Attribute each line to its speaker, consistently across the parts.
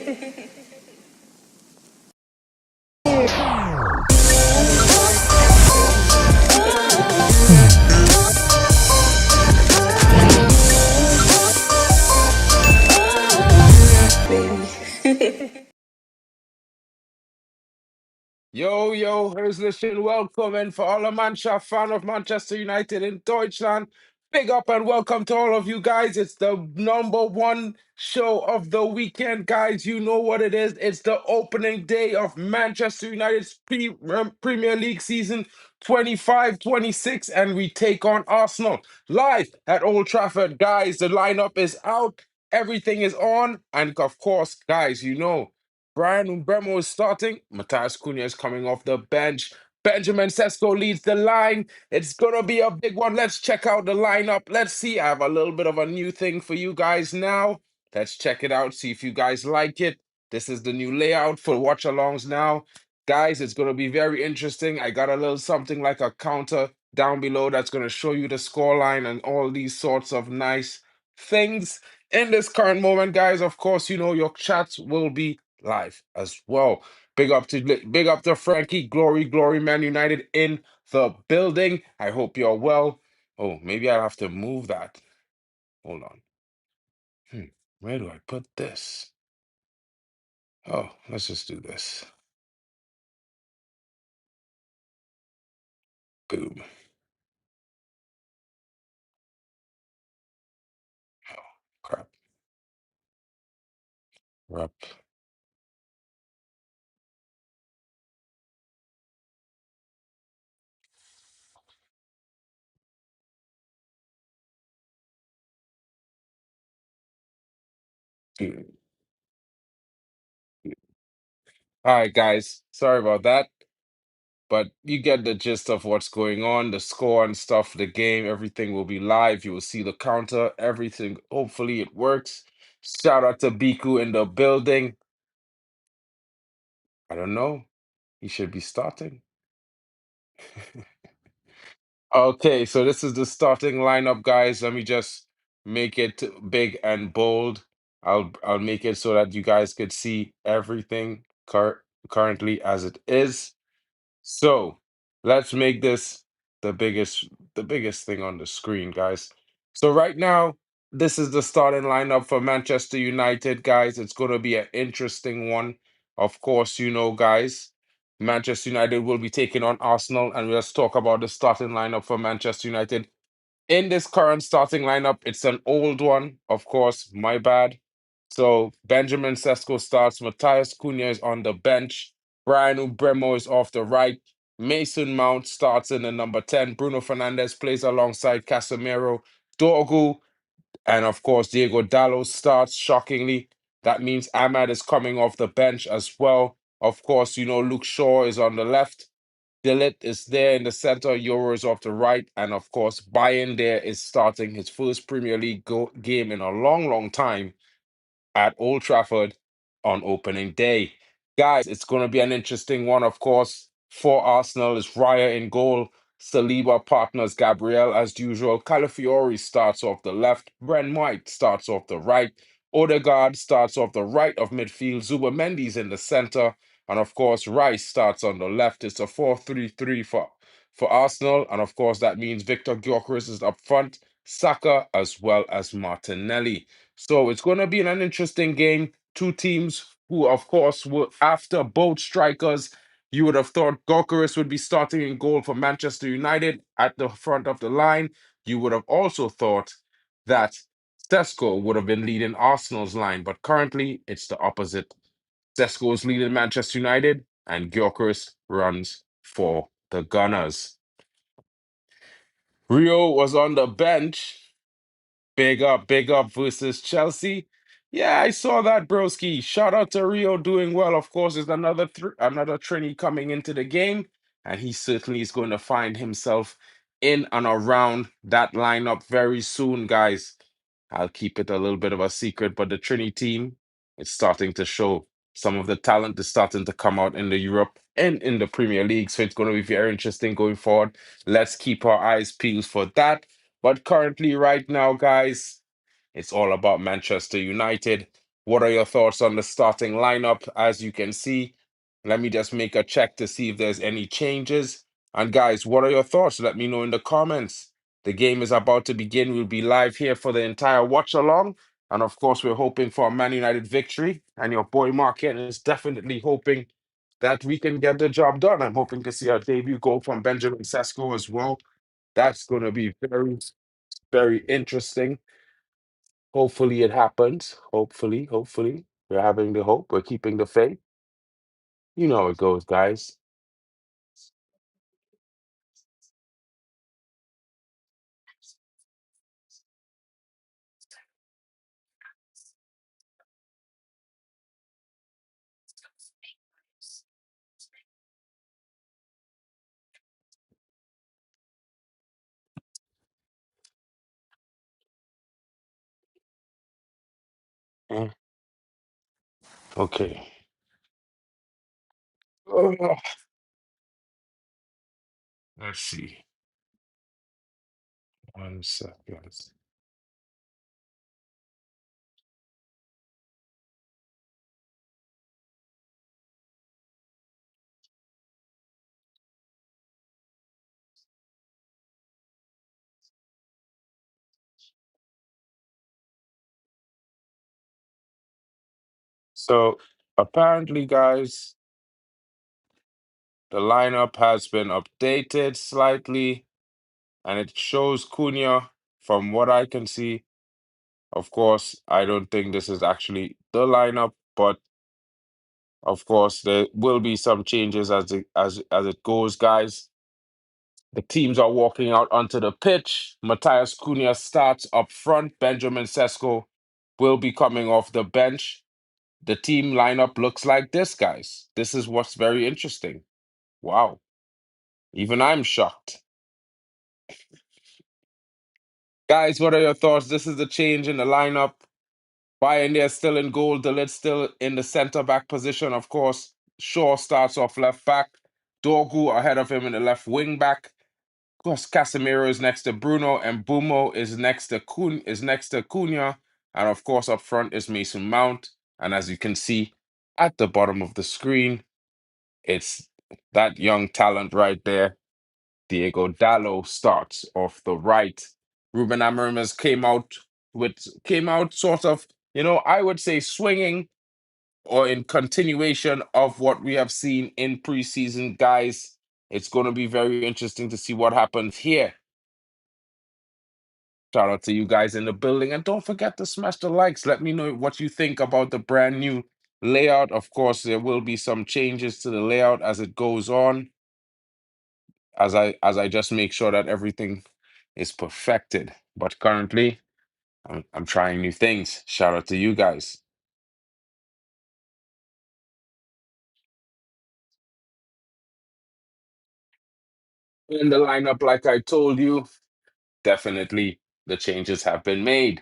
Speaker 1: Yo, here's Lishin. Welcome, and for all the Mannschaft fan of Manchester United in Deutschland, big up and welcome to all of you guys. It's the #1 show of the weekend, guys. You know what it is. It's the opening day of Manchester United's Premier League season 25-26, and we take on Arsenal live at Old Trafford. Guys, the lineup is out. Everything is on. And of course, guys, you know. Brian Umbremo is starting. Matthias Cunha is coming off the bench. Benjamin Sesko leads the line. It's going to be a big one. Let's check out the lineup. Let's see. I have a little bit of a new thing for you guys now. Let's check it out. See if you guys like it. This is the new layout for watch-alongs now. Guys, it's going to be very interesting. I got a little something like a counter down below that's going to show you the scoreline and all these sorts of nice things. In this current moment, guys, of course, you know your chats will be live as well. Big up to Frankie. Glory, Man United in the building. I hope you're well. Oh, maybe I'll have to move that. Hold on. Where do I put this? Oh, let's just do this. Boom. Oh, crap. Rep. Boom. All right, guys. Sorry about that. But you get the gist of what's going on, the score and stuff, the game, everything will be live. You will see the counter, everything. Hopefully it works. Shout out to Biku in the building. I don't know. He should be starting. Okay, so this is the starting lineup, guys. Let me just make it big and bold. I'll make it so that you guys could see everything currently as it is. So let's make this the biggest thing on the screen, guys. So right now, this is the starting lineup for Manchester United, guys. It's going to be an interesting one. Of course, you know, guys, Manchester United will be taking on Arsenal, and let's talk about the starting lineup for Manchester United. In this current starting lineup, it's an old one, of course, my bad. So Benjamin Sesko starts, Matthias Cunha is on the bench, Brian Ubremo is off the right, Mason Mount starts in the number 10, Bruno Fernandes plays alongside Casemiro, Dorgu, and of course Diego Dallo starts, shockingly. That means Ahmad is coming off the bench as well. Of course, you know, Luke Shaw is on the left. Dillet is there in the center, Euros off the right, and of course, Bayern there is starting his first Premier League game in a long time at Old Trafford on opening day. Guys, it's going to be an interesting one, of course. For Arsenal is Raya in goal. Saliba partners Gabriel as usual. Calafiori starts off the left. Bren White starts off the right. Odegaard starts off the right of midfield. Zubamendi's in the center. And of course, Rice starts on the left. It's a 4-3-3 for Arsenal. And of course, that means Victor Gyökeres is up front. Saka as well as Martinelli. So it's going to be an interesting game. Two teams who, of course, were after both strikers. You would have thought Gyökeres would be starting in goal for Manchester United at the front of the line. You would have also thought that Sesko would have been leading Arsenal's line, but currently it's the opposite. Sesko is leading Manchester United, and Gyökeres runs for the Gunners. Rio was on the bench. Big up versus Chelsea. Yeah, I saw that, broski. Shout out to Rio doing well. Of course, there's another Trini coming into the game, and he certainly is going to find himself in and around that lineup very soon, guys. I'll keep it a little bit of a secret, but the Trini team is starting to show some of the talent is starting to come out in the Europe and in the Premier League. So it's going to be very interesting going forward. Let's keep our eyes peeled for that. But currently, right now, guys, it's all about Manchester United. What are your thoughts on the starting lineup? As you can see, let me just make a check to see if there's any changes. And guys, what are your thoughts? Let me know in the comments. The game is about to begin. We'll be live here for the entire watch along. And of course, we're hoping for a Man United victory. And your boy MarkN is definitely hoping that we can get the job done. I'm hoping to see a debut goal from Benjamin Sesko as well. That's going to be very, very interesting. Hopefully it happens. Hopefully. We're having the hope. We're keeping the faith. You know how it goes, guys. Eh, Okay. Ugh. Let's see. 1 second. So apparently, guys, the lineup has been updated slightly, and it shows Cunha from what I can see. Of course, I don't think this is actually the lineup, but of course, there will be some changes as it goes, guys. The teams are walking out onto the pitch. Matthias Cunha starts up front. Benjamin Sesko will be coming off the bench. The team lineup looks like this, guys. This is what's very interesting. Wow. Even I'm shocked. Guys, what are your thoughts? This is the change in the lineup. Bayern there still in goal. The lid still in the center back position, of course. Shaw starts off left back. Dorgu ahead of him in the left wing back. Of course, Casemiro is next to Bruno, and Bumo is next to Cunha, and of course up front is Mason Mount. And as you can see at the bottom of the screen, it's that young talent right there. Diego Dallo starts off the right. Ruben Amorim has came out sort of, I would say swinging or in continuation of what we have seen in preseason, guys. It's going to be very interesting to see what happens here. Shout out to you guys in the building. And don't forget to smash the likes. Let me know what you think about the brand new layout. Of course, there will be some changes to the layout as it goes on. As I just make sure that everything is perfected. But currently, I'm trying new things. Shout out to you guys. In the lineup, like I told you, definitely the changes have been made.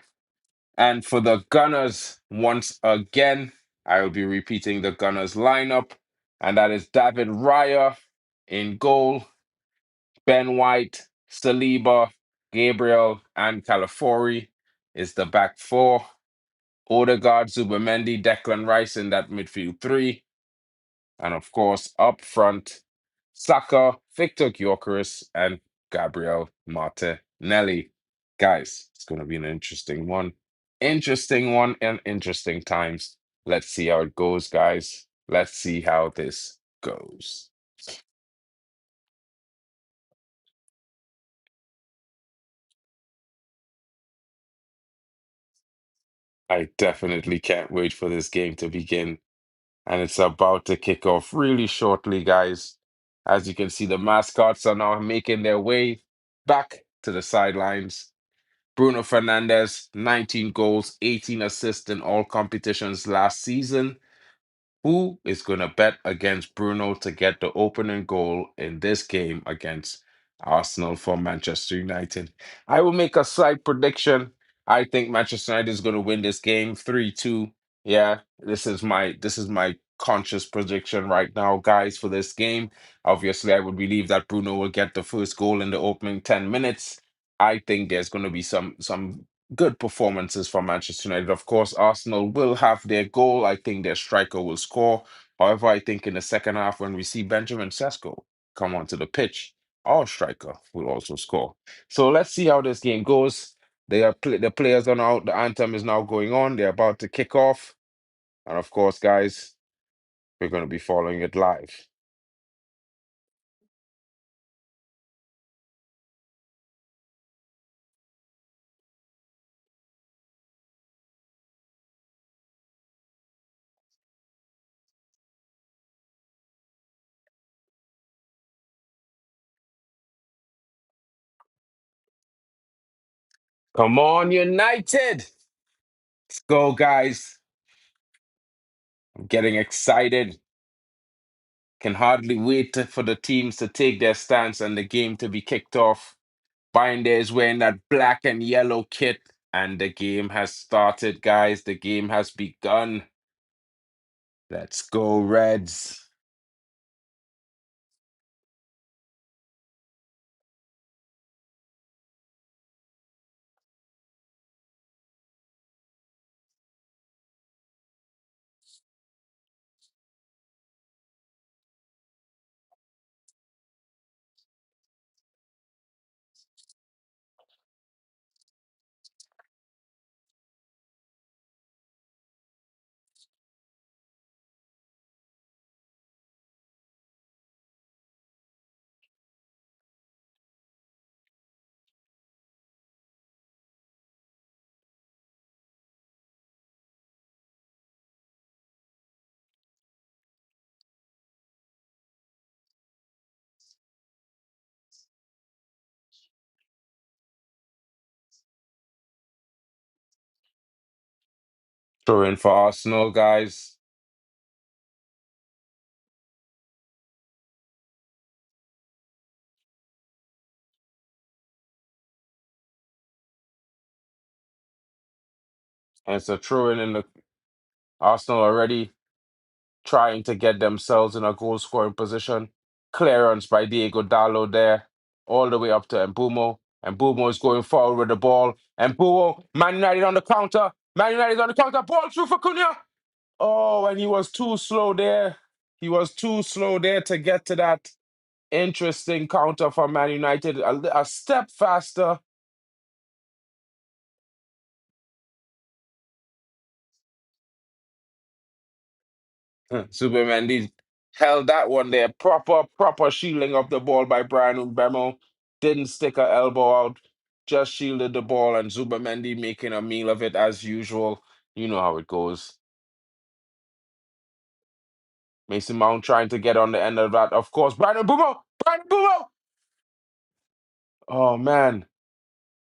Speaker 1: And for the Gunners, once again, I will be repeating the Gunners lineup, and that is David Raya in goal, Ben White, Saliba, Gabriel, and Calafori is the back four. Odegaard, Zubamendi, Declan Rice in that midfield three. And of course, up front, Saka, Victor Gyökeres, and Gabriel Martinelli. Guys, it's going to be an interesting one. Interesting one and interesting times. Let's see how it goes, guys. Let's see how this goes. I definitely can't wait for this game to begin. And it's about to kick off really shortly, guys. As you can see, the mascots are now making their way back to the sidelines. Bruno Fernandes, 19 goals, 18 assists in all competitions last season. Who is going to bet against Bruno to get the opening goal in this game against Arsenal for Manchester United? I will make a slight prediction. I think Manchester United is going to win this game 3-2. Yeah, this is my conscious prediction right now, guys, for this game. Obviously, I would believe that Bruno will get the first goal in the opening 10 minutes. I think there's going to be some good performances from Manchester United. Of course, Arsenal will have their goal. I think their striker will score. However, I think in the second half, when we see Benjamin Sesko come onto the pitch, our striker will also score. So let's see how this game goes. The players are now, the anthem is now going on. They're about to kick off. And of course, guys, we're going to be following it live. Come on, United! Let's go, guys. I'm getting excited. Can hardly wait for the teams to take their stance and the game to be kicked off. Binder is wearing that black and yellow kit, and the game has started, guys. The game has begun. Let's go, Reds. Throw in for Arsenal, guys. And it's a throw in the Arsenal already trying to get themselves in a goal scoring position. Clearance by Diego Dallo there, all the way up to Mbumo. And Mbumo is going forward with the ball. And Mbumo, Man United on the counter. Man United on the counter. Ball through for Cunha. Oh, and he was too slow there. He was too slow there to get to that interesting counter for Man United. A step faster. Superman held that one there. Proper shielding of the ball by Brian Mbemo. Didn't stick a elbow out. Just shielded the ball, and Zubimendi making a meal of it as usual. You know how it goes. Mason Mount trying to get on the end of that. Of course, Brian Mbemo! Brian Mbemo! Oh, man.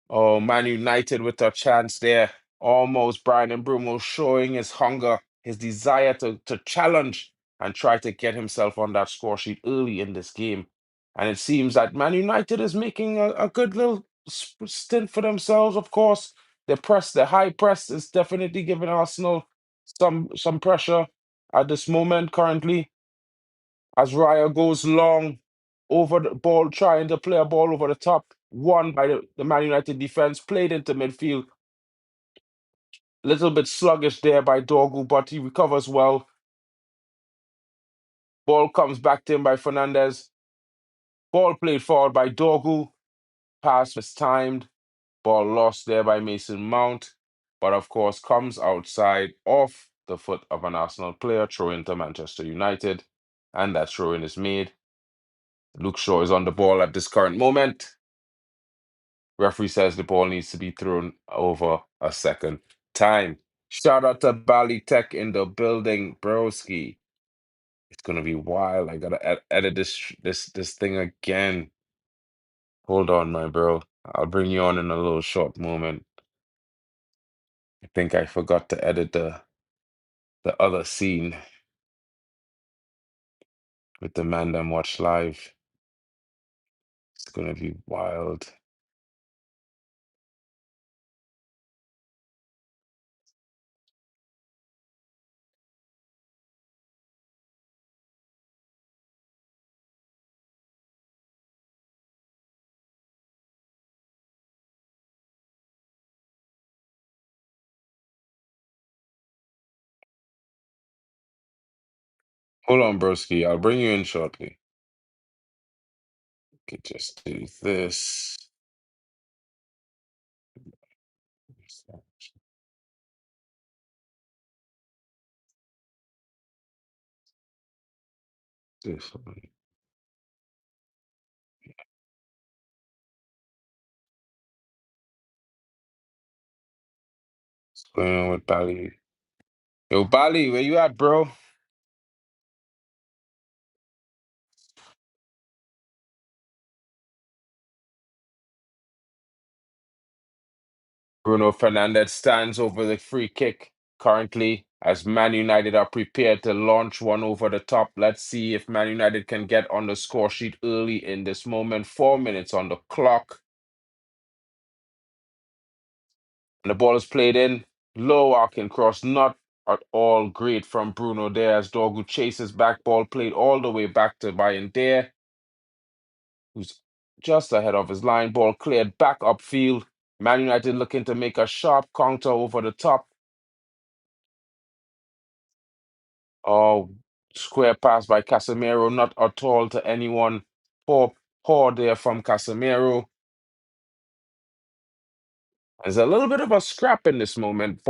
Speaker 1: Oh, Man United with a chance there. Almost Brian Bruno showing his hunger, his desire to challenge and try to get himself on that score sheet early in this game. And it seems that Man United is making a good little stint for themselves, of course. The high press is definitely giving Arsenal some pressure at this moment currently. As Raya goes long over the ball, trying to play a ball over the top, won by the Man United defense, played into midfield. Little bit sluggish there by Dorgu, but he recovers well. Ball comes back to him by Fernandez. Ball played forward by Dorgu. Pass mistimed. Ball lost there by Mason Mount. But of course, comes outside off the foot of an Arsenal player, throw into Manchester United. And that throw in is made. Luke Shaw is on the ball at this current moment. Referee says the ball needs to be thrown over a second time. Shout out to Bali Tech in the building, broski. It's gonna be wild. I gotta edit this thing again. Hold on, my bro. I'll bring you on in a little short moment. I think I forgot to edit the other scene with the man that watch live. It's gonna be wild. Hold on, broski. I'll bring you in shortly. Could just do this. This one. What's going on with Bali? Yo, Bali, where you at, bro? Bruno Fernandes stands over the free kick currently as Man United are prepared to launch one over the top. Let's see if Man United can get on the score sheet early in this moment. 4 minutes on the clock. And the ball is played in. Low arcing cross, not at all great from Bruno there as Dorgu chases back. Ball played all the way back to Bayern there, who's just ahead of his line. Ball cleared back upfield. Man United looking to make a sharp counter over the top. Oh, square pass by Casemiro, not at all to anyone. Poor there from Casemiro. There's a little bit of a scrap in this moment.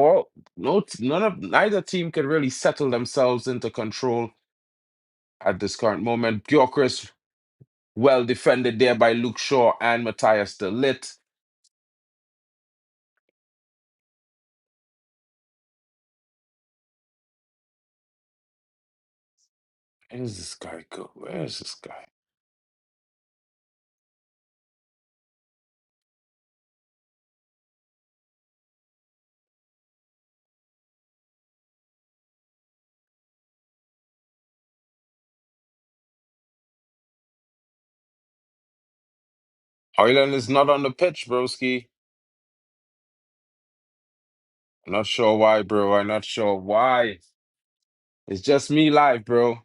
Speaker 1: Neither team can really settle themselves into control at this current moment. Gyökeres well defended there by Luke Shaw and Matthias de Ligt. Where does this guy go? Where is this guy? Højlund is not on the pitch, broski. I'm not sure why, bro. I'm not sure why. It's just me live, bro.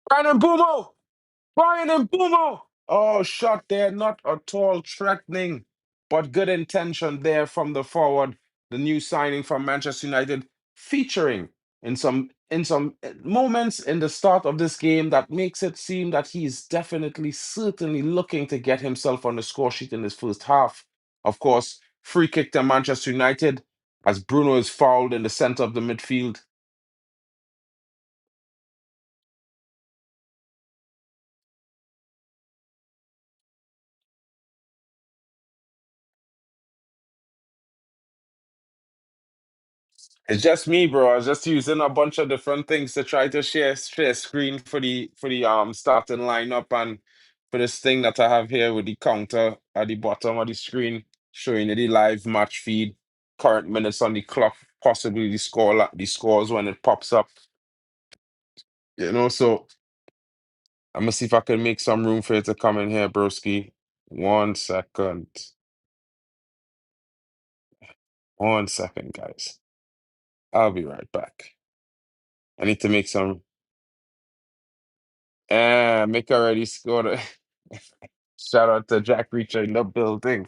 Speaker 1: Brandon Bumo! Brian and Bumo! Oh, shot there, not at all threatening, but good intention there from the forward. The new signing from Manchester United, featuring in some moments in the start of this game that makes it seem that he's definitely, certainly looking to get himself on the score sheet in this first half. Of course, free kick to Manchester United as Bruno is fouled in the center of the midfield. It's just me, bro. I was just using a bunch of different things to try to share screen for the starting lineup and for this thing that I have here with the counter at the bottom of the screen showing you the live match feed, current minutes on the clock, possibly the scores when it pops up. So I'm gonna see if I can make some room for you to come in here, broski. 1 second. 1 second, guys. I'll be right back. I need to make some. Mick already scored a shout out to Jack Reacher in the building.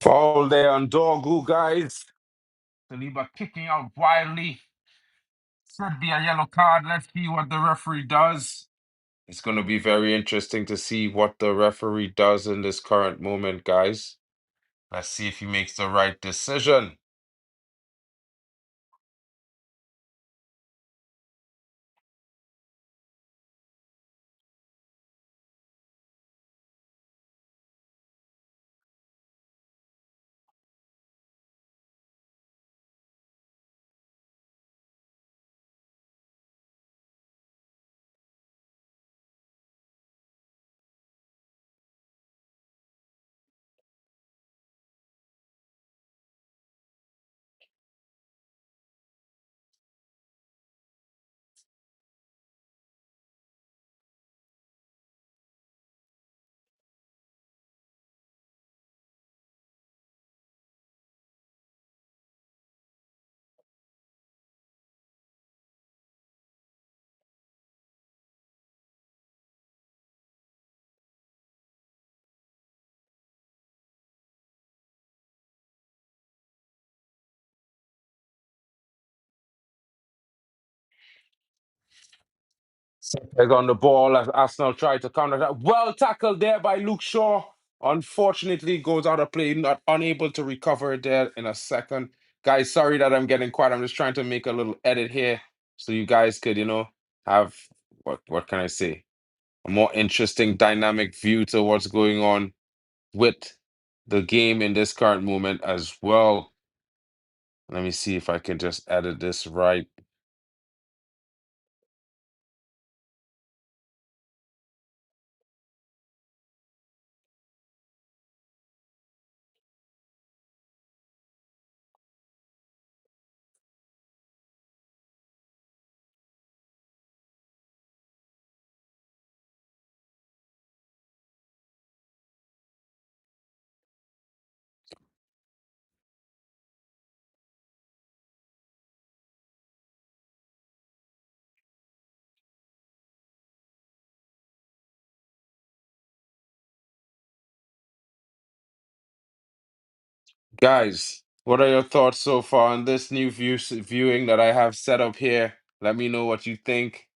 Speaker 1: Foul there on Dorgu, guys. Saliba kicking out wildly. Should be a yellow card. Let's see what the referee does. It's going to be very interesting to see what the referee does in this current moment, guys. Let's see if he makes the right decision. Is on the ball as Arsenal tried to counter that. Well tackled there by Luke Shaw. Unfortunately, goes out of play, not unable to recover there in a second. Guys, sorry that I'm getting quiet. I'm just trying to make a little edit here so you guys could, have what can I say? A more interesting dynamic view to what's going on with the game in this current moment as well. Let me see if I can just edit this right. Guys, what are your thoughts so far on this new viewing that I have set up here? Let me know what you think.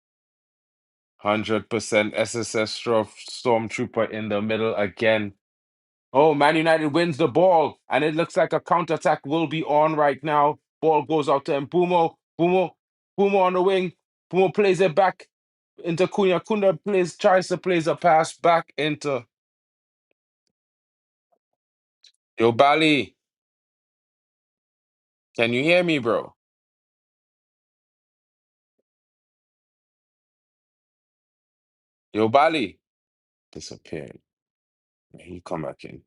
Speaker 1: 100% SSS Stormtrooper in the middle again. Oh, Man United wins the ball, and it looks like a counterattack will be on right now. Ball goes out to Mpumo. Pumo on the wing. Pumo plays it back into Cunha. Cunha tries to place a pass back into Yo Bali. Can you hear me, bro? Yo Bali disappeared. He come back in.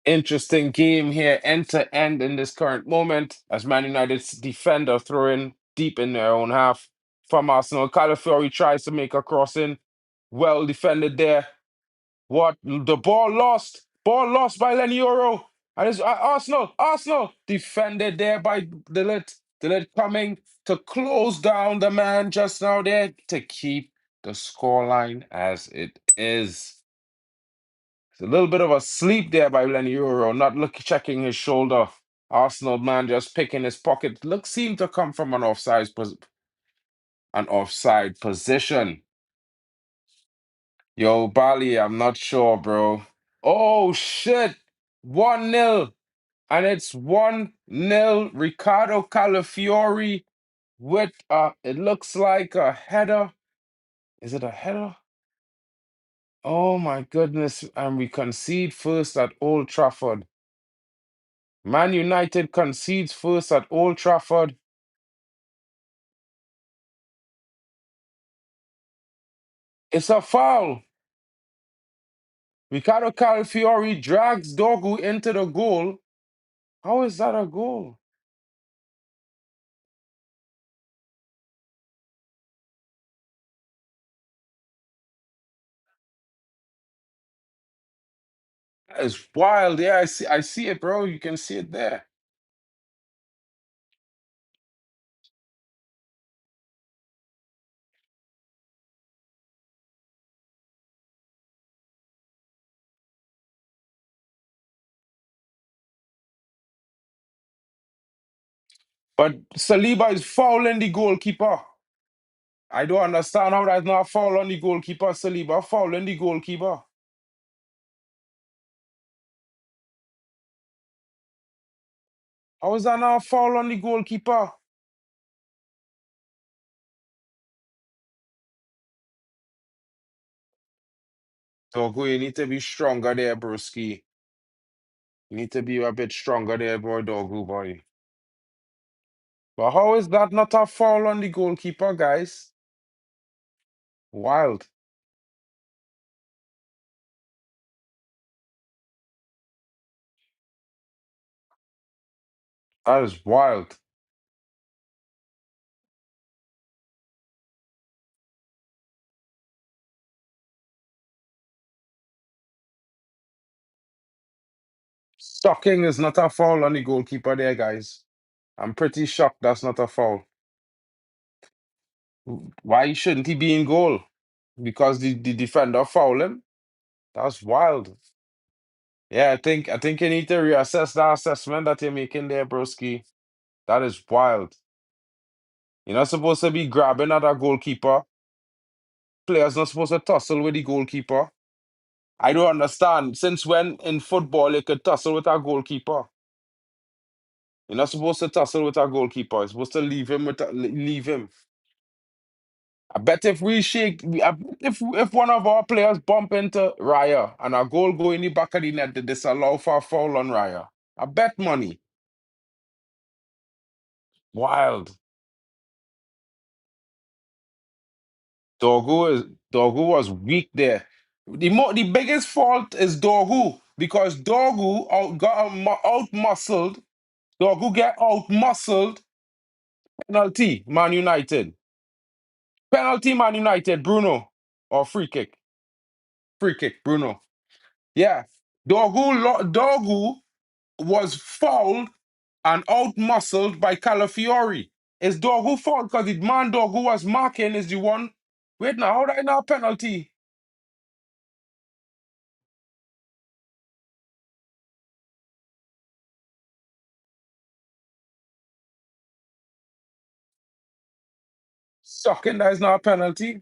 Speaker 1: Interesting game here, end to end in this current moment, as Man United's defender throwing deep in their own half from Arsenal. Calafiori tries to make a crossing. Well defended there. What? The ball lost by Lenny Euro. And it's Arsenal defended there by Delit coming to close down the man just now there to keep the scoreline as it is. It's a little bit of a sleep there by Lenny Euro, not checking his shoulder. Arsenal man just picking his pocket. Seemed to come from an offside position. Yo, Bali, I'm not sure, bro. Oh shit! 1-0. And it's 1-0. Ricardo Calafiori with it looks like a header. Is it a header? Oh my goodness. And we concede first at Old Trafford. Man United concedes first at Old Trafford. It's a foul. Ricardo Calafiori drags Dogu into the goal. How is that a goal? That is wild. Yeah, I see it, bro. You can see it there. But Saliba is fouling the goalkeeper. I don't understand how that's not foul on the goalkeeper. Saliba fouling the goalkeeper. How is that not foul on the goalkeeper? Togo, you need to be stronger there, broski. You need to be a bit stronger there, boy, Dogu, boy. But how is that not a foul on the goalkeeper, guys? Wild. That is wild. Stocking is not a foul on the goalkeeper there, guys. I'm pretty shocked that's not a foul. Why shouldn't he be in goal? Because the defender fouled him? That's wild. Yeah, I think you need to reassess that assessment that you're making there, broski. That is wild. You're not supposed to be grabbing at a goalkeeper. Players not supposed to tussle with the goalkeeper. I don't understand. Since when in football you could tussle with a goalkeeper? You're not supposed to tussle with a goalkeeper. You're supposed to leave him. I bet if we shake, if one of our players bump into Raya and a goal go in the back of the net, they disallow for a foul on Raya. I bet money. Wild. Dorgu is Dorgu was weak there. The biggest fault is Dorgu because Dorgu out muscled. Dorgu get out muscled. Penalty, Man United. Penalty, Man United. Bruno or free kick. Free kick, Bruno. Yeah, Dorgu was fouled and out muscled by Calafiori. It's Dorgu fault because the man Dorgu was marking is the one. Wait now, how that not penalty? Sucking that is not a penalty.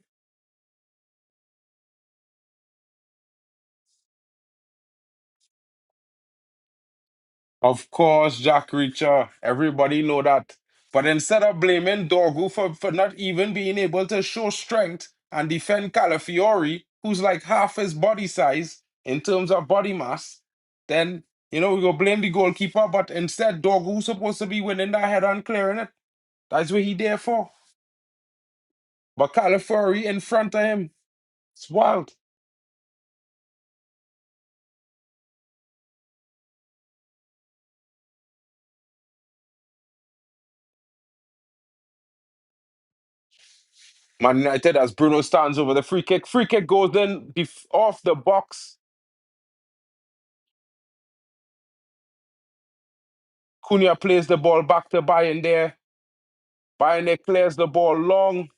Speaker 1: Of course, Jack Reacher. Everybody know that. But instead of blaming Dorgu for not even being able to show strength and defend Calafiori, who's like half his body size in terms of body mass, then, we go blame the goalkeeper. But instead, Dorgu's supposed to be winning that head and clearing it. That's what he there for. But Calafiori in front of him. It's wild. Man United as Bruno stands over the free kick. Free kick goes in off the box. Cunha plays the ball back to Bayern there. Bayern there clears the ball long.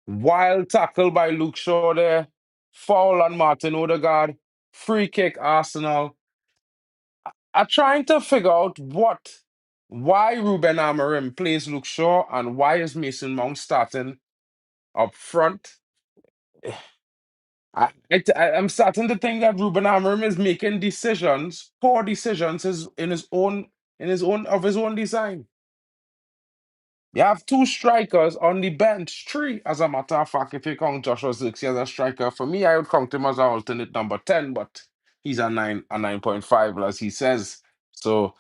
Speaker 1: Wild tackle by Luke Shaw there. Foul on Martin Odegaard. Free kick Arsenal. I'm trying to figure out why Ruben Amorim plays Luke Shaw and why is Mason Mount starting up front. I'm starting to think that Ruben Amorim is making decisions, poor decisions, in his own design. You have two strikers on the bench, three, as a matter of fact, if you count Joshua Zirkzee as a striker. For me, I would count him as an alternate number 10, but he's a 9.5, as he says. So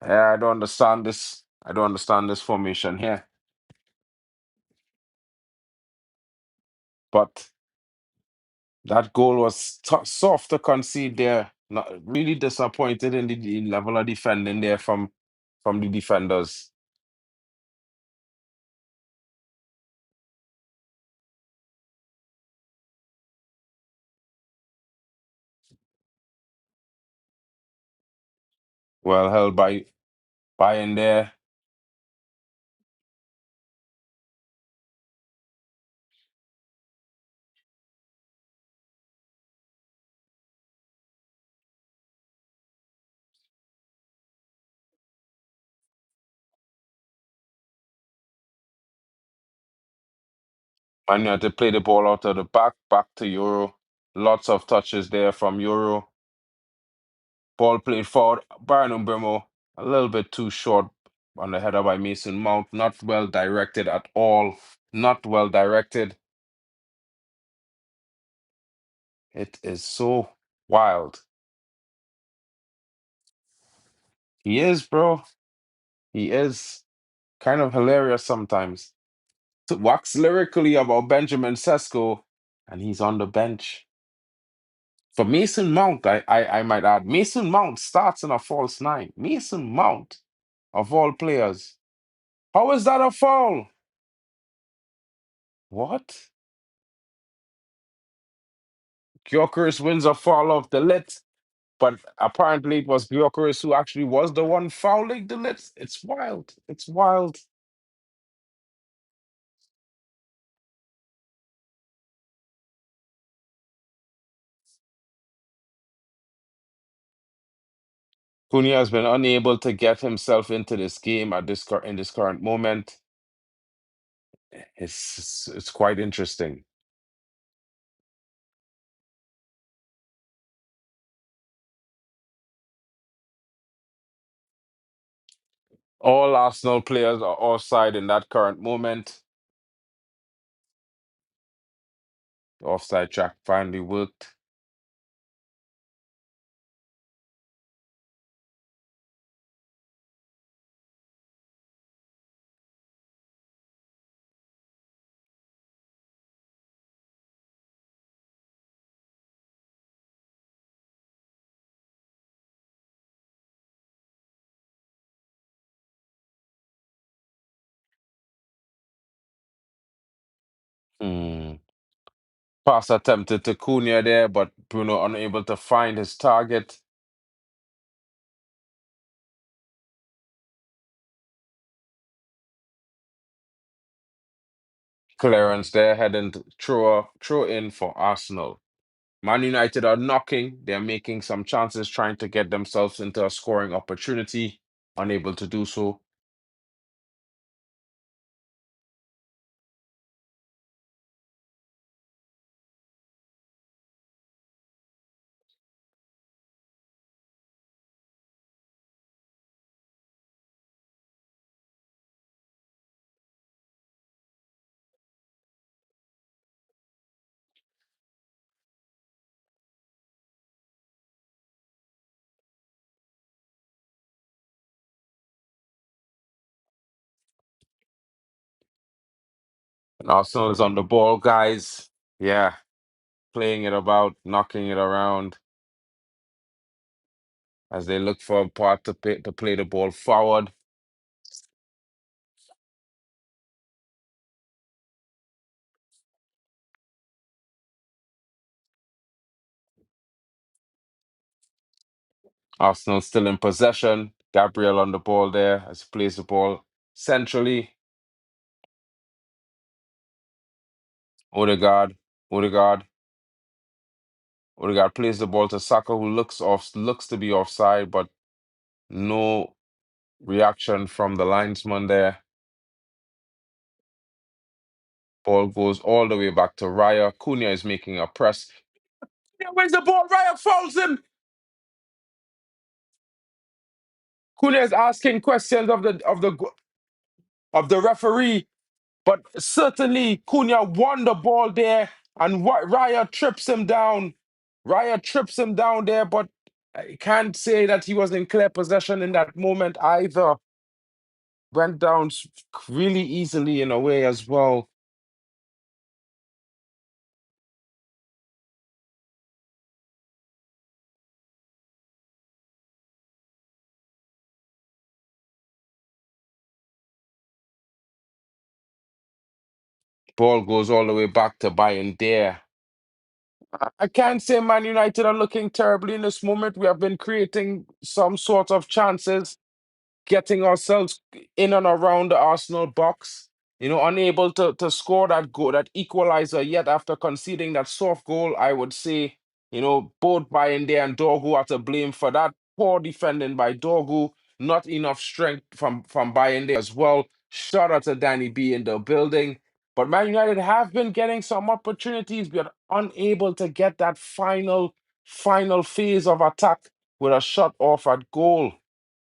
Speaker 1: yeah, I don't understand this. I don't understand this formation here. But that goal was soft to concede there. Not really disappointed in the level of defending there from the defenders. Well held by in there. Man United play the ball out of the back to Euro. Lots of touches there from Euro. Ball played forward. Byron Bremo a little bit too short on the header by Mason Mount. Not well directed at all. Not well directed. It is so wild. He is, bro. He is kind of hilarious sometimes. To wax lyrically about Benjamin Sesko, and he's on the bench. For Mason Mount, I might add, Mason Mount starts in a false nine. Mason Mount, of all players. How is that a foul? What? Gyökeres wins a foul off the lit, but apparently it was Gyökeres who actually was the one fouling the lit. It's wild. It's wild. Cunha has been unable to get himself into this game at in this current moment. It's quite interesting. All Arsenal players are offside in that current moment. The offside track finally worked. Hmm. Pass attempted to Cunha there, but Bruno unable to find his target. Clearance there, heading to throw in for Arsenal. Man United are knocking. They're making some chances, trying to get themselves into a scoring opportunity. Unable to do so. And Arsenal is on the ball, guys. Yeah, playing it about, knocking it around as they look for a part to play the ball forward. Arsenal still in possession. Gabriel on the ball there as he plays the ball centrally. Odegaard, Odegaard, Odegaard plays the ball to Saka, who looks to be offside, but no reaction from the linesman there. Ball goes all the way back to Raya. Cunha is making a press. Cunha wins the ball. Raya fouls him. Cunha is asking questions of the referee, but certainly Cunha won the ball there, and Raya trips him down. Raya trips him down there, but I can't say that he was in clear possession in that moment either. Went down really easily in a way as well. Ball goes all the way back to Bayern there. I can't say Man United are looking terribly in this moment. We have been creating some sort of chances, getting ourselves in and around the Arsenal box, unable to score that goal, that equalizer yet after conceding that soft goal. I would say, both Bayende and Dorgu are to blame for that poor defending by Dorgu. Not enough strength from Bayende as well. Shout out to Danny B in the building. But Man United have been getting some opportunities, but unable to get that final phase of attack with a shot off at goal.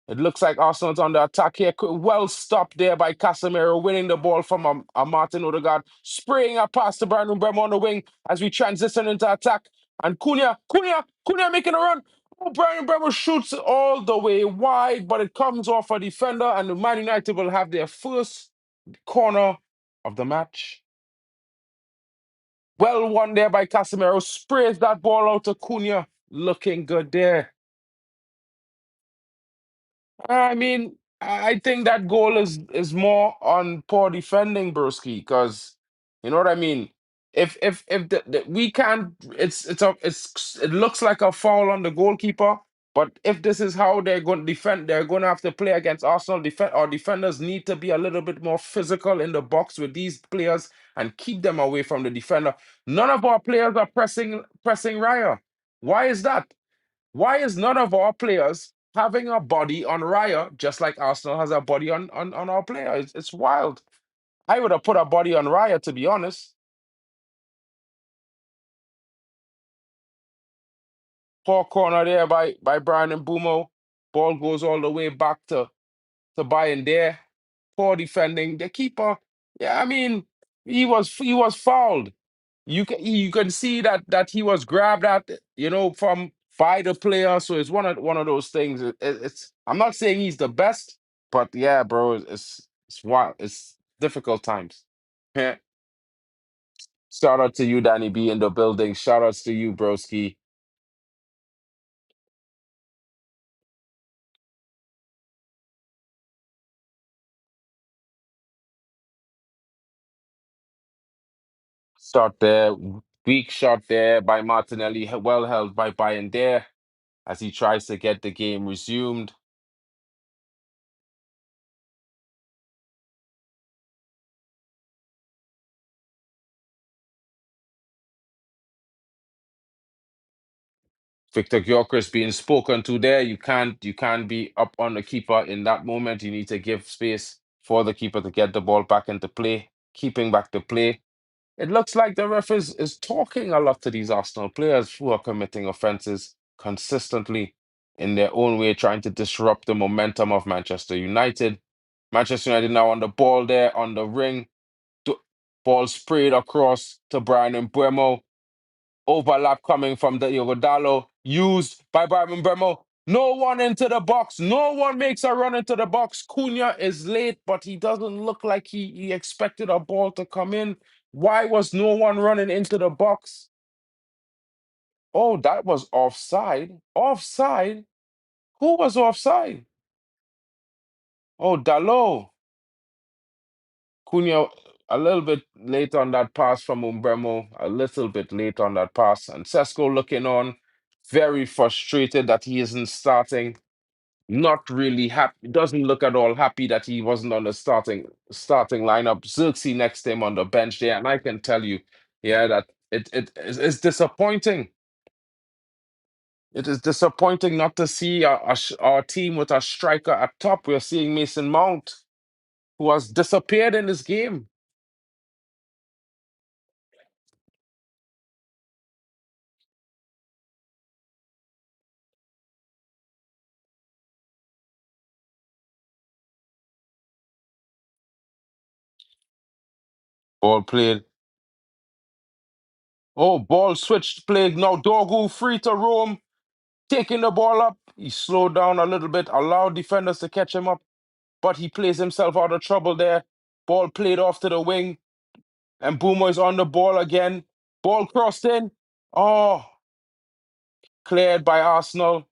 Speaker 1: It looks like Arsenal's on the attack here. Well stopped there by Casemiro, winning the ball from a Martin Odegaard, spraying a pass to Brian Mbeumo on the wing as we transition into attack. And Cunha making a run. Oh, Brian Mbeumo shoots all the way wide, but it comes off a defender, and the Man United will have their first corner of the match. Well won there by Casemiro, sprays that ball out to Cunha. Looking good there. I mean, I think that goal is more on poor defending, Broski, because you know what I mean. If we can't, it looks like a foul on the goalkeeper. But if this is how they're going to defend, they're going to have to play against Arsenal. Our defenders need to be a little bit more physical in the box with these players and keep them away from the defender. None of our players are pressing Raya. Why is that? Why is none of our players having a body on Raya, just like Arsenal has a body on our player? It's wild. I would have put a body on Raya, to be honest. Poor corner there by Brian and Bumo. Ball goes all the way back to Bayern there. Poor defending. The keeper, yeah, I mean, he was fouled. You can see that he was grabbed at, from by the player. So it's one of those things. It's I'm not saying he's the best, but yeah, bro, it's wild. It's difficult times. Yeah. Shout out to you, Danny B in the building. Shout outs to you, Broski. Shot there, weak shot there by Martinelli, well held by Bayern there as he tries to get the game resumed. Victor Gyökeres being spoken to there. You can't be up on the keeper in that moment. You need to give space for the keeper to get the ball back into play, keeping back the play. It looks like the ref is talking a lot to these Arsenal players who are committing offenses consistently in their own way, trying to disrupt the momentum of Manchester United. Manchester United now on the ball there, on the ring. Ball sprayed across to Brian Mbeumo. Overlap coming from the Iguodalo, used by Byron Bremo. No one into the box. No one makes a run into the box. Cunha is late, but he doesn't look like he expected a ball to come in. Why was no one running into the box? Oh, that was offside. Offside? Who was offside? Oh, Dalot. Cunha a little bit late on that pass from Umbremo, a little bit late on that pass. And Sesko looking on, very frustrated that he isn't starting. Not really happy. Doesn't look at all happy that he wasn't on the starting lineup. Xerxes next to him on the bench there, and I can tell you, yeah, that it's disappointing. It is disappointing not to see our team with a striker at top. We're seeing Mason Mount, who has disappeared in this game. Ball played. Oh, ball switched play. Now Dorgu free to roam, taking the ball up. He slowed down a little bit, allowed defenders to catch him up, but he plays himself out of trouble there. Ball played off to the wing, and Boomer is on the ball again. Ball crossed in. Oh, cleared by Arsenal.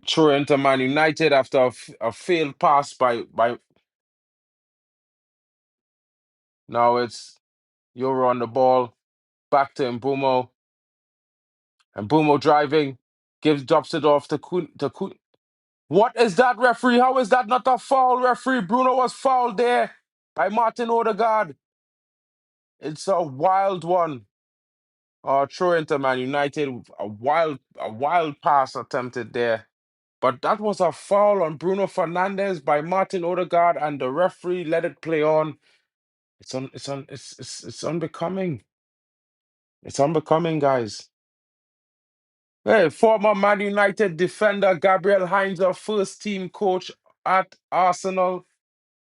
Speaker 1: Throw into Man United after a failed pass by. Now it's Euro on the ball. Back to Mbumo. And Mbumo driving. Drops it off to Kun. What is that, referee? How is that not a foul, referee? Bruno was fouled there by Martin Odegaard. It's a wild one. Throw into Man United. A wild pass attempted there. But that was a foul on Bruno Fernandes by Martin Odegaard, and the referee let it play on. It's unbecoming. It's unbecoming, guys. Hey, former Man United defender Gabriel Heinze, first team coach at Arsenal.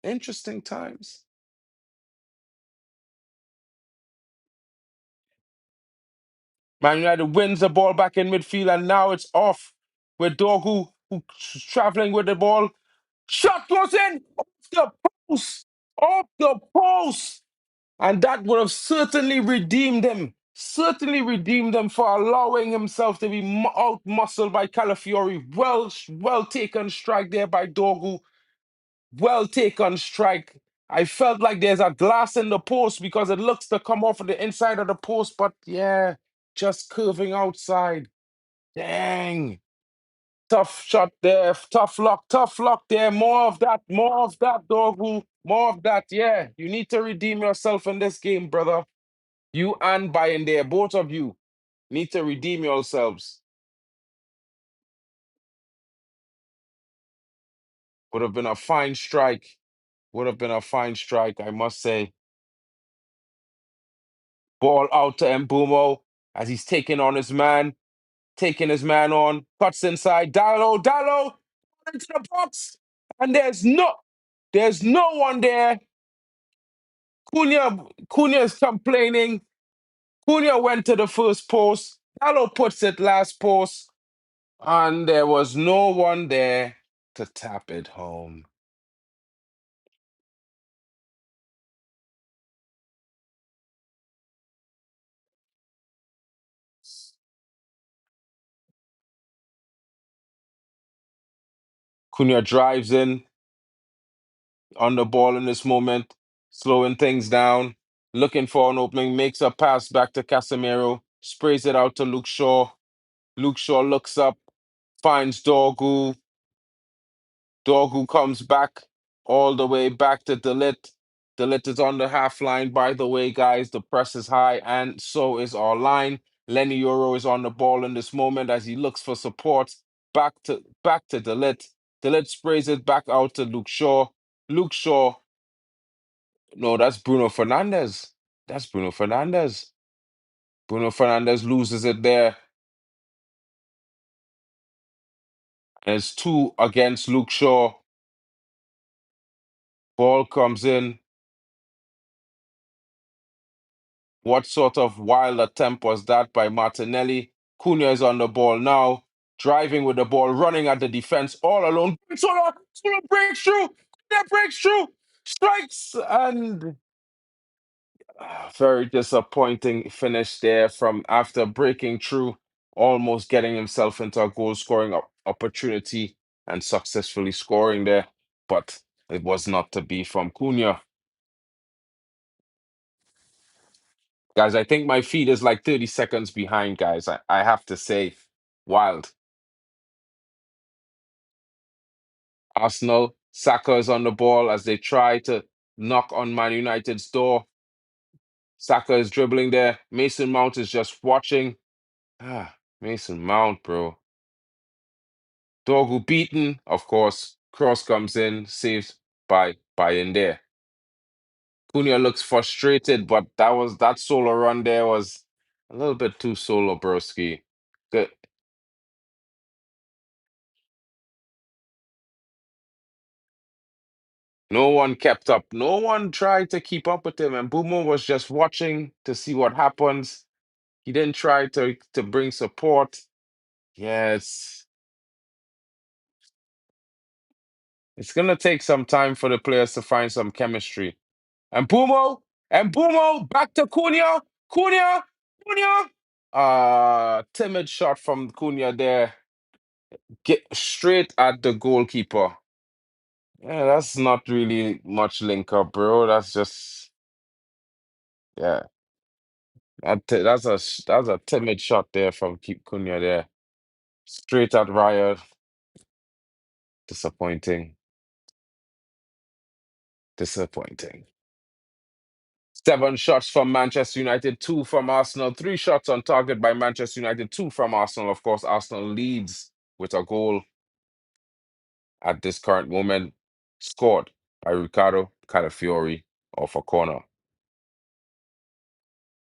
Speaker 1: Interesting times. Man United wins the ball back in midfield, and now it's off with Dogu, who's traveling with the ball. Shot goes in off the post, off the post, and that would have certainly redeemed him. Certainly redeemed him for allowing himself to be out muscled by Calafiori. Well taken strike there by Dogu. Well taken strike. I felt like there's a glass in the post because it looks to come off of the inside of the post, but yeah, just curving outside. Dang. Tough shot there. Tough luck there. More of that, Dogu. More of that. Yeah, you need to redeem yourself in this game, brother. You and Bayern there, both of you need to redeem yourselves. Would have been a fine strike. Would have been a fine strike, I must say. Ball out to Mbumo as he's taking his man on, cuts inside. Dallo into the box, and there's no one there. Cunha is complaining. Cunha went to the first post. Dallo puts it last post, and there was no one there to tap it home. Cunha drives in on the ball in this moment, slowing things down, looking for an opening, makes a pass back to Casemiro, sprays it out to Luke Shaw. Luke Shaw looks up, finds Dorgu. Dorgu comes back all the way back to Delit. Delit is on the half line. By the way, guys, the press is high, and so is our line. Lenny Euro is on the ball in this moment as he looks for support. Back to Delit. Delit sprays it back out to Luke Shaw. Luke Shaw. No, that's Bruno Fernandes. That's Bruno Fernandes. Bruno Fernandes loses it there. And it's two against Luke Shaw. Ball comes in. What sort of wild attempt was that by Martinelli? Cunha is on the ball now, driving with the ball, running at the defense all alone. Solo breaks through. Cunha breaks through. Strikes and very disappointing finish there from after breaking through, almost getting himself into a goal scoring opportunity and successfully scoring there. But it was not to be from Cunha. Guys, I think my feed is like 30 seconds behind, guys. I have to say, wild. Arsenal, Saka is on the ball as they try to knock on Man United's door. Saka is dribbling there. Mason Mount is just watching. Mason Mount, bro. Dorgu beaten, of course. Cross comes in, saves by in there. Cunha looks frustrated, but that solo run there was a little bit too solo, broski. Good. No one kept up. No one tried to keep up with him, and Bumo was just watching to see what happens. He didn't try to bring support. Yeah, it's gonna take some time for the players to find some chemistry. And Bumo back to Cunha. Timid shot from Cunha there. Get straight at the goalkeeper. Yeah, that's not really much link up, bro. That's just yeah. That's a timid shot there from Keep Cunha there. Straight at Raya. Disappointing. Disappointing. 7 shots from Manchester United, 2 from Arsenal, 3 shots on target by Manchester United, 2 from Arsenal. Of course, Arsenal leads with a goal at this current moment, scored by Ricardo Calafiori off a corner.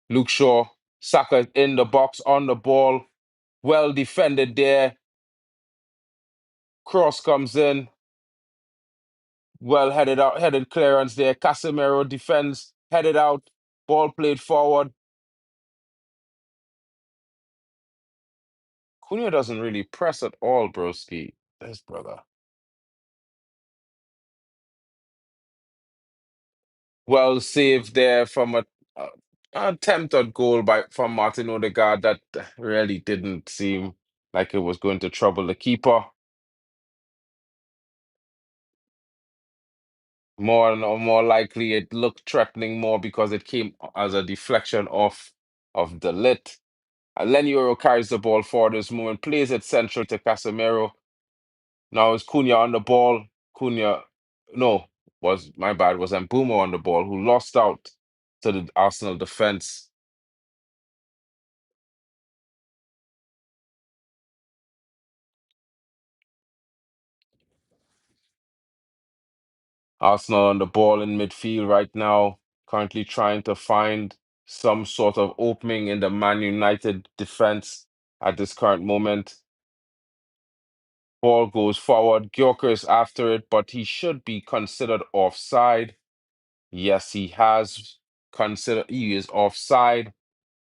Speaker 1: Luke Shaw, Saka in the box on the ball, well defended there. Cross comes in, well headed out, headed clearance there. Casemiro defends, headed out, ball played forward. Cunha doesn't really press at all, broski. This brother. Well saved there from a attempted goal from Martin Odegaard that really didn't seem like it was going to trouble the keeper. More likely, it looked threatening more because it came as a deflection of the lit. Lenioro carries the ball forward this moment, plays it central to Casemiro. Now it's Cunha on the ball. Cunha, no, was my bad, was Mbumo on the ball who lost out to the Arsenal defense. Arsenal on the ball in midfield right now, currently trying to find some sort of opening in the Man United defense at this current moment. Ball goes forward. Gyökeres after it, but he should be considered offside. Yes, he has considered. He is offside.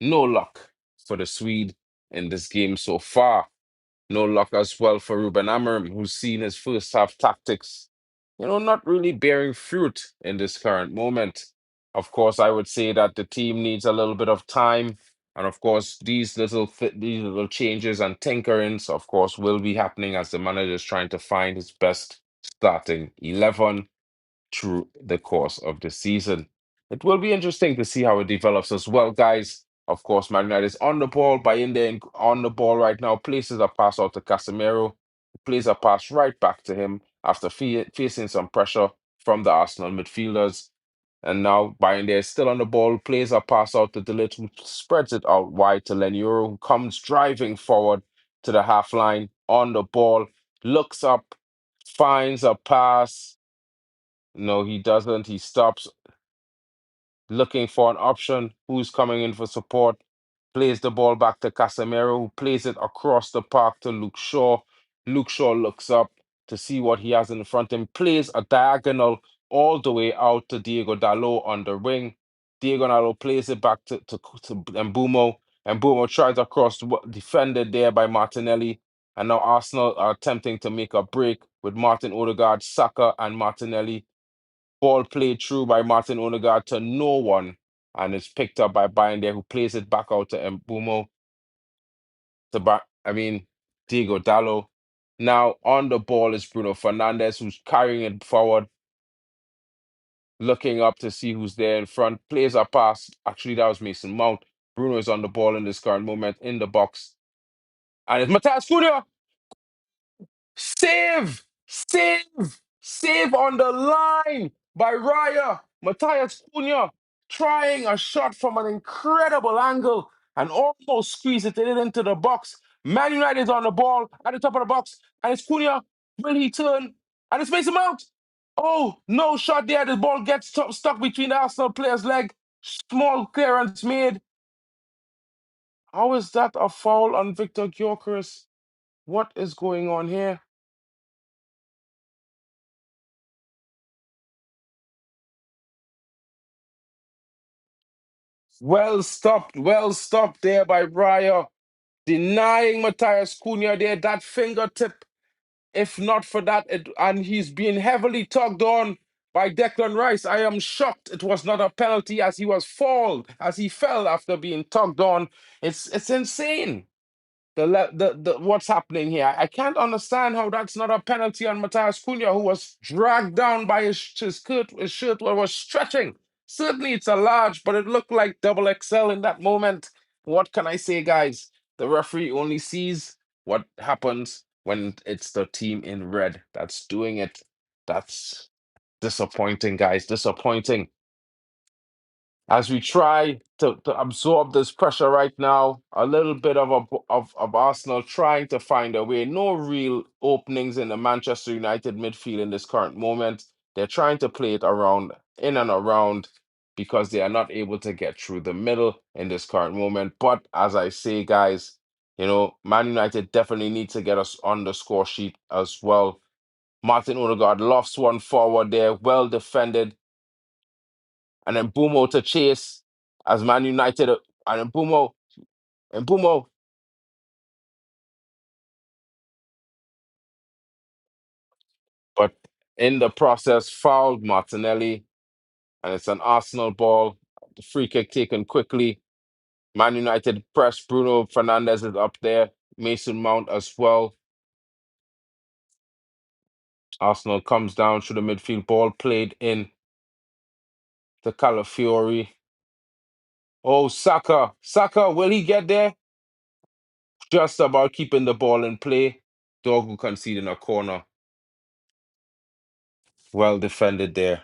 Speaker 1: No luck for the Swede in this game so far. No luck as well for Ruben Amorim, who's seen his first half tactics, not really bearing fruit in this current moment. Of course, I would say that the team needs a little bit of time. And of course, these little changes and tinkerings, of course, will be happening as the manager is trying to find his best starting 11 through the course of the season. It will be interesting to see how it develops as well, guys. Of course, Man United is on the ball, on the ball right now, places a pass out to Casemiro, plays a pass right back to him after facing some pressure from the Arsenal midfielders. And now Bayern is still on the ball, plays a pass out to Delete, who spreads it out wide to Lenioro, who comes driving forward to the half line on the ball, looks up, finds a pass. No, he doesn't. He stops looking for an option. Who's coming in for support? Plays the ball back to Casemiro, who plays it across the park to Luke Shaw. Luke Shaw looks up to see what he has in front of him, plays a diagonal all the way out to Diego Dalot on the wing. Diego Dalot plays it back to Mbumo. Mbumo tries across, defended there by Martinelli. And now Arsenal are attempting to make a break with Martin Odegaard, Saka, and Martinelli. Ball played through by Martin Odegaard to no one, and it's picked up by Bayern there, who plays it back out to Mbumo. Diego Dallo. Now on the ball is Bruno Fernandes, who's carrying it forward, looking up to see who's there in front. Plays a pass. Actually, that was Mason Mount. Bruno is on the ball in this current moment in the box, and it's Matthias Cunha. Save! Save! Save on the line by Raya. Matthias Cunha trying a shot from an incredible angle and almost squeeze it into the box. Man United is on the ball at the top of the box, and it's Cunha. Will he turn? And it's Mason Mount. Oh, no shot there. The ball gets stuck between the Arsenal player's leg. Small clearance made. How is that a foul on Victor Gyökeres? What is going on here? Well stopped there by Raya, denying Matthias Cunha there that fingertip. If not for that, and he's being heavily tugged on by Declan Rice. I am shocked it was not a penalty as he fell after being tugged on. It's insane. the what's happening here. I can't understand how that's not a penalty on Matthias Cunha, who was dragged down by his shirt was stretching. Certainly it's a large, but it looked like double XL in that moment. What can I say, guys? The referee only sees what happens when it's the team in red that's doing it. That's disappointing, guys. Disappointing. As we try to absorb this pressure right now, a little bit of Arsenal trying to find a way. No real openings in the Manchester United midfield in this current moment. They're trying to play it around, in and around, because they are not able to get through the middle in this current moment. But as I say, guys, Man United definitely need to get us on the score sheet as well. Martin Odegaard lofts one forward there, well defended, and then Bumo to chase as Man United, and then Bumo, but in the process fouled Martinelli, and it's an Arsenal ball. The free kick taken quickly. Man United press. Bruno Fernandes is up there. Mason Mount as well. Arsenal comes down through the midfield. Ball played in to Calafiori. Oh, Saka. Saka, will he get there? Just about keeping the ball in play. Dorgu conceding a corner. Well defended there,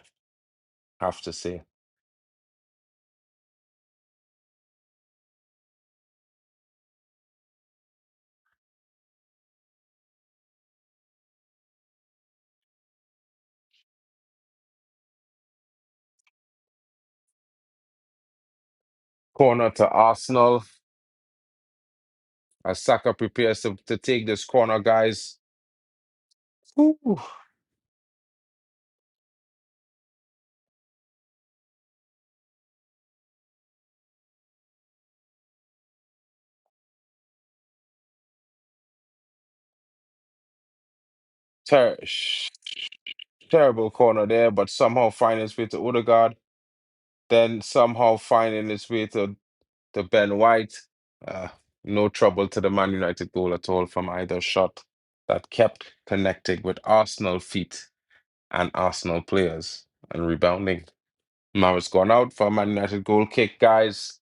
Speaker 1: have to say. Corner to Arsenal as Saka prepares to take this corner, guys. Ooh. Terrible corner there, but somehow finding its way to Odegaard, then somehow finding its way to Ben White. Uh, no trouble to the Man United goal at all from either shot that kept connecting with Arsenal feet and Arsenal players and rebounding. Now it's gone out for a Man United goal kick, guys.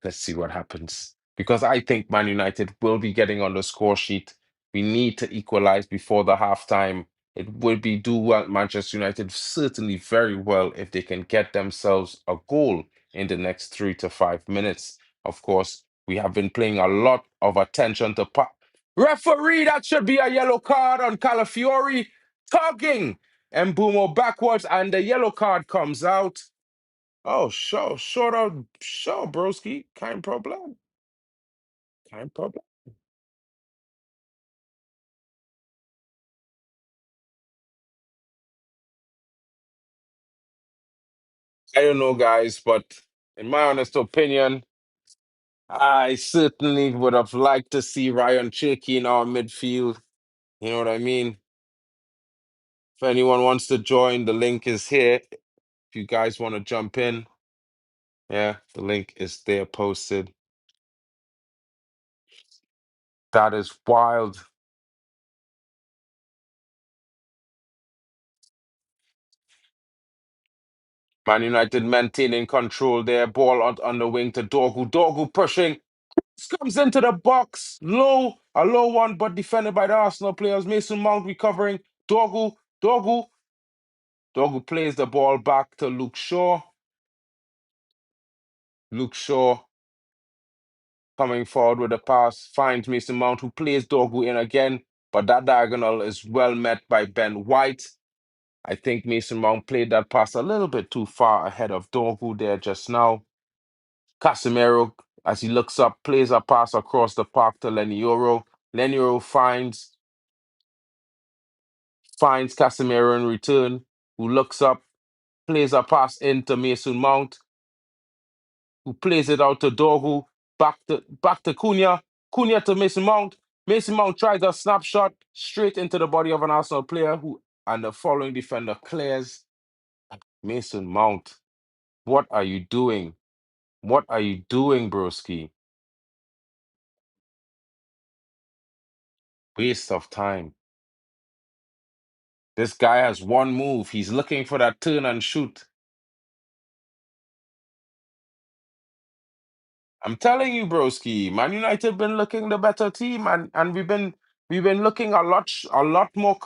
Speaker 1: Let's see what happens. Because I think Man United will be getting on the score sheet. We need to equalize before the halftime. It would be do well Manchester United certainly very well if they can get themselves a goal in the next 3 to 5 minutes. Of course, we have been paying a lot of attention to referee. That should be a yellow card on Calafiori tugging Mbumo backwards, and the yellow card comes out. Oh, sure, broski. Kein Problem. Kein Problem. I don't know, guys, but in my honest opinion, I certainly would have liked to see Ryan Cherky in our midfield. You know what I mean? If anyone wants to join, the link is here. If you guys want to jump in, yeah, the link is there posted. That is wild. Man United maintaining control there. Ball on the wing to Dorgu. Dorgu pushing. Comes into the box, a low one, but defended by the Arsenal players. Mason Mount recovering. Dorgu, Dorgu, Dorgu plays the ball back to Luke Shaw. Luke Shaw coming forward with a pass, finds Mason Mount, who plays Dorgu in again, but that diagonal is well met by Ben White. I think Mason Mount played that pass a little bit too far ahead of Dorgu there just now. Casemiro, as he looks up, plays a pass across the park to Lenioro. Lenioro finds Casemiro in return, who looks up, plays a pass into Mason Mount, who plays it out to Dorgu, back to Cunha, Cunha to Mason Mount. Mason Mount tries a snapshot straight into the body of an Arsenal player, who and the following defender clears. Mason Mount, what are you doing? What are you doing, broski? Waste of time. This guy has one move. He's looking for that turn and shoot. I'm telling you, broski, Man United been looking the better team, and we've been looking a lot more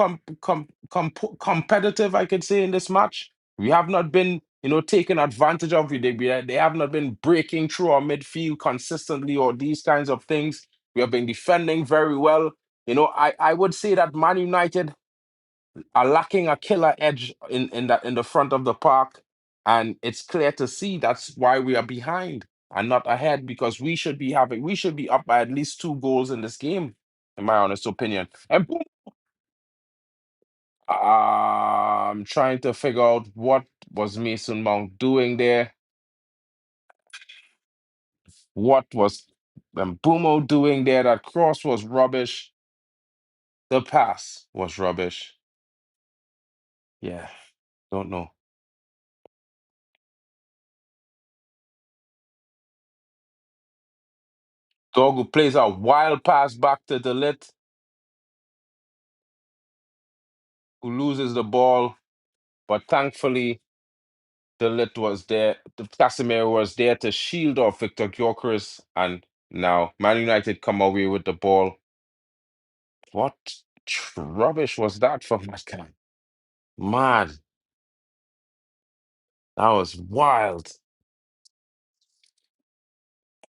Speaker 1: competitive, I could say, in this match. We have not been, taking advantage of it. They have not been breaking through our midfield consistently or these kinds of things. We have been defending very well. I would say that Man United are lacking a killer edge in the front of the park, and it's clear to see that's why we are behind and not ahead because we should be up by at least 2 goals in this game, in my honest opinion. And boom, I'm trying to figure out what was Mason Mount doing there. What was Mbumo doing there? That cross was rubbish. The pass was rubbish. Yeah, don't know. Dogu plays a wild pass back to Delit, who loses the ball, but thankfully Casemiro was there to shield off Victor Gyökeres, and now Man United come away with the ball. What rubbish was that from that guy? Mad. That was wild.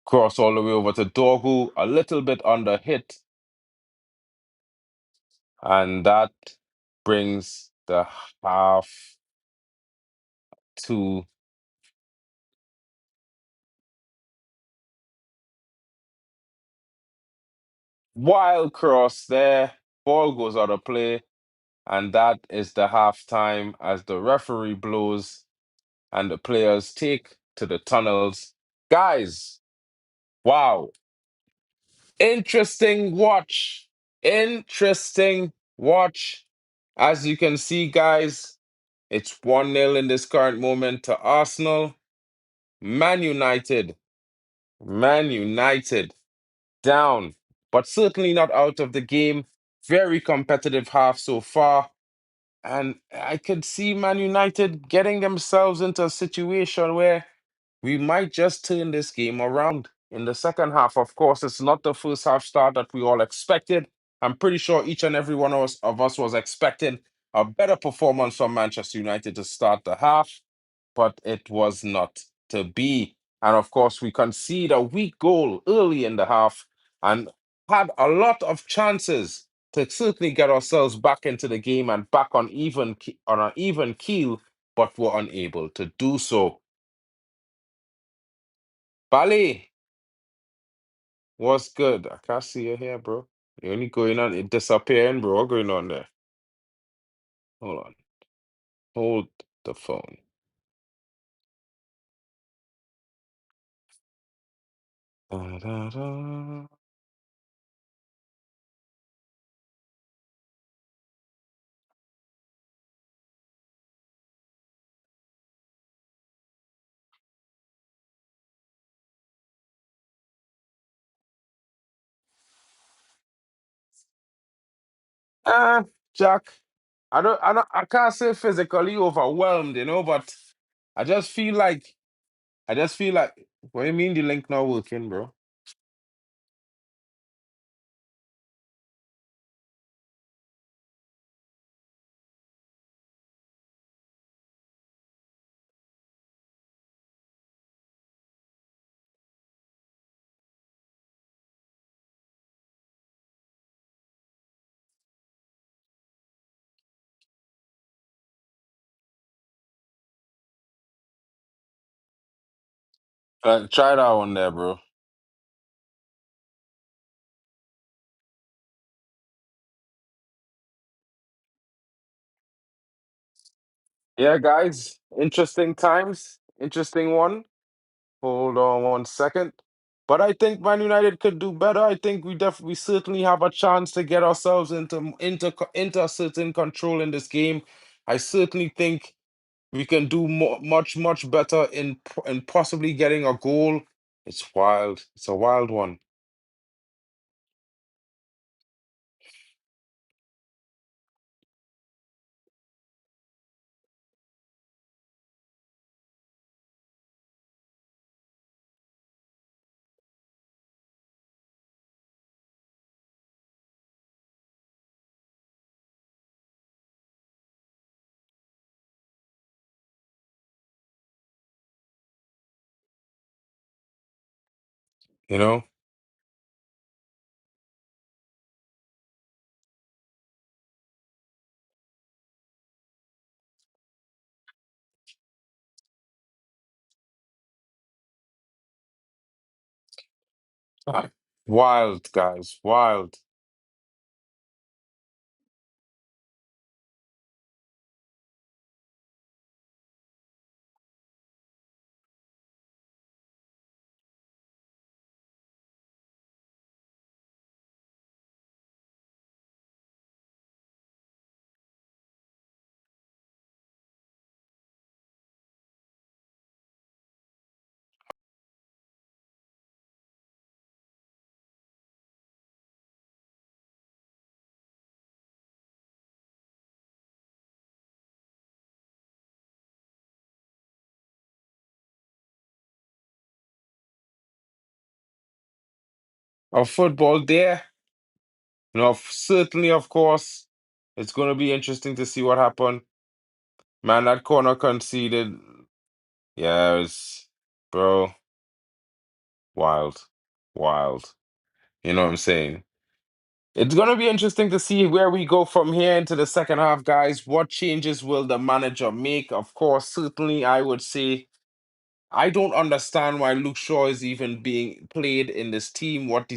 Speaker 1: Cross all the way over to Dorgu, a little bit under hit, and that brings the half to wild cross there. Ball goes out of play. And that is the halftime as the referee blows and the players take to the tunnels. Guys, wow. Interesting watch. Interesting watch. As you can see, guys, it's 1-0 in this current moment to Arsenal. Man United. Man United down, but certainly not out of the game. Very competitive half so far. And I could see Man United getting themselves into a situation where we might just turn this game around in the second half. Of course, it's not the first half start that we all expected. I'm pretty sure each and every one of us was expecting a better performance from Manchester United to start the half, but it was not to be. And of course, we concede a weak goal early in the half and had a lot of chances to certainly get ourselves back into the game and back on an even keel, but were unable to do so. Bali, what's good? I can't see you here, bro. You only going on, it disappearing, bro. What going on there? Hold on. Hold the phone. Da, da, da. Uh, Jack, I can't say physically overwhelmed, but I just feel like, what do you mean the link not working, bro? Try that one there, bro. Yeah, guys, interesting times, interesting one. Hold on 1 second. But I think Man United could do better. I think we certainly have a chance to get ourselves into a certain control in this game. I certainly think we can do much better in possibly getting a goal. It's wild. It's a wild one. You know, Ah, wild guys, wild. Of football there, certainly, of course, it's going to be interesting to see what happened. Man, that corner conceded. Yeah, it's, bro, wild, wild. You know what I'm saying? It's going to be interesting to see where we go from here into the second half, guys. What changes will the manager make? Of course, certainly, I would say I don't understand why Luke Shaw is even being played in this team. What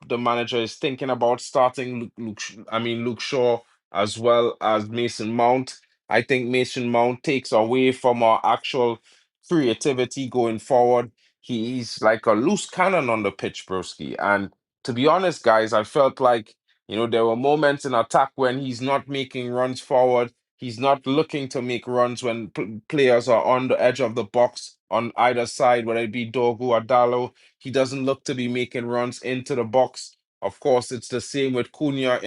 Speaker 1: the manager is thinking about starting Luke Shaw as well as Mason Mount. I think Mason Mount takes away from our actual creativity going forward. He's like a loose cannon on the pitch, broski. And to be honest, guys, I felt like there were moments in attack when he's not making runs forward. He's not looking to make runs when players are on the edge of the box on either side, whether it be Dogu or Dallo. He doesn't look to be making runs into the box. Of course, it's the same with Cunha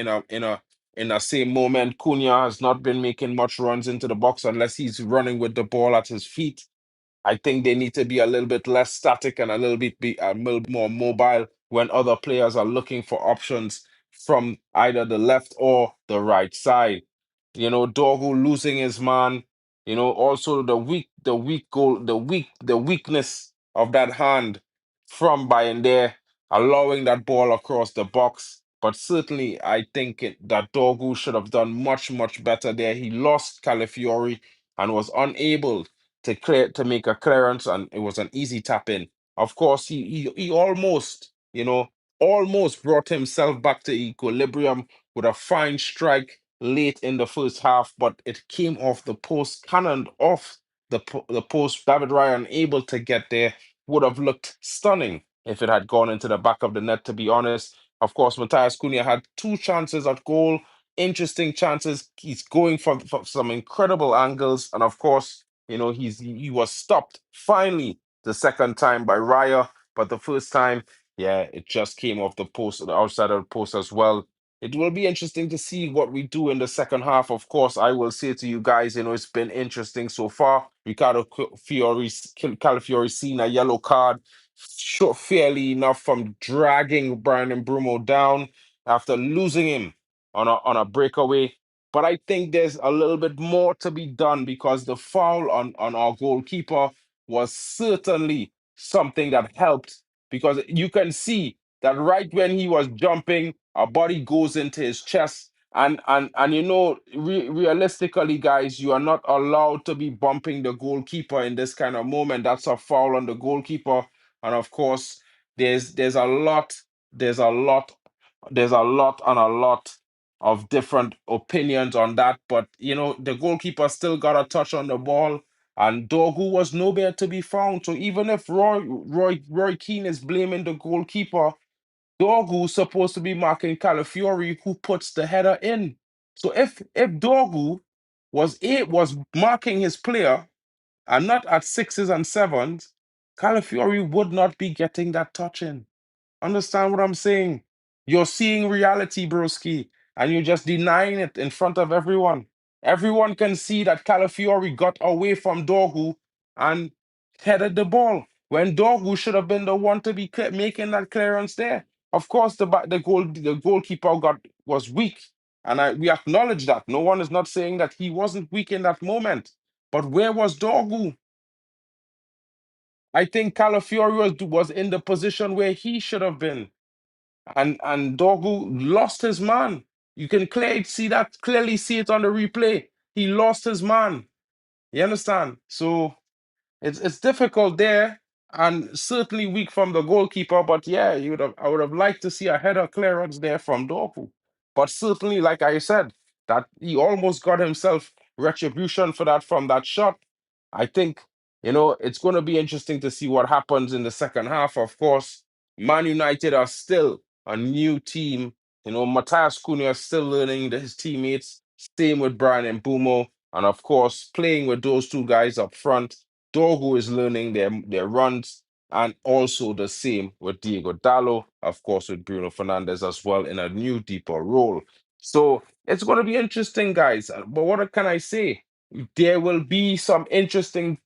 Speaker 1: in a same moment. Cunha has not been making much runs into the box unless he's running with the ball at his feet. I think they need to be a little bit less static and a little more mobile when other players are looking for options from either the left or the right side. Dorgu losing his man. Also the weakness of that hand from Bayern there, allowing that ball across the box. But certainly, I think that Dorgu should have done much, much better there. He lost Calafiori and was unable to make a clearance, and it was an easy tap in. Of course, he almost, almost brought himself back to equilibrium with a fine strike late in the first half, but it came off the post, cannoned off the post. David Ryan able to get there would have looked stunning if it had gone into the back of the net, to be honest. Of course, Matthias Cunha had two chances at goal, interesting chances. He's going for some incredible angles, and of course, he was stopped finally the second time by Raya, but the first time, yeah, it just came off the post, the outside of the post as well. It will be interesting to see what we do in the second half. Of course, I will say to you guys, it's been interesting so far. Calafiori seen a yellow card, short, fairly enough, from dragging Brandon Brumo down after losing him on a breakaway. But I think there's a little bit more to be done because the foul on our goalkeeper was certainly something that helped because you can see that right when he was jumping, a body goes into his chest. And realistically, guys, you are not allowed to be bumping the goalkeeper in this kind of moment. That's a foul on the goalkeeper. And of course, there's a lot, there's a lot, there's a lot and a lot of different opinions on that. But the goalkeeper still got a touch on the ball, and Dogu was nowhere to be found. So even if Roy Keane is blaming the goalkeeper, Dorgu's supposed to be marking Calafiori, who puts the header in. So if Dorgu was marking his player and not at sixes and sevens, Calafiori would not be getting that touch in. Understand what I'm saying? You're seeing reality, broski, and you're just denying it in front of everyone. Everyone can see that Calafiori got away from Dorgu and headed the ball when Dorgu should have been the one to be making that clearance there. Of course, the goalkeeper was weak, and we acknowledge that. No one is not saying that he wasn't weak in that moment. But where was Dorgu? I think Calafiori was in the position where he should have been, and Dorgu lost his man. You can clearly see it on the replay. He lost his man. You understand? So it's difficult there, and certainly weak from the goalkeeper. But yeah, I would have liked to see a header clearance there from Dorgu. But certainly, like I said, that he almost got himself retribution for that from that shot. I think it's going to be interesting to see what happens in the second half. Of course, Man United are still a new team. Matthias Cunha is still learning his teammates. Same with Brian and Bumo, and of course, playing with those two guys up front. Dorgu is learning their runs, and also the same with Diego Dallo, of course, with Bruno Fernandes as well in a new, deeper role. So it's going to be interesting, guys. But what can I say? There will be some interesting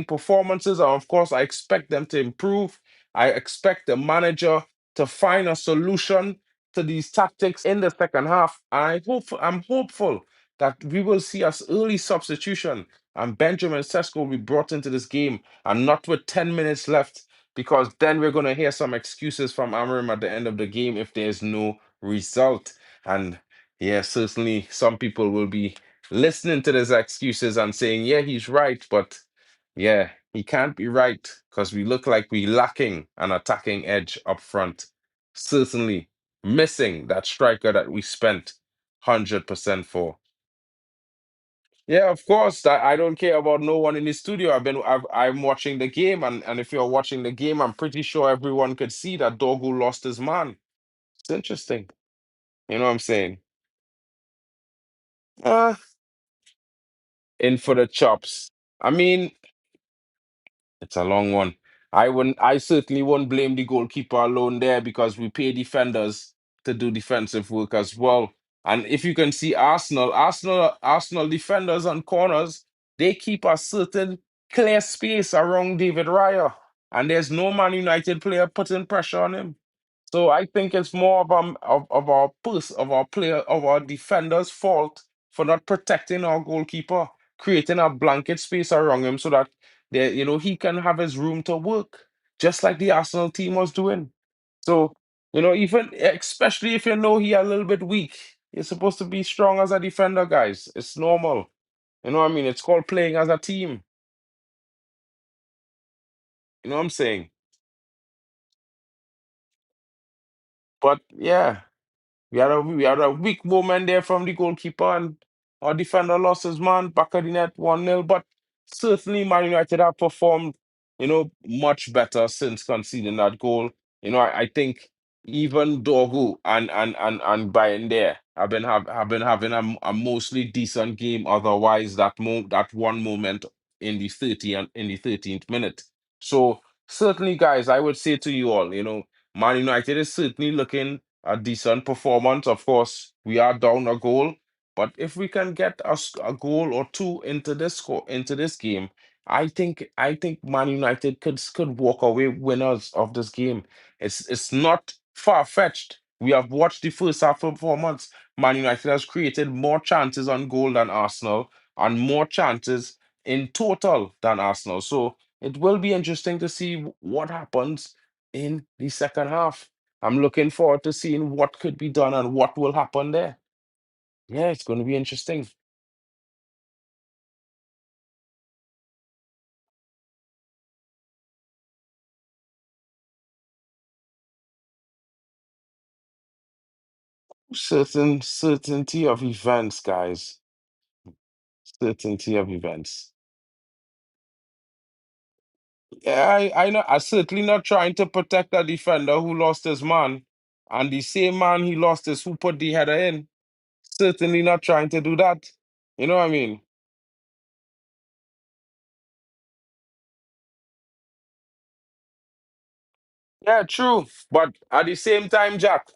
Speaker 1: performances, and of course, I expect them to improve. I expect the manager to find a solution to these tactics in the second half. I'm hopeful that we will see us early substitution and Benjamin Sesko will be brought into this game and not with 10 minutes left, because then we're going to hear some excuses from Amarim at the end of the game if there's no result. And yeah, certainly some people will be listening to these excuses and saying, yeah, he's right, but yeah, he can't be right because we look like we're lacking an attacking edge up front. Certainly missing that striker that we spent 100% for. Yeah, of course. I don't care about no one in the studio. I'm watching the game, and if you're watching the game, I'm pretty sure everyone could see that Dorgu lost his man. It's interesting. You know what I'm saying? Uh, in for the chops. I mean, it's a long one. I certainly wouldn't blame the goalkeeper alone there because we pay defenders to do defensive work as well. And if you can see Arsenal defenders on corners, they keep a certain clear space around David Raya. And there's no Man United player putting pressure on him. So I think it's more of our player of our defenders' fault for not protecting our goalkeeper, creating a blanket space around him so that he can have his room to work, just like the Arsenal team was doing. So, even especially if he a little bit weak, you're supposed to be strong as a defender, guys. It's normal. You know what I mean? It's called playing as a team. You know what I'm saying? But yeah. We had a weak moment there from the goalkeeper, and our defender lost his man back at the net 1-0. But certainly Man United have performed, much better since conceding that goal. I think even Dorgu and Bayern there have been having a mostly decent game. Otherwise, that one moment in the 13th minute. So certainly, guys, I would say to you all, Man United is certainly looking a decent performance. Of course, we are down a goal, but if we can get a goal or two into this game, I think Man United could walk away winners of this game. It's not far fetched. We have watched the first half performance. Man United has created more chances on goal than Arsenal and more chances in total than Arsenal. So it will be interesting to see what happens in the second half. I'm looking forward to seeing what could be done and what will happen there. Yeah, it's going to be interesting. Certainty of events, guys. Certainty of events. Yeah, I know. I'm certainly not trying to protect a defender who lost his man, and the same man he lost is who put the header in. Certainly not trying to do that. You know what I mean? Yeah, true. But at the same time, Jack,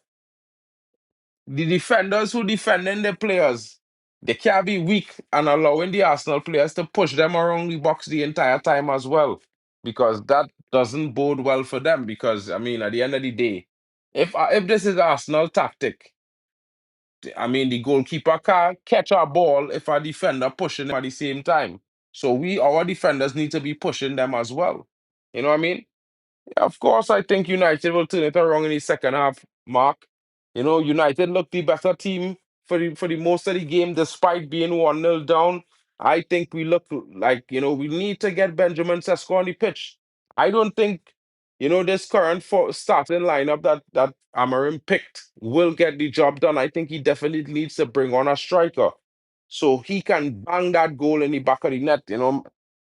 Speaker 1: the defenders who defending the players, they can't be weak and allowing the Arsenal players to push them around the box the entire time as well, because that doesn't bode well for them. Because I mean, at the end of the day, if this is Arsenal tactic, I mean, the goalkeeper can't catch a ball if a defender pushing him at the same time. So our defenders need to be pushing them as well. You know what I mean? Of course, I think United will turn it around in the second half, Mark. You know, United looked the better team for the most of the game, despite being 1-0 down. I think we look like, we need to get Benjamin Sesko on the pitch. I don't think, this current starting lineup that Amarim picked will get the job done. I think he definitely needs to bring on a striker so he can bang that goal in the back of the net.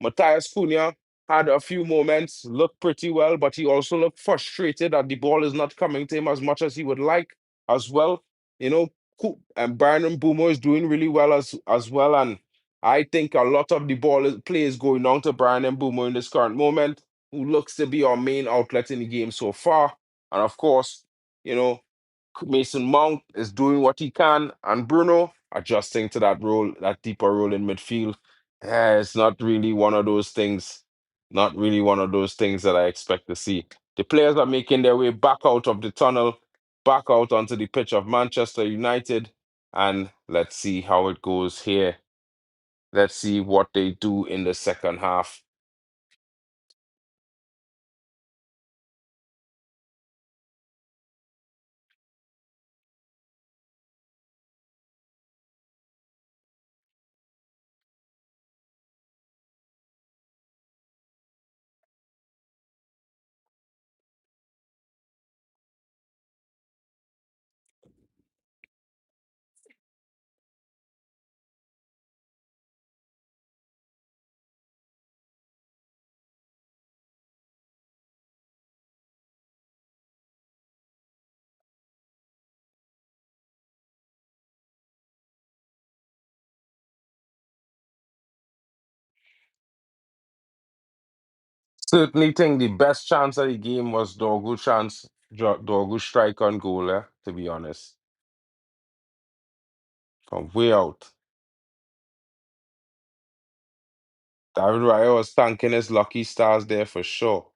Speaker 1: Matthias Cunha had a few moments, looked pretty well, but he also looked frustrated that the ball is not coming to him as much as he would like as well. And Brandon Boomer is doing really well as well. And I think a lot of the play is going down to Brandon Boomer in this current moment, who looks to be our main outlet in the game so far. And of course, you know, Mason Mount is doing what he can, and Bruno adjusting to that role, that deeper role in midfield. It's not really one of those things, not really one of those things that I expect to see. The players are making their way back out of the tunnel, back out onto the pitch of Manchester United, and let's see how it goes here. Let's see what they do in the second half. Certainly think the best chance of the game was Dorgu strike on goal, to be honest. From way out. David Raya was thanking his lucky stars there for sure.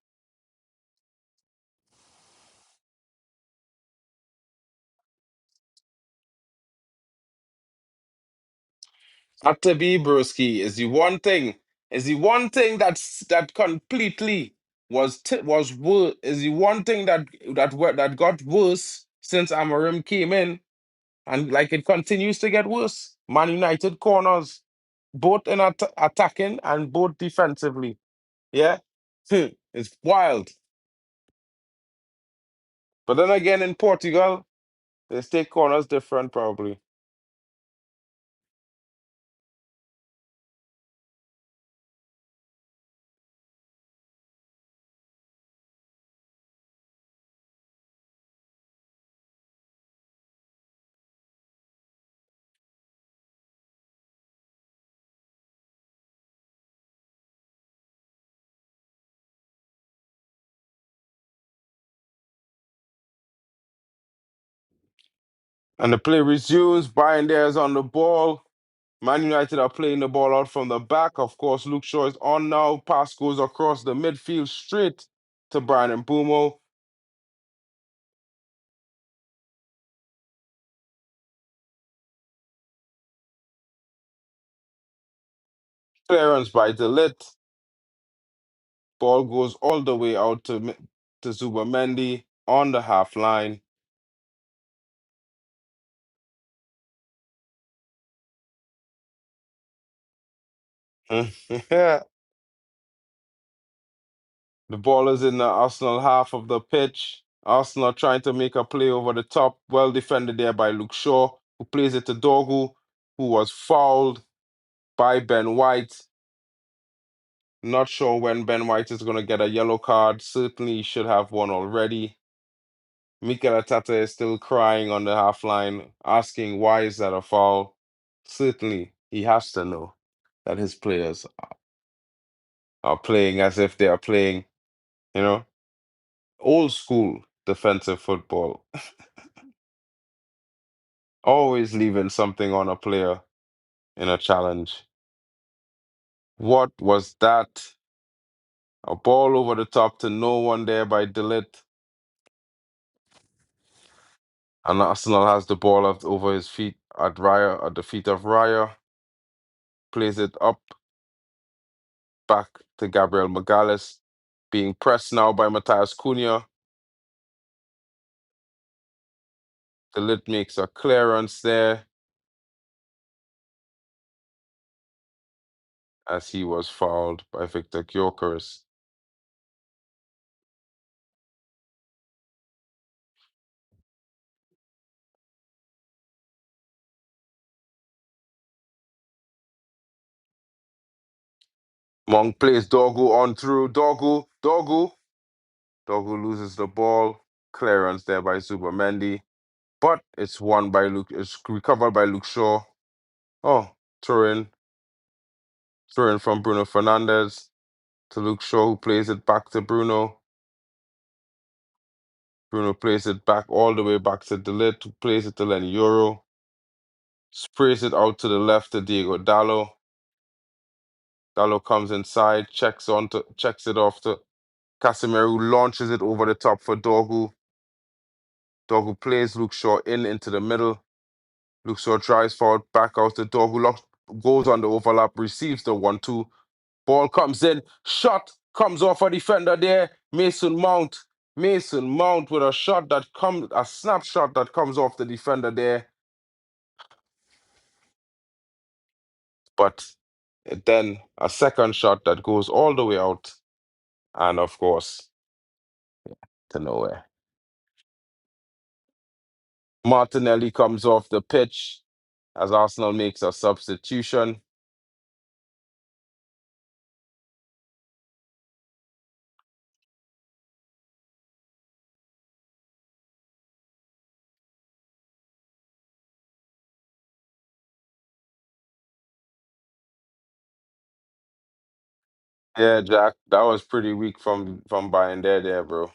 Speaker 1: Had to be Broski is the one thing that completely was worse is the one thing that got worse since Amarim came in, and like it continues to get worse. Man United corners, both in attacking and both defensively. Yeah. It's wild. But then again, in Portugal, they take corners different probably. And the play resumes. Brian there is on the ball. Man United are playing the ball out from the back. Of course, Luke Shaw is on now. Pass goes across the midfield straight to Brian Mbumo. Clearance by Delit. Ball goes all the way out to Zubamendi on the half line. The ball is in the Arsenal half of the pitch. Arsenal trying to make a play over the top. Well defended there by Luke Shaw, who plays it to Dogu, who was fouled by Ben White. Not sure when Ben White is going to get a yellow card. Certainly he should have one already. Mikel Arteta is still crying on the half line, asking why is that a foul. Certainly he has to know that his players are playing as if they are playing, you know, old school defensive football. Always leaving something on a player in a challenge. What was that? A ball over the top to no one there by Delit. And Arsenal has the ball over his feet at the feet of Raya. Plays it up back to Gabriel Magalhaes. Being pressed now by Matthias Cunha. De Ligt makes a clearance there as he was fouled by Victor Gyökeres. Monk plays Dorgu on through. Dorgu. Dorgu loses the ball. Clearance there by Zubamendi. But it's won by Luke. It's recovered by Luke Shaw. Oh, Turin. Turin from Bruno Fernandes to Luke Shaw, who plays it back to Bruno. Bruno plays it back all the way back to De Ligt, who plays it to Lenny Euro. Sprays it out to the left to Diego Dallo. Dallo comes inside, checks it off to Casemiro, who launches it over the top for Dorgu. Dorgu plays Luke Shaw into the middle. Luke Shaw drives forward, back out to Dorgu. Goes on the overlap, receives the 1-2. Ball comes in, shot comes off a defender there. Mason Mount. Mason Mount with a snapshot that comes off the defender there. But then a second shot that goes all the way out. And of course, to nowhere. Martinelli comes off the pitch as Arsenal makes a substitution. Yeah, Jack, that was pretty weak from Bayern there, bro.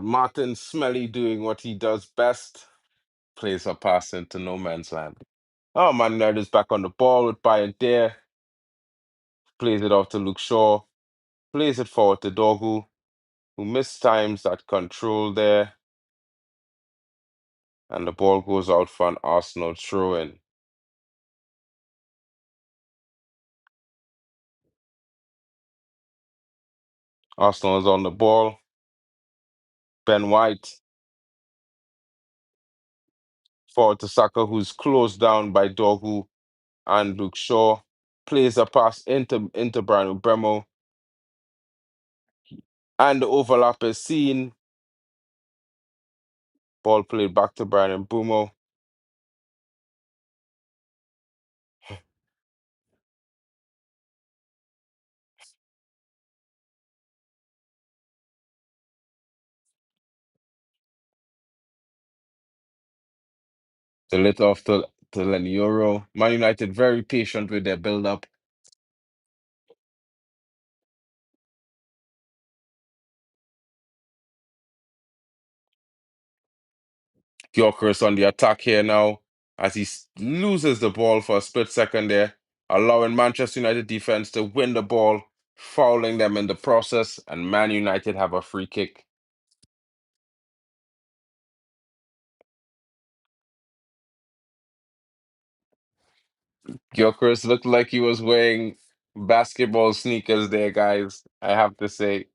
Speaker 1: Martin Smelly doing what he does best, plays a pass into no man's land. Oh, Man United is back on the ball with Bayern there. Plays it off to Luke Shaw. Plays it forward to Dorgu, who mistimes that control there. And the ball goes out for an Arsenal throw-in. Arsenal is on the ball. Ben White forward to Saka, who's closed down by Dorgu and Luke Shaw. Plays a pass into Brian Bremo. And the overlap is seen. Ball played back to Brian Bumo. The lit off to Lenioro. Man United very patient with their build-up. Gyökeres on the attack here now as he loses the ball for a split second there, allowing Manchester United defense to win the ball, fouling them in the process, and Man United have a free kick. Gyökeres looked like he was wearing basketball sneakers there, guys, I have to say.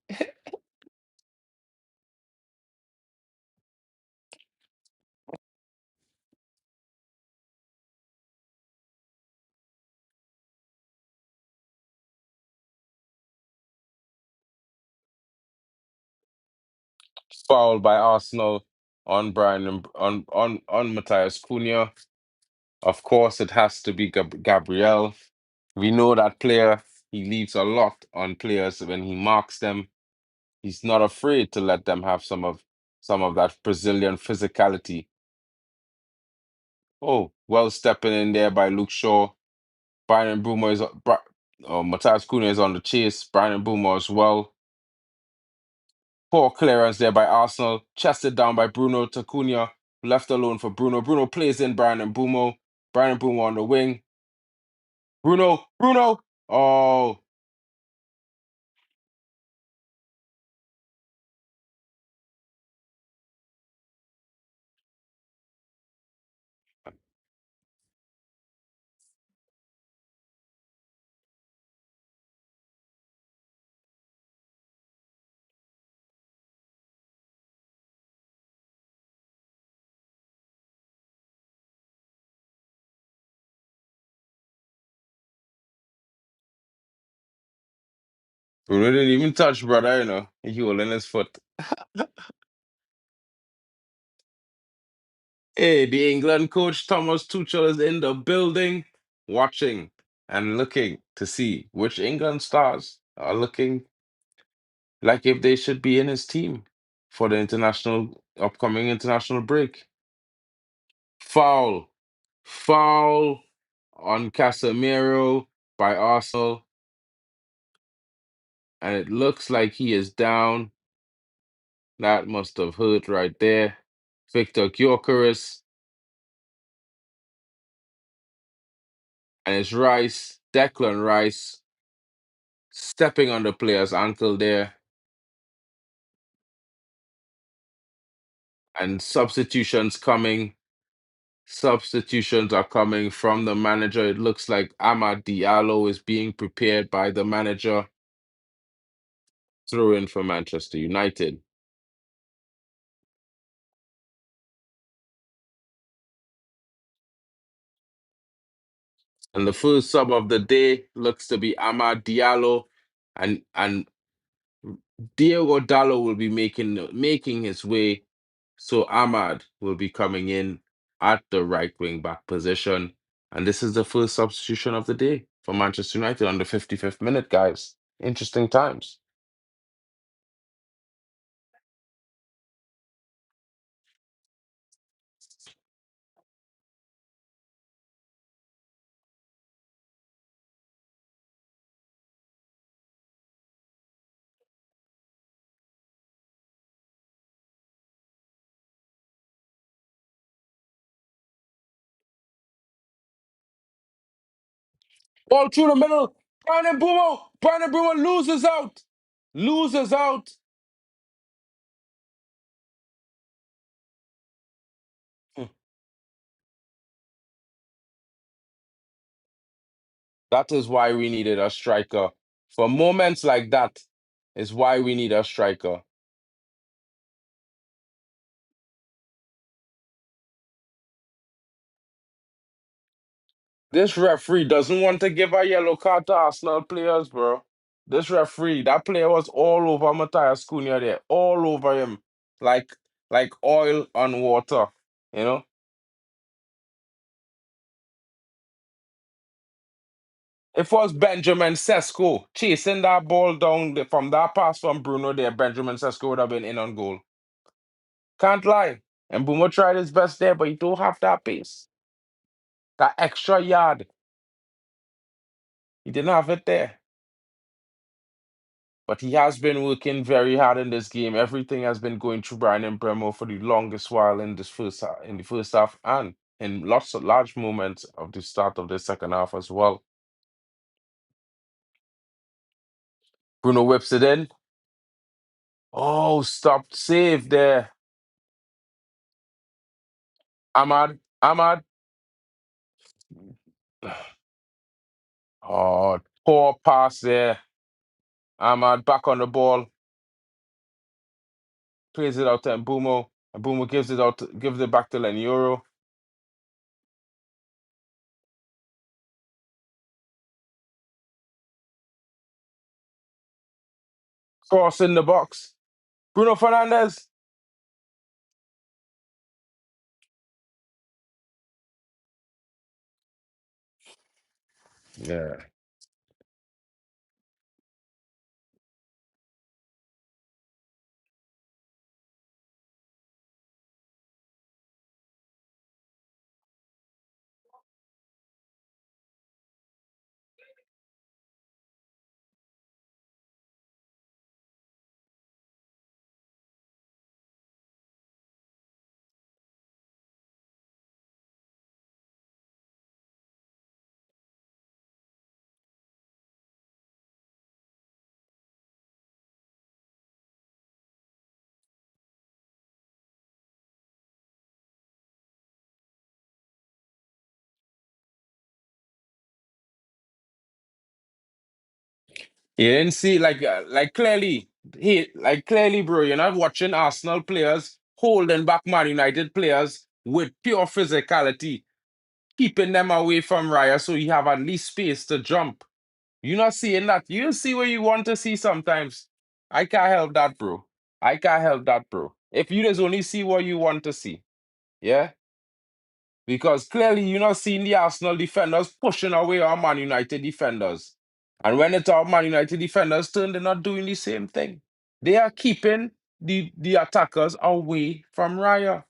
Speaker 1: Fouled by Arsenal on on Matthias Cunha. Of course, it has to be Gabriel. We know that player. He leaves a lot on players when he marks them. He's not afraid to let them have some of some of that Brazilian physicality. Oh, well stepping in there by Luke Shaw. Brian Brumo is Matthias Cunha is on the chase. Brian Brumo as well. Poor clearance there by Arsenal. Chested down by Bruno to Cunha. Left alone for Bruno. Bruno plays in Brian Brumo. Brian Brumo on the wing. Bruno. Oh, Bruno didn't even touch brother, He holding his foot. Hey, the England coach Thomas Tuchel is in the building, watching and looking to see which England stars are looking like if they should be in his team for the upcoming international break. Foul, foul on Casemiro by Arsenal, and it looks like he is down. That must have hurt right there. Victor Gyökeres, and it's Declan Rice, stepping on the player's ankle there. And substitutions are coming from the manager. It looks like Amad Diallo is being prepared by the manager. Throw in for Manchester United. And the first sub of the day looks to be Amad Diallo, and Diego Dallo will be making his way. So Ahmad will be coming in at the right wing back position. And this is the first substitution of the day for Manchester United on the 55th minute, guys. Interesting times. Ball through the middle. Brandon Bumo. Brandon Bumo loses out. Loses out. Hmm. That is why we needed a striker. For moments like that is why we need a striker. This referee doesn't want to give a yellow card to Arsenal players, bro. This referee, that player was all over Matthias Cunha there, all over him, like like oil on water, you know. If it was Benjamin Sesko chasing that ball down from that pass from Bruno there, Benjamin Sesko would have been in on goal. Can't lie. And Bruno tried his best there, but he don't have that pace, that extra yard. He didn't have it there. But he has been working very hard in this game. Everything has been going through Brian Bremo for the longest while in in the first half, and in lots of large moments of the start of the second half as well. Bruno whips it in. Oh, stopped save there. Ahmad. Oh, poor pass there. Ahmad back on the ball. Plays it out to Mbumo. Mbumo gives it back to Lenioro. Cross in the box. Bruno Fernandes. Yeah. You didn't see like clearly, like clearly, bro. You're not watching Arsenal players holding back Man United players with pure physicality, keeping them away from Raya so you have at least space to jump. You're not seeing that. You see what you want to see sometimes. I can't help that, bro. I can't help that, bro. If you just only see what you want to see, yeah. Because clearly you're not seeing the Arsenal defenders pushing away our Man United defenders. And when it's our Man United defenders' turn, they're not doing the same thing. They are keeping the attackers away from Raya.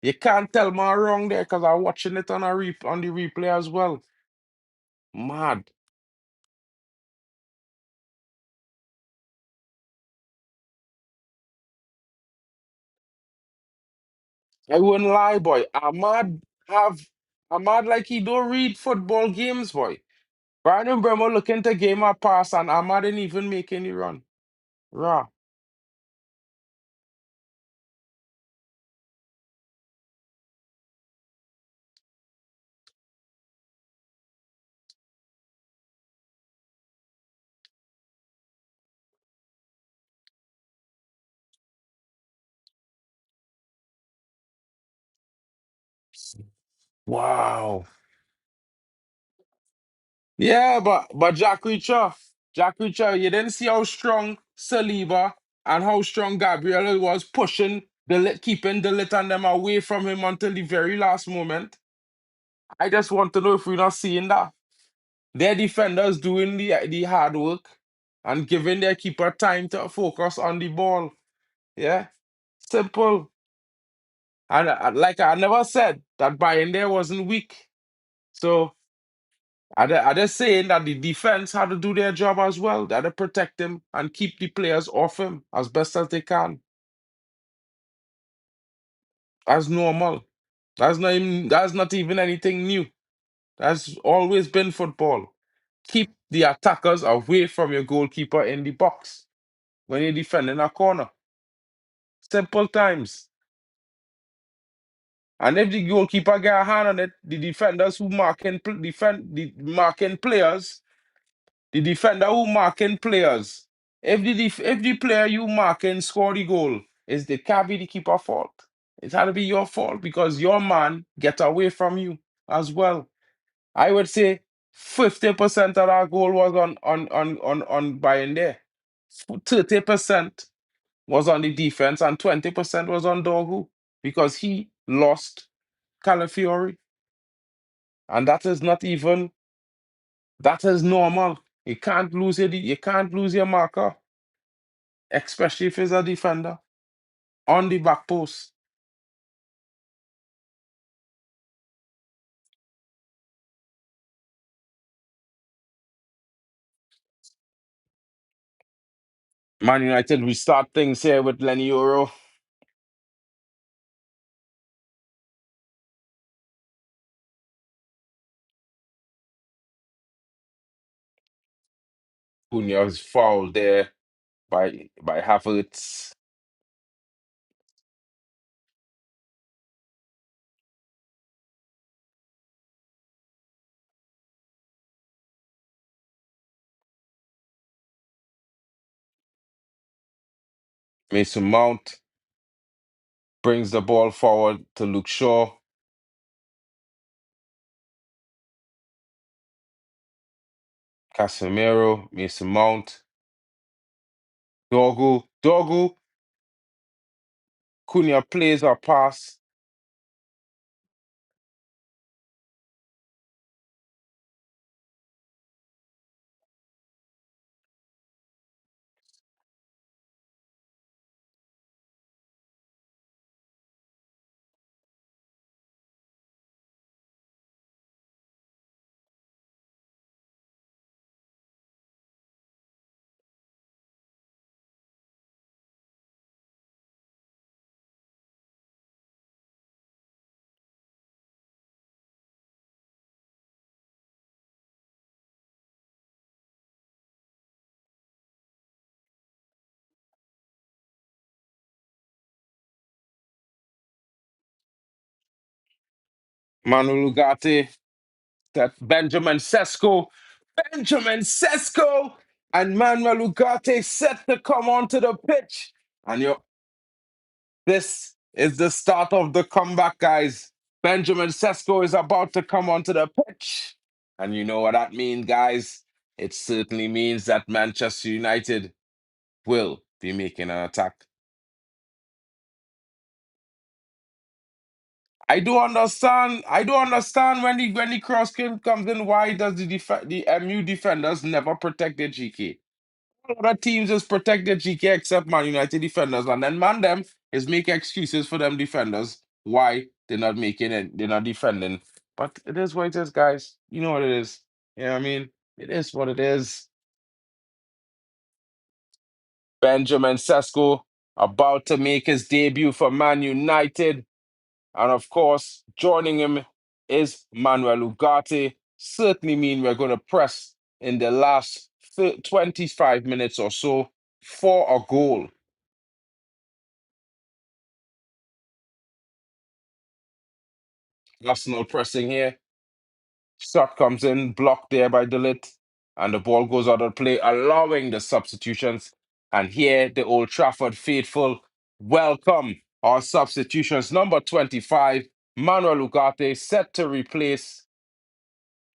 Speaker 1: You can't tell me I'm wrong there because I'm watching it on on the replay as well. Mad. I wouldn't lie, boy. Have Ahmad like he don't read football games, boy. Brandon Bremer looking to game a pass and Ahmad didn't even make any run. Raw. Wow. Yeah, but Jack Reacher, you didn't see how strong Saliba and how strong Gabriel was pushing keeping the lit and them away from him until the very last moment. I just want to know if we're not seeing that. Their defenders doing the hard work and giving their keeper time to focus on the ball. Yeah, simple. And like I never said that Bayern there wasn't weak. So are they saying that the defense had to do their job as well? They had to protect him and keep the players off him as best as they can. That's normal. That's not even anything new. That's always been football. Keep the attackers away from your goalkeeper in the box when you're defending a corner. Simple times. And if the goalkeeper get a hand on it, the defenders who defend the marking players, the defender who marking players, if the player you marking score the goal, it can't be the keeper fault. It had to be your fault because your man get away from you as well. I would say 50% of that goal was on Bayern there. 30% was on the defense and 20% was on Dorgu because he lost Calafiori. And that is not even that is normal. You can't lose your marker, especially if it's a defender on the back post. Man United restart things here with Lenny Euro. Cunha's foul there by Havertz. Mason Mount brings the ball forward to Luke Shaw. Casemiro, Mason Mount, Dorgu, Cunha plays a pass. Manu Lugatti, that Benjamin Sesko. Benjamin Sesko! And Manuel Ugarte set to come onto the pitch. And this is the start of the comeback, guys. Benjamin Sesko is about to come onto the pitch. And you know what that means, guys? It certainly means that Manchester United will be making an attack. I do understand when the cross comes in. Why does the MU defenders never protect their GK? Other teams just protect their GK except Man United defenders, and then man them is make excuses for them defenders why they're not making it, they're not defending. But it is what it is, guys. You know what it is. You know what I mean? It is what it is. Benjamin Sesko about to make his debut for Man United. And of course, joining him is Manuel Ugarte. Certainly mean we're going to press in the last 25 minutes or so for a goal. Arsenal pressing here. Shot comes in, blocked there by Delit, and the ball goes out of play, allowing the substitutions. And here, the Old Trafford faithful welcome our substitutions. Number 25, Manuel Ugarte, set to replace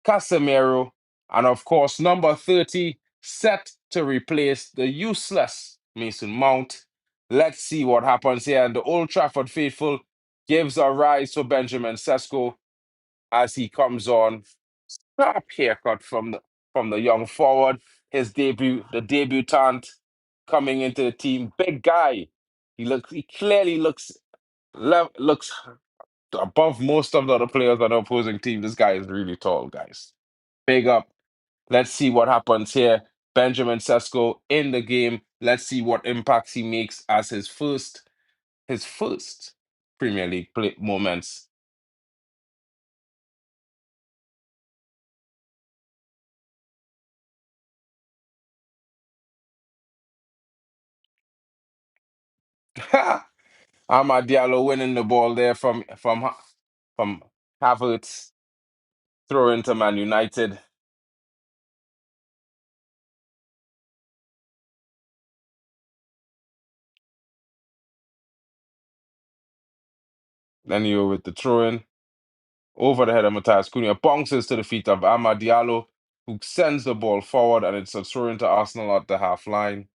Speaker 1: Casemiro. And of course, number 30, set to replace the useless Mason Mount. Let's see what happens here. And the Old Trafford faithful gives a rise for Benjamin Sesko as he comes on. Sharp haircut from the young forward. His debut, the debutant coming into the team. Big guy. He clearly looks above most of the other players on the opposing team. This guy is really tall, guys. Big up. Let's see what happens here. Benjamin Sesko in the game. Let's see what impacts he makes as his first Premier League play moments. Amad Diallo winning the ball there from Havertz, throw into Man United. Then you with the throw in over the head of Matthias Cunha, bounces to the feet of Amad Diallo, who sends the ball forward, and it's a throw into Arsenal at the half line.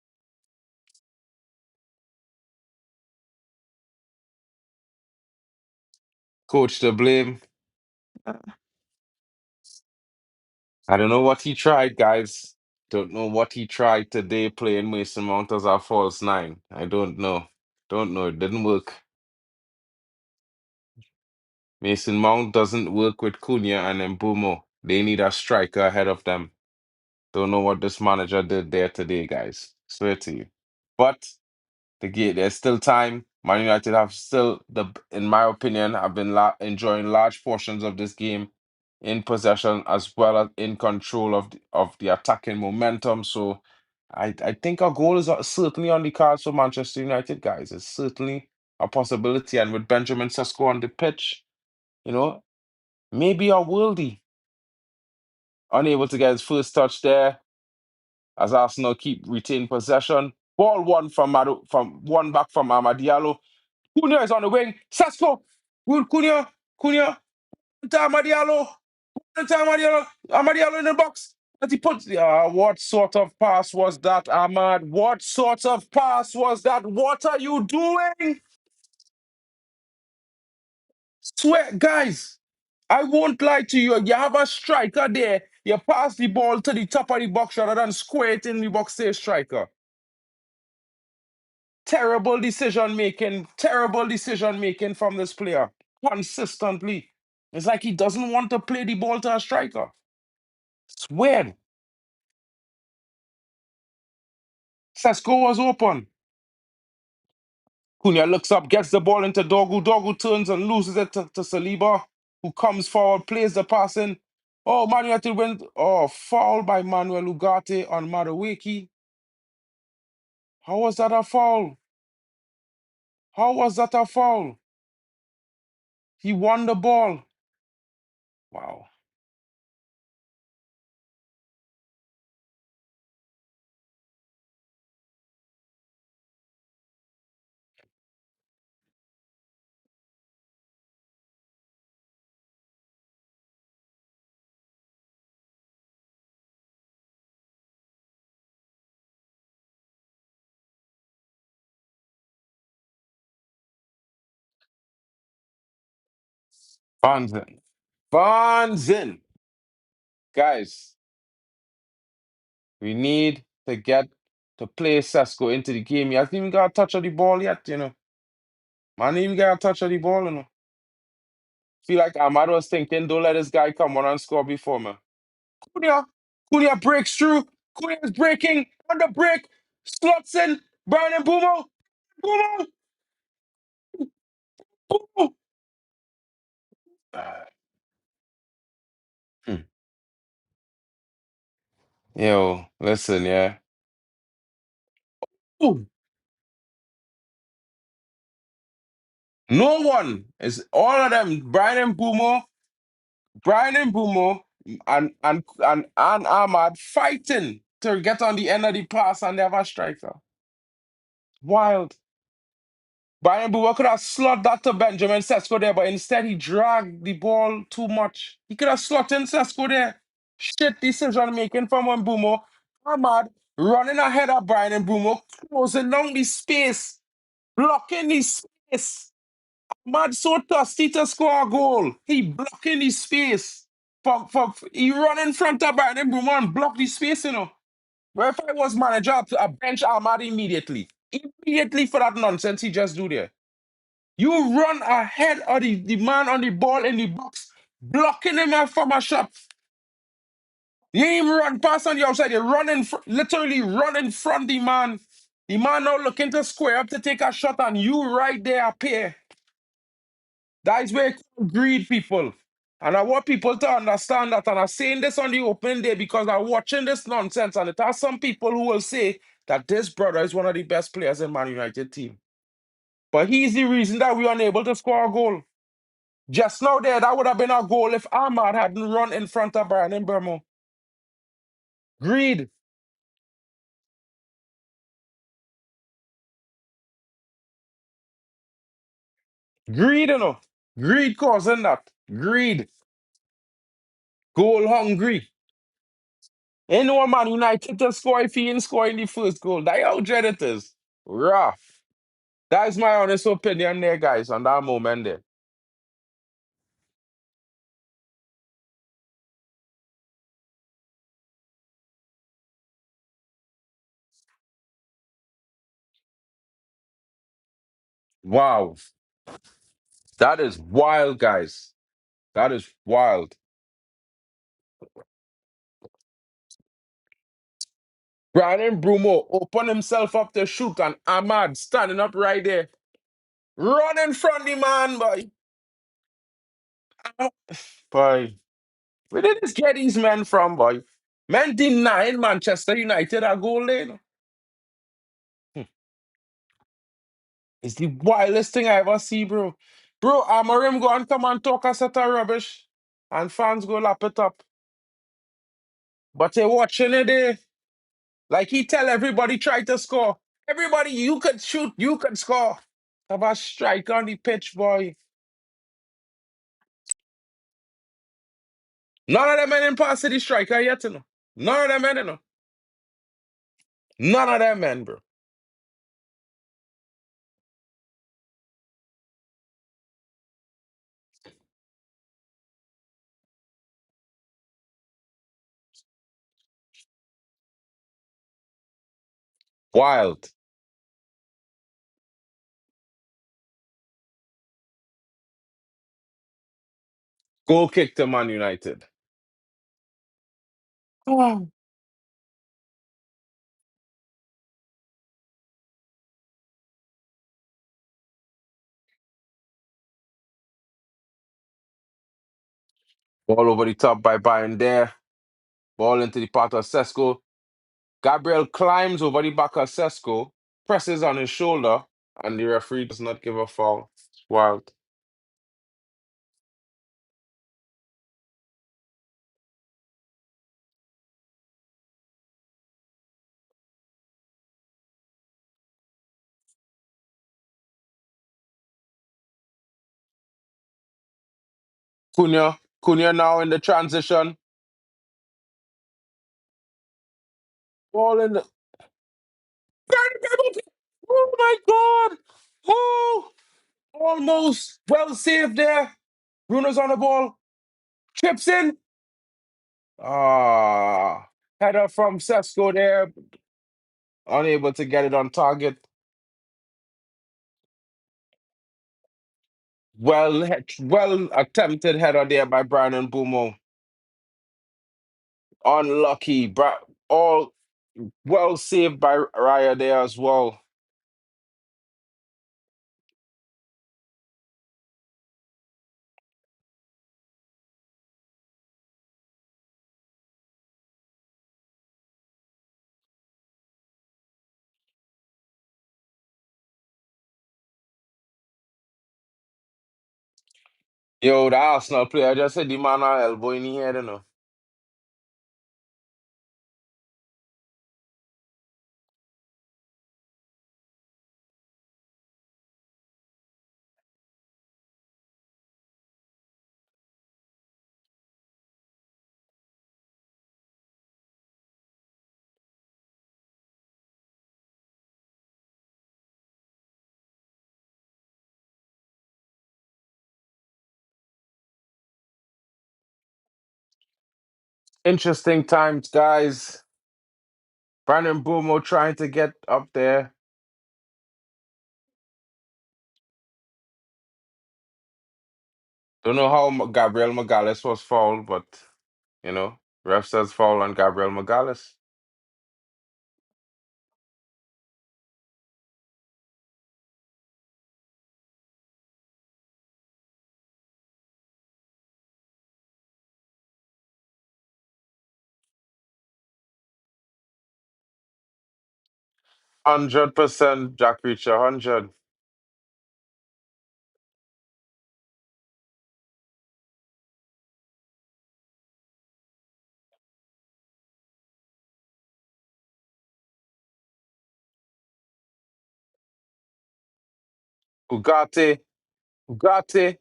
Speaker 1: Coach to blame. I don't know what he tried, guys. Don't know what he tried today playing Mason Mount as our false nine. I don't know. Don't know. It didn't work. Mason Mount doesn't work with Cunha and Mbumo. They need a striker ahead of them. Don't know what this manager did there today, guys. Swear to you. But there's still time. Man United have still in my opinion, have been enjoying large portions of this game in possession as well as in control of the attacking momentum. So I think a goal is certainly on the cards for Manchester United, guys. It's certainly a possibility, and with Benjamin Sesko on the pitch, you know, maybe a worldie. Unable to get his first touch there as Arsenal keep retain possession. Ball one from one back from Amad Diallo. Cunha is on the wing. Sesko. Cunha. To Amad Diallo. To Amad Diallo. Amad Diallo in the box. And he puts. What sort of pass was that, Ahmad? What sort of pass was that? What are you doing? Swear, guys. I won't lie to you. You have a striker there. You pass the ball to the top of the box rather than square it in the box to a striker. Terrible decision making from this player consistently. It's like he doesn't want to play the ball to a striker. It's weird. Sesko was open. Cunha looks up, gets the ball into Dogu. Dogu turns and loses it to Saliba, who comes forward, plays the pass in. Oh, Man United wins. Oh, foul by Manuel Ugarte on Madueke. How was that a foul? How was that a foul? He won the ball. Wow. Fans in. Fans in. Guys, we need to get to play Sesko into the game. He hasn't even got a touch of the ball yet, you know. Man, ain't even got a touch of the ball, you know. Feel like Ahmad was thinking, don't let this guy come on and score before me. Cunha, Cunha breaks through. Cunha is breaking on the break. Slots in. Brian Mbumo. Mbumo. Mbumo. Hmm. Yo, listen, yeah. Ooh, no one is all of them. Brian and Bumo, and Ahmad fighting to get on the end of the pass and they have a striker. Wild. Brian Bumo could have slotted that to Benjamin Sesko there, but instead he dragged the ball too much. He could have slotted Sesko there. Shit decision making from Mbumo. Ahmad running ahead of Brian and Bumo, closing down the space, blocking the space. Ahmad so thirsty to score a goal. He blocking the space. He run in front of Brian and Bumo and block the space, you know. But if I was manager, I bench Ahmad immediately. Immediately for that nonsense he just do there. You run ahead of the man on the ball in the box, blocking him out from a shot. You ain't even run past on the outside. You run literally run in front the man. The man now looking to square up to take a shot, and you right there appear. That is where it greed, people. And I want people to understand that. And I'm saying this on the open day because I'm watching this nonsense. And it has some people who will say that this brother is one of the best players in Man United team. But he's the reason that we are unable to score a goal. Just now there, that would have been a goal if Ahmad hadn't run in front of Brian in Burmo. Greed. Greed, you know. Greed causing that. Greed. Goal hungry. Ain't no Man United to score if he ain't scoring the first goal. That's how dread it is. Rough. That is my honest opinion there, guys, on that moment there. Wow. That is wild, guys. That is wild. Brandon Brumo opened himself up to shoot, and Ahmad standing up right there. Run in front of the man, boy. Boy. Where did this get these men from, boy? Men denying Manchester United a goal there. Hmm. It's the wildest thing I ever see, bro. Bro, Amorim go and come and talk a set of rubbish, and fans go lap it up. But they watching it there. Like he tell everybody try to score. Everybody, you could shoot, you could score. Have a strike on the pitch, boy. None of them men in pass to the striker yet, you know. None of them men, you know. None of them men, bro. Wild. Goal kick to Man United. Oh. Ball over the top by Bayern there. Ball into the part of Sesko. Gabriel climbs over the back of Sesko, presses on his shoulder, and the referee does not give a foul. It's wild. Cunha now in the transition. Ball in the. Oh my God! Oh, almost well saved there. Bruno's on the ball. Chips in. Ah, header from Sesko there. Unable to get it on target. Well attempted header there by Brandon Bumo. Unlucky. All well saved by Raya there as well. Yo, the Arsenal player just hit the man on elbow in the head, you know. Interesting times, guys. Brandon Bumo trying to get up there. Don't know how Gabriel Magalhaes was fouled, but you know, ref says foul on Gabriel Magalhaes. %, Jack Reacher 100. Ugarte, Ugarte,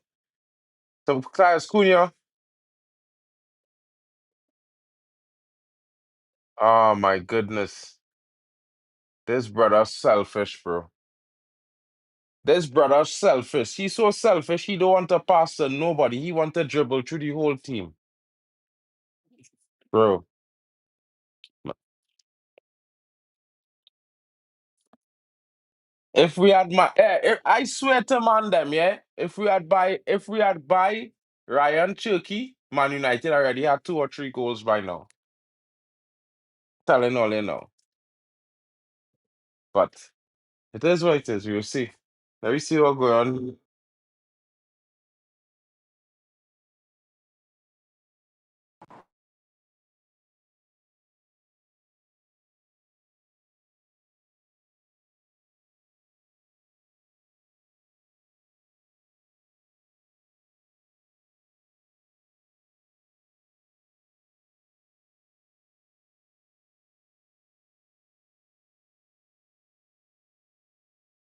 Speaker 1: some Claes Cunha. Oh my goodness. This brother's selfish, bro. This brother's selfish. He's so selfish, he don't want to pass to nobody. He want to dribble through the whole team. Bro. If we had I swear to man them, yeah. If we had buy Ryan Cherky, Man United already had 2 or 3 goals by now. Telling all you know. But it is what it is, we'll see. Let me see what going on.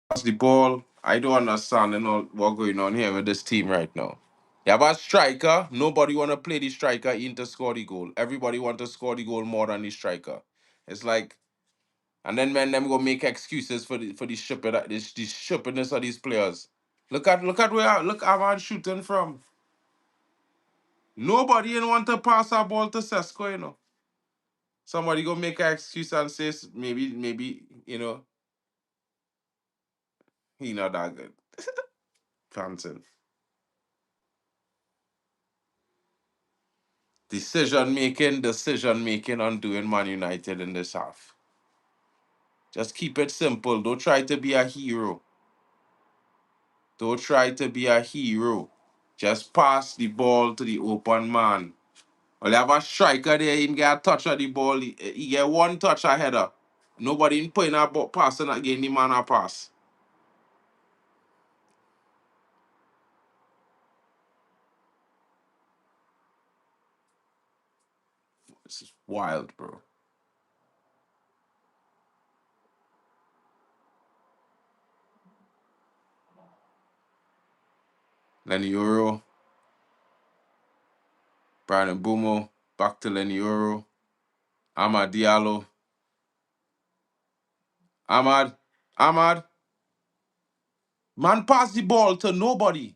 Speaker 1: Pass the ball. I don't understand what going on here with this team right now. You have a striker. Nobody want to play the striker in to score the goal. Everybody want to score the goal more than the striker. It's like, and then men them go make excuses for the the stupidness of these players. Look at man shooting from. Nobody even want to pass a ball to Sesko, you know. Somebody go make an excuse and say maybe he not that good. Canton. Decision making on doing Man United in this half. Just keep it simple. Don't try to be a hero. Don't try to be a hero. Just pass the ball to the open man. Well, you have a striker there, he get a touch of the ball, he get one touch a header. Nobody in putting a ball passing again, the man a pass. This is wild, bro. Lenny Euro, Brandon Bumo, back to Lenny Euro, Amad Diallo. Ahmad, Ahmad, man pass the ball to nobody.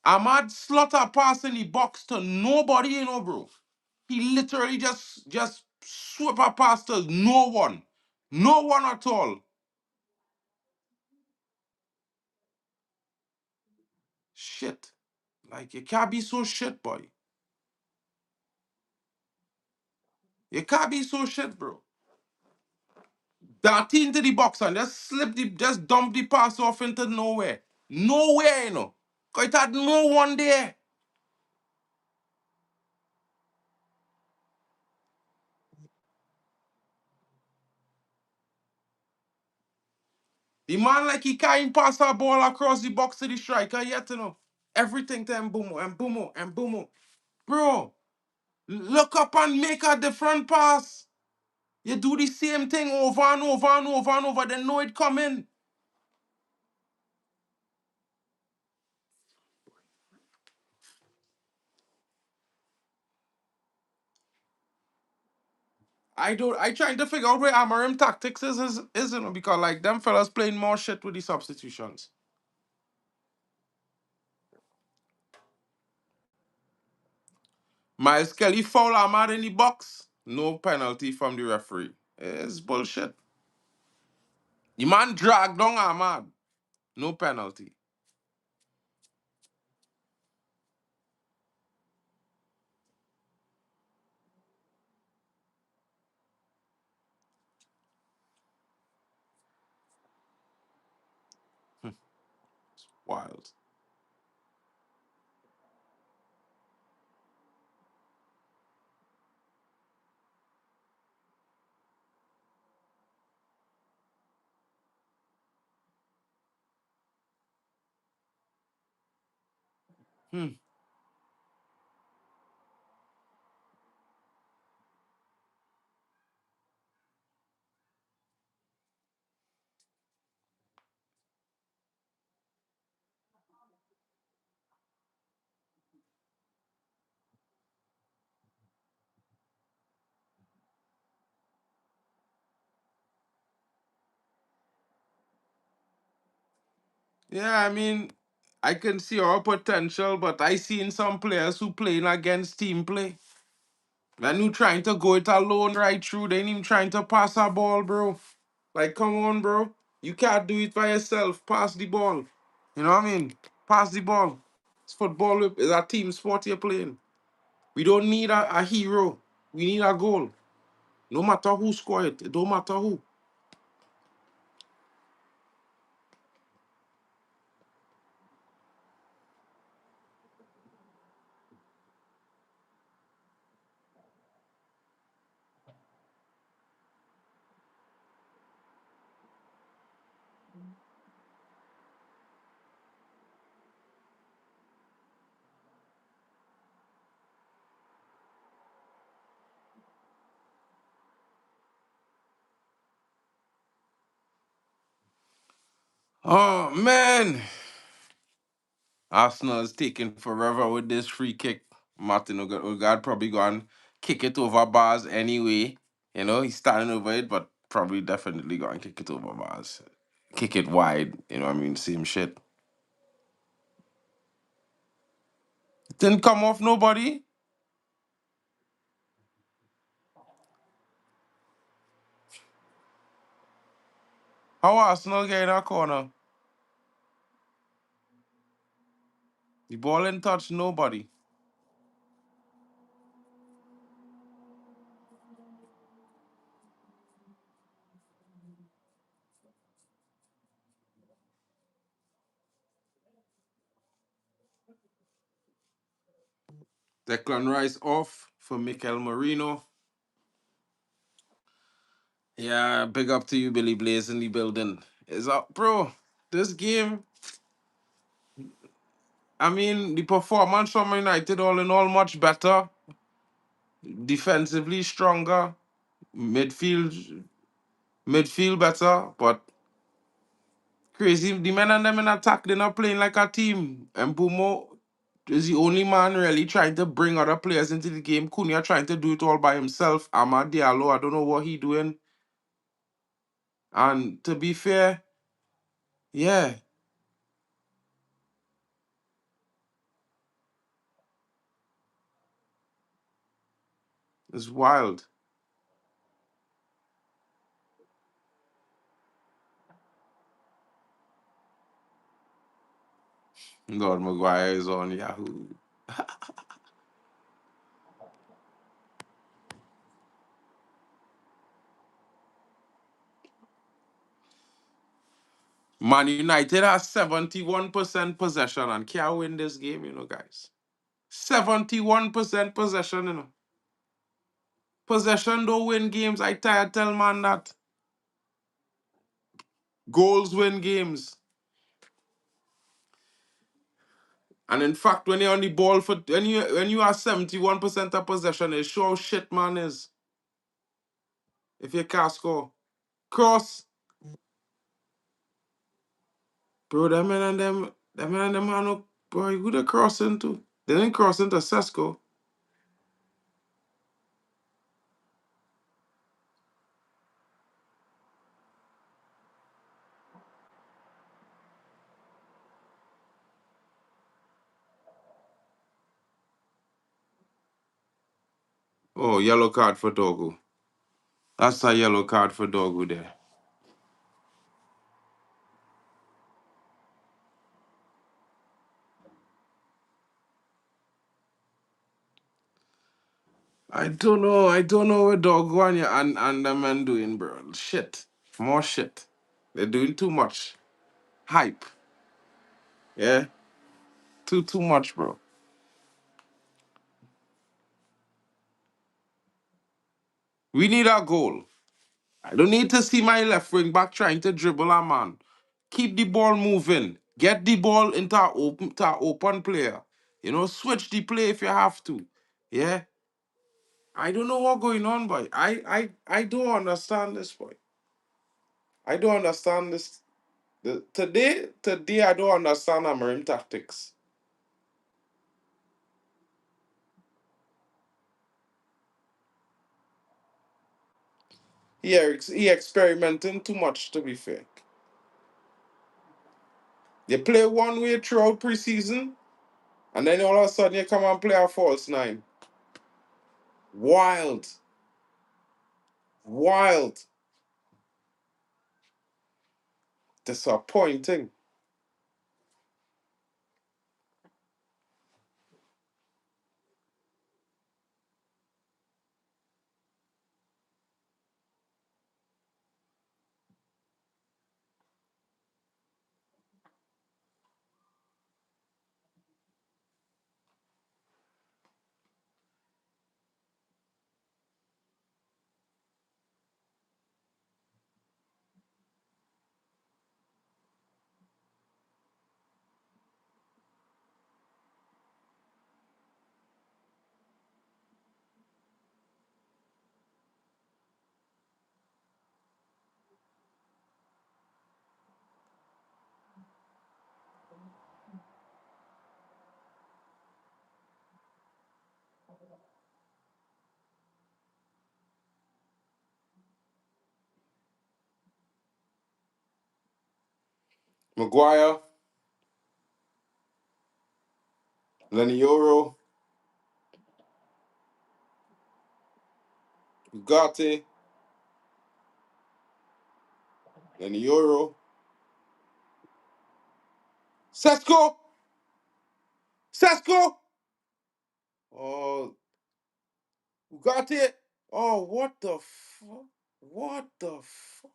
Speaker 1: Ahmad slaughter pass in the box to nobody, you know, bro. He literally just sweep a pass to no one. No one at all. Shit. Like, you can't be so shit, boy. You can't be so shit, bro. That into the box and just dump the pass off into nowhere. Nowhere, you know. Cause it had no one there. The man like he can't pass a ball across the box to the striker yet, you know. Everything to Mbumo, Mbumo, Mbumo. Bro, look up and make a different pass. You do the same thing over and over and over and over, then know it coming. I trying to figure out where Amarim tactics is, you know, because like them fellas playing more shit with the substitutions. Miles Kelly foul Ahmad in the box. No penalty from the referee. It's bullshit. The man dragged down Ahmad. No penalty. Wild. Hmm. Yeah, I mean, I can see our potential, but I seen some players who playing against team play. Man who trying to go it alone right through. They ain't even trying to pass a ball, bro. Like, come on, bro. You can't do it by yourself. Pass the ball. You know what I mean? Pass the ball. It's football. It's a team sport you're playing. We don't need a hero. We need a goal. No matter who score it. It don't matter who. Oh, man. Arsenal is taking forever with this free kick. Martin Odegaard probably going kick it over bars anyway. You know, he's standing over it, but probably definitely going to kick it over bars. Kick it wide. You know what I mean? Same shit. Didn't come off nobody. How Arsenal get in that corner? The ball didn't touch nobody. Declan Rice off for Mikel Marino. Yeah, big up to you, Billy Blaze in the building. Is up, bro. This game, I mean, the performance from United all in all much better. Defensively stronger. Midfield midfield better, but crazy. The men and them in attack, they're not playing like a team. And Bumo is the only man really trying to bring other players into the game. Cunha trying to do it all by himself. Amad Diallo, I don't know what he doing. And to be fair, yeah. It's wild. Lord Maguire is on Yahoo. Man United has 71% possession and can't win this game, you know, guys. 71% possession, you know. Possession don't win games. I tired tell man that. Goals win games. And in fact, when you're on the ball for when you are 71% of possession, it shows how shit man is. If you can't score. Cross. Bro, them man up, boy, who they cross into? They didn't cross into Sesko. Oh, yellow card for Dogu. That's a yellow card for Dogu there. I don't know. I don't know what Dogu and the man doing, bro. Shit. More shit. They're doing too much. Hype. Yeah? Too much, bro. We need a goal. I don't need to see my left wing back trying to dribble a man. Keep the ball moving. Get the ball into a open player. You know, switch the play if you have to. Yeah? I don't know what's going on, boy. I don't understand this, boy. I don't understand this. Today I don't understand Amarim tactics. He experimenting too much to be fair. You play one way throughout preseason, and then all of a sudden you come and play a false nine. Wild. Wild. Disappointing. Maguire, Lenioro, Ugarte, Lenioro, Sesko! Sesko! Oh, Ugarte! Oh, what the fuck? What the fuck?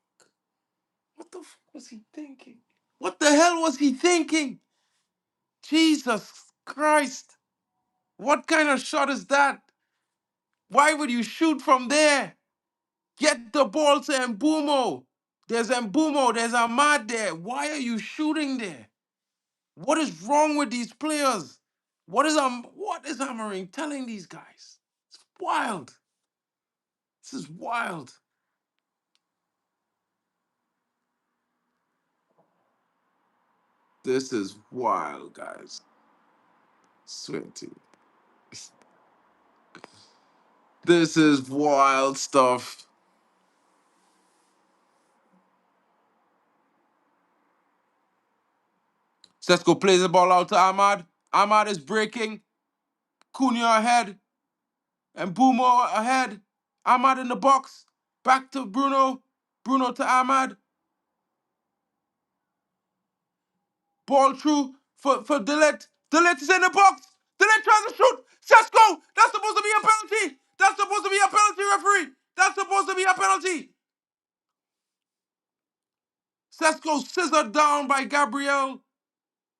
Speaker 1: What the fuck was he thinking? What the hell was he thinking? Jesus Christ. What kind of shot is that? Why would you shoot from there? Get the ball to Mbumo. There's Mbumo. There's Ahmad there. Why are you shooting there? What is wrong with these players? What is Amaring telling these guys? It's wild. This is wild. This is wild, guys. Swear to you. This is wild stuff. Sesko plays the ball out to Ahmad. Ahmad is breaking. Cunha ahead. And Bumo ahead. Ahmad in the box. Back to Bruno. Bruno to Ahmad. Ball through for Dillet. Dillet is in the box. Dillet tries to shoot. Sesko. That's supposed to be a penalty. That's supposed to be a penalty, referee. That's supposed to be a penalty. Sesko scissored down by Gabriel.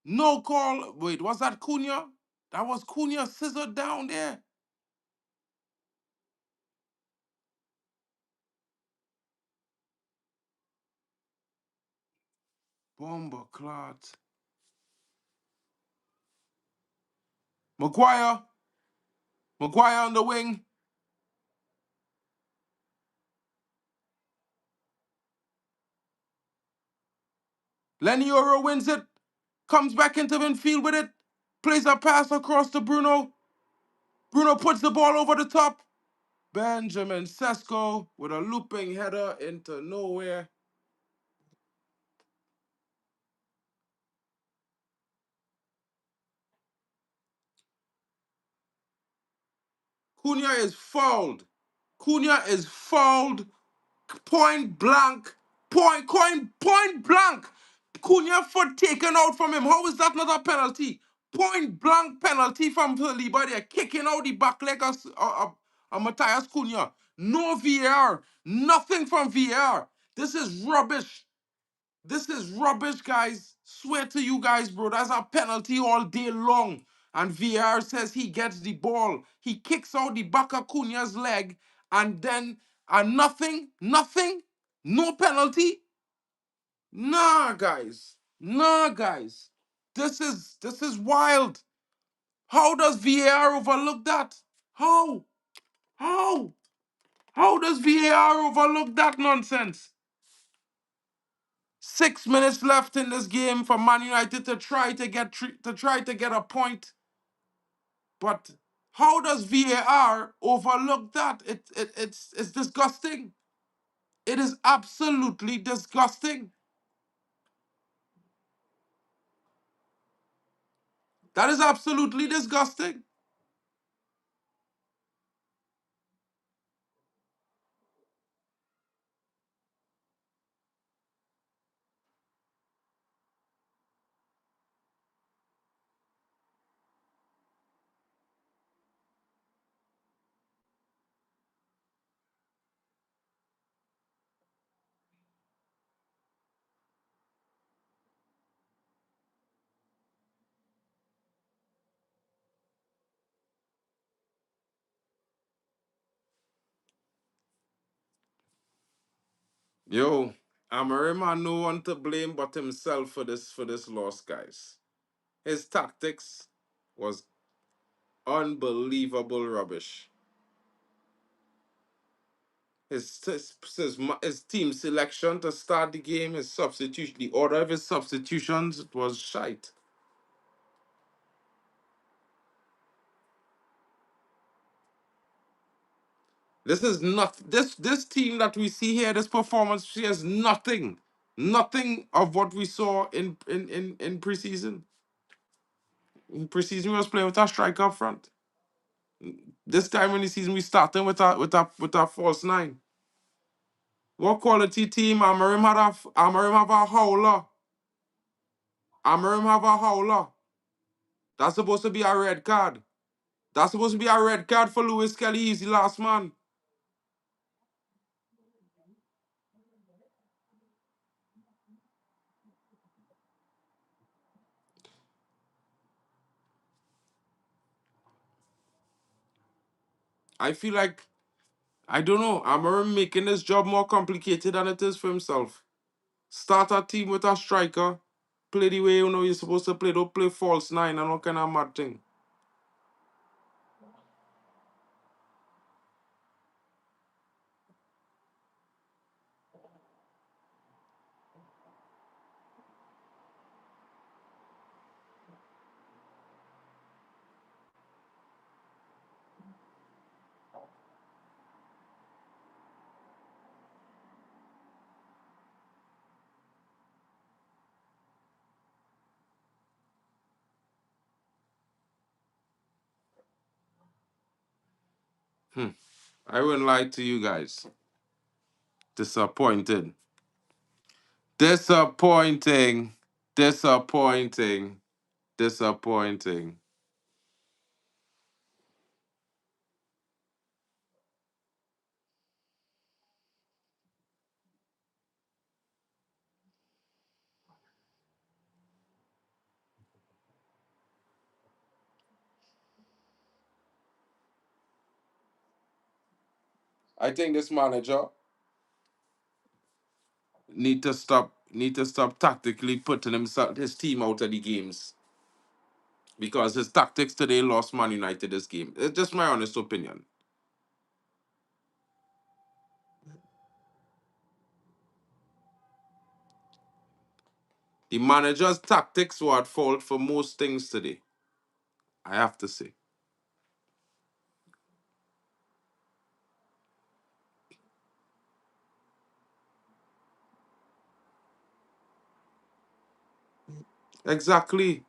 Speaker 1: No call. Wait, was that Cunha? That was Cunha scissored down there. Bomber clot. Maguire. Maguire on the wing. Lenny Oro wins it. Comes back into midfield with it. Plays a pass across to Bruno. Bruno puts the ball over the top. Benjamin Sesko with a looping header into nowhere. Cunha is fouled. Cunha is fouled. Point blank. Point blank. Cunha foot taken out from him. How is that not a penalty? Point blank penalty from Saliba. They're kicking out the back leg of Matthias Cunha. No VAR. Nothing from VAR. This is rubbish. This is rubbish, guys. Swear to you guys, bro. That's a penalty all day long. And VAR says he gets the ball. He kicks out the back of Cunha's leg. And then, nothing, no penalty. Nah, guys. Nah, guys. This is wild. How does VAR overlook that? How? How? How does VAR overlook that nonsense? 6 minutes left in this game for Man United to try to get a point. But how does VAR overlook that? It's disgusting. It is absolutely disgusting. That is absolutely disgusting. Yo, Amarim had no one to blame but himself for this loss, guys. His tactics was unbelievable rubbish. His team selection to start the game, his substitution, the order of his substitutions, it was shite. This is not this team that we see here. This performance shares nothing of what we saw in preseason. In preseason, we was playing with a striker up front. This time in the season, we starting with a false nine. What quality team? Amarim have a howler. Amarim have a howler. That's supposed to be a red card. That's supposed to be a red card for Lewis Kelly. He's the last man. I feel like, I don't know, Amarim making this job more complicated than it is for himself. Start a team with a striker, play the way you know you're supposed to play. Don't play false nine and all kind of mad thing. I wouldn't lie to you guys. Disappointed. Disappointing. Disappointing. Disappointing. I think this manager need to stop tactically putting his team out of the games because his tactics today lost Man United this game. It's just my honest opinion. The manager's tactics were at fault for most things today. I have to say. Exactly.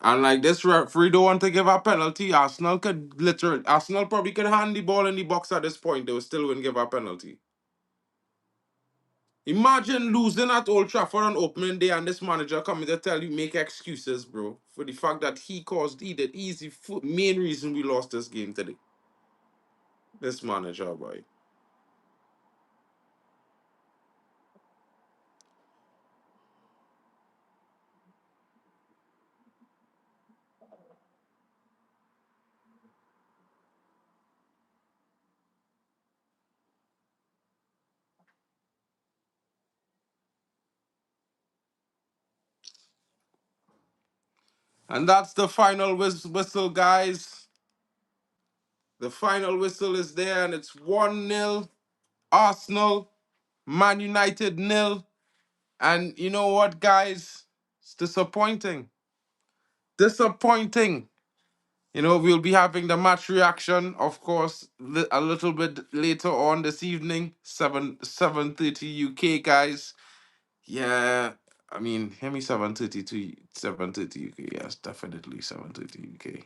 Speaker 1: And like this referee don't want to give a penalty. Arsenal probably could hand the ball in the box at this point. They would still wouldn't give a penalty. Imagine losing at Old Trafford on opening day and this manager coming to tell you make excuses, bro, for the fact that he did easy main reason we lost this game today. This manager, boy. And that's the final whistle, guys. The final whistle is there, and it's 1-0 Arsenal, Man United nil. And you know what, guys? It's disappointing. Disappointing. We'll be having the match reaction, of course, a little bit later on this evening, 7:30 UK, guys. Yeah, I mean, hear me 7:30 to 7:30 UK. Yes, definitely 7:30 UK.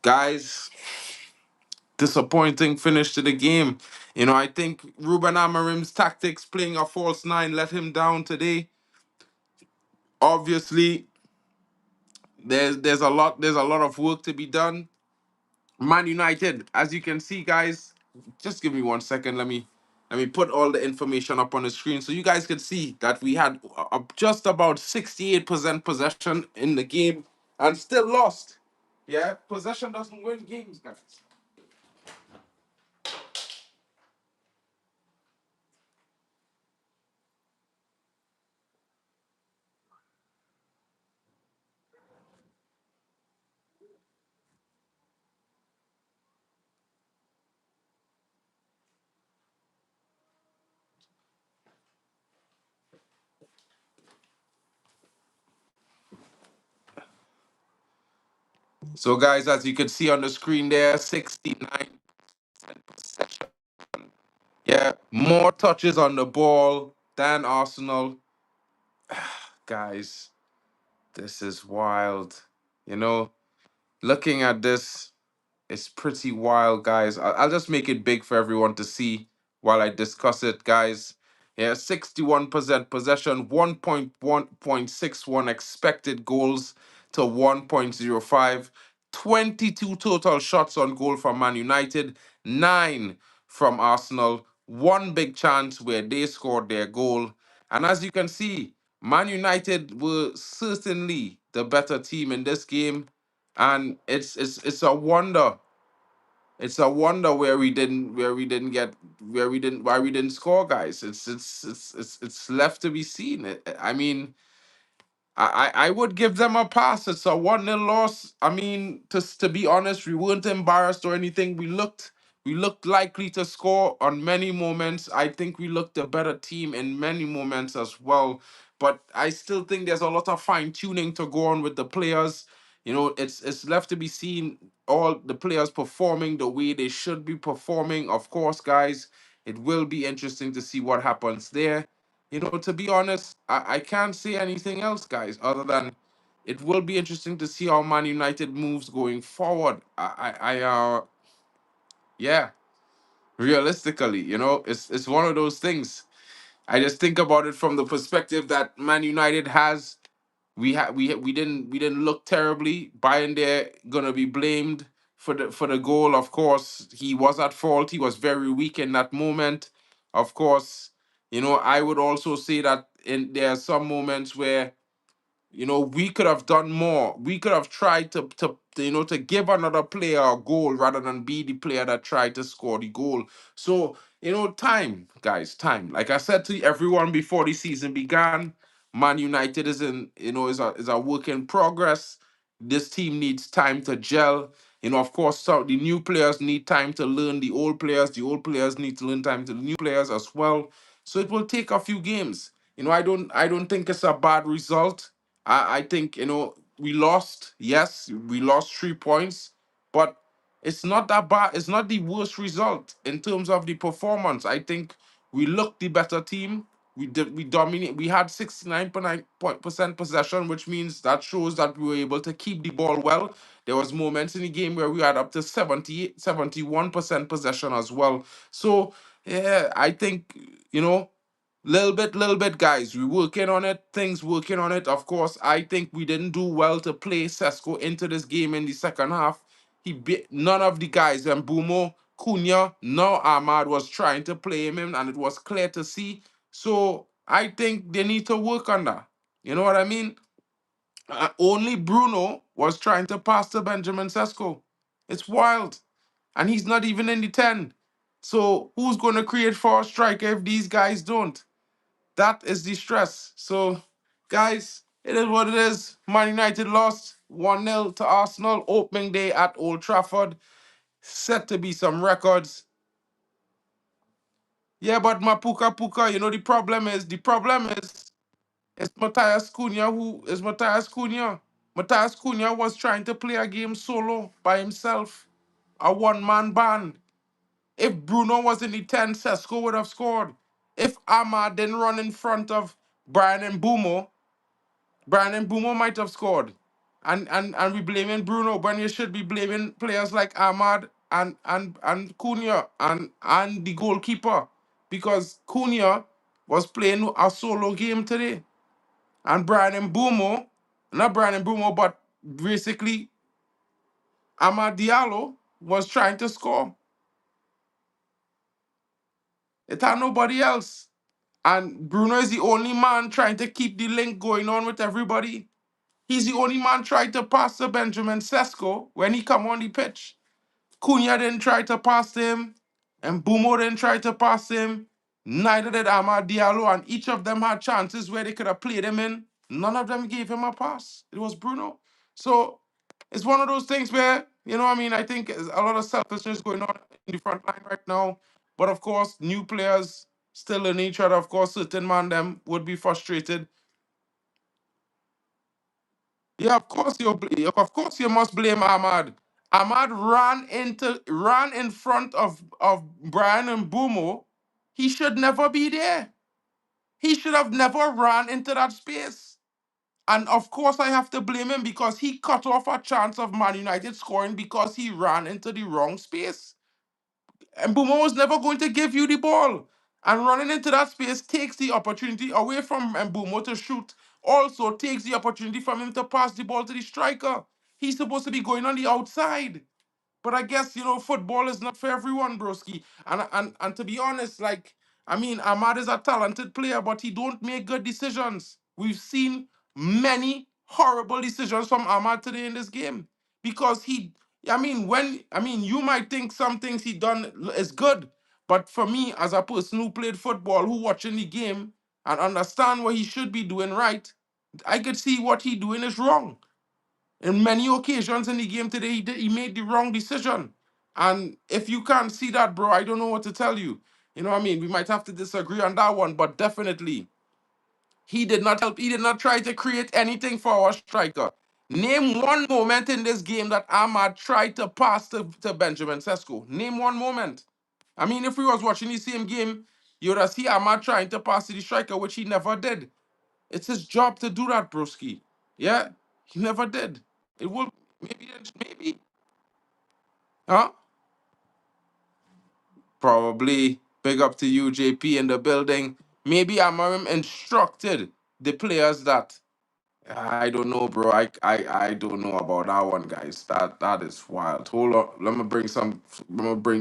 Speaker 1: Guys, disappointing finish to the game. I think Ruben Amorim's tactics playing a false nine let him down today. Obviously, there's a lot of work to be done. Man United, as you can see, guys, just give me 1 second. Let me put all the information up on the screen so you guys can see that we had just about 68% possession in the game and still lost. Yeah, possession doesn't win games, guys. So, guys, as you can see on the screen there, 69 possession. Yeah, more touches on the ball than Arsenal. Guys, this is wild. You know, looking at this, it's pretty wild, guys. I'll just make it big for everyone to see while I discuss it, guys. Yeah, 61% possession, 1.61 expected goals to 1.05, 22 total shots on goal from Man United, 9 from Arsenal, one big chance where they scored their goal. And as you can see, Man United were certainly the better team in this game, and it's a wonder. It's a wonder why we didn't score, guys. It's left to be seen. I mean, I would give them a pass. It's a 1-0 loss. I mean, to be honest, we weren't embarrassed or anything. We looked likely to score on many moments. I think we looked a better team in many moments as well. But I still think there's a lot of fine tuning to go on with the players. It's left to be seen all the players performing the way they should be performing. Of course, guys, it will be interesting to see what happens there. To be honest, I can't say anything else, guys, other than it will be interesting to see how Man United moves going forward. Yeah, realistically, it's one of those things. I just think about it from the perspective that Man United has. We didn't look terribly. Bayern there gonna be blamed for the goal. Of course, he was at fault. He was very weak in that moment. Of course, I would also say that there are some moments where we could have done more. We could have tried to give another player a goal rather than be the player that tried to score the goal. So, time, guys, time. Like I said to everyone before the season began, Man United is a work in progress. This team needs time to gel. Of course, the new players need time to learn the old players. The old players need to learn time to the new players as well. So it will take a few games. I don't think it's a bad result. I think we lost. Yes, we lost 3 points, but it's not that bad. It's not the worst result in terms of the performance. I think we looked the better team. We dominate. We had 69.9% possession, which means that shows that we were able to keep the ball well. There was moments in the game where we had up to 71% possession as well. So yeah, I think little bit, guys. We working on it. Things working on it. Of course, I think we didn't do well to play Sesko into this game in the second half. None of the guys, and Bumo, Cunha, no Ahmad was trying to play him in, and it was clear to see. So I think they need to work on that. You know what I mean? Only Bruno was trying to pass to Benjamin Sesko. It's wild. And he's not even in the 10. So who's going to create for a striker if these guys don't? That is the stress. So, guys, it is what it is. Man United lost 1-0 to Arsenal opening day at Old Trafford. Set to be some records. Yeah, but my Puka, the problem is, it's Matthias Cunha who is Matthias Cunha. Matthias Cunha was trying to play a game solo by himself, a one-man band. If Bruno was in the 10, Sesko would have scored. If Ahmad didn't run in front of Brian and Bumo might have scored. And we blaming Bruno when you should be blaming players like Ahmad and Cunha and the goalkeeper. Because Cunha was playing a solo game today. And Brian and Bumo, not Brian and Bumo, but basically Ahmad Diallo was trying to score. It had nobody else. And Bruno is the only man trying to keep the link going on with everybody. He's the only man trying to pass to Benjamin Sesko when he come on the pitch. Cunha didn't try to pass him, and Bumo didn't try to pass him. Neither did Amad Diallo, and each of them had chances where they could have played him in. None of them gave him a pass. It was Bruno. So it's one of those things where, I think a lot of selfishness going on in the front line right now. But of course, new players still in each other. Of course, certain man them would be frustrated. Yeah, of course you must blame Ahmad. Ahmad ran in front of Brian and Bumo. He should never be there. He should have never ran into that space. And of course I have to blame him because he cut off a chance of Man United scoring because he ran into the wrong space. And Bumo was never going to give you the ball. And running into that space takes the opportunity away from Mbumo to shoot. Also takes the opportunity from him to pass the ball to the striker. He's supposed to be going on the outside. But I guess football is not for everyone, broski. And to be honest, Ahmad is a talented player, but he don't make good decisions. We've seen many horrible decisions from Ahmad today in this game because you might think some things he done is good, but for me, as a person who played football, who watching the game and understand what he should be doing right, I could see what he doing is wrong. In many occasions in the game today, he made the wrong decision.
Speaker 2: And if you can't see that, bro, I don't know what to tell you. You know what I mean? We might have to disagree on that one, but definitely he did not help. He did not try to create anything for our striker. Name one moment in this game that Ahmad tried to pass to Benjamin Sesko. Name one moment. I mean, if we was watching the same game, you would have seen Ahmad trying to pass to the striker, which he never did. It's his job to do that, broski. Yeah, he never did. It will maybe, huh? Probably. Big up to you, JP, in the building. Maybe Amarim instructed the players that I don't know, bro. I don't know about that one, guys. That is wild. Hold on. Let me bring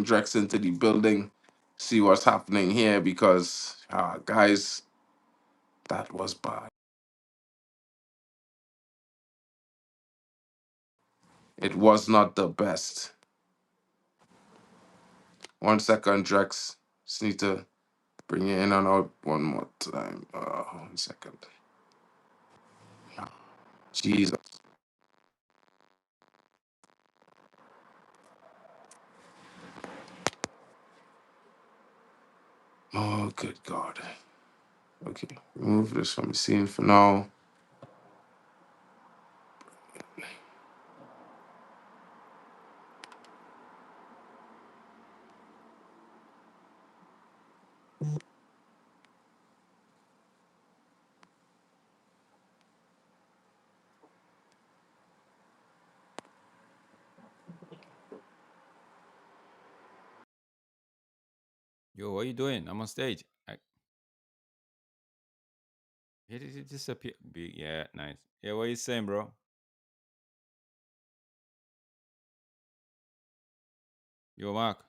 Speaker 2: Drex into the building, see what's happening here because guys, that was bad. It was not the best. 1 second, Drex. Just need to bring it in and out one more time. 1 second. Jesus. Oh, good God. Okay, remove this from the scene for now.
Speaker 3: Yo, what are you doing? I'm on stage. It disappear. Yeah, nice. Yeah, what you saying, bro? Yo, Mark.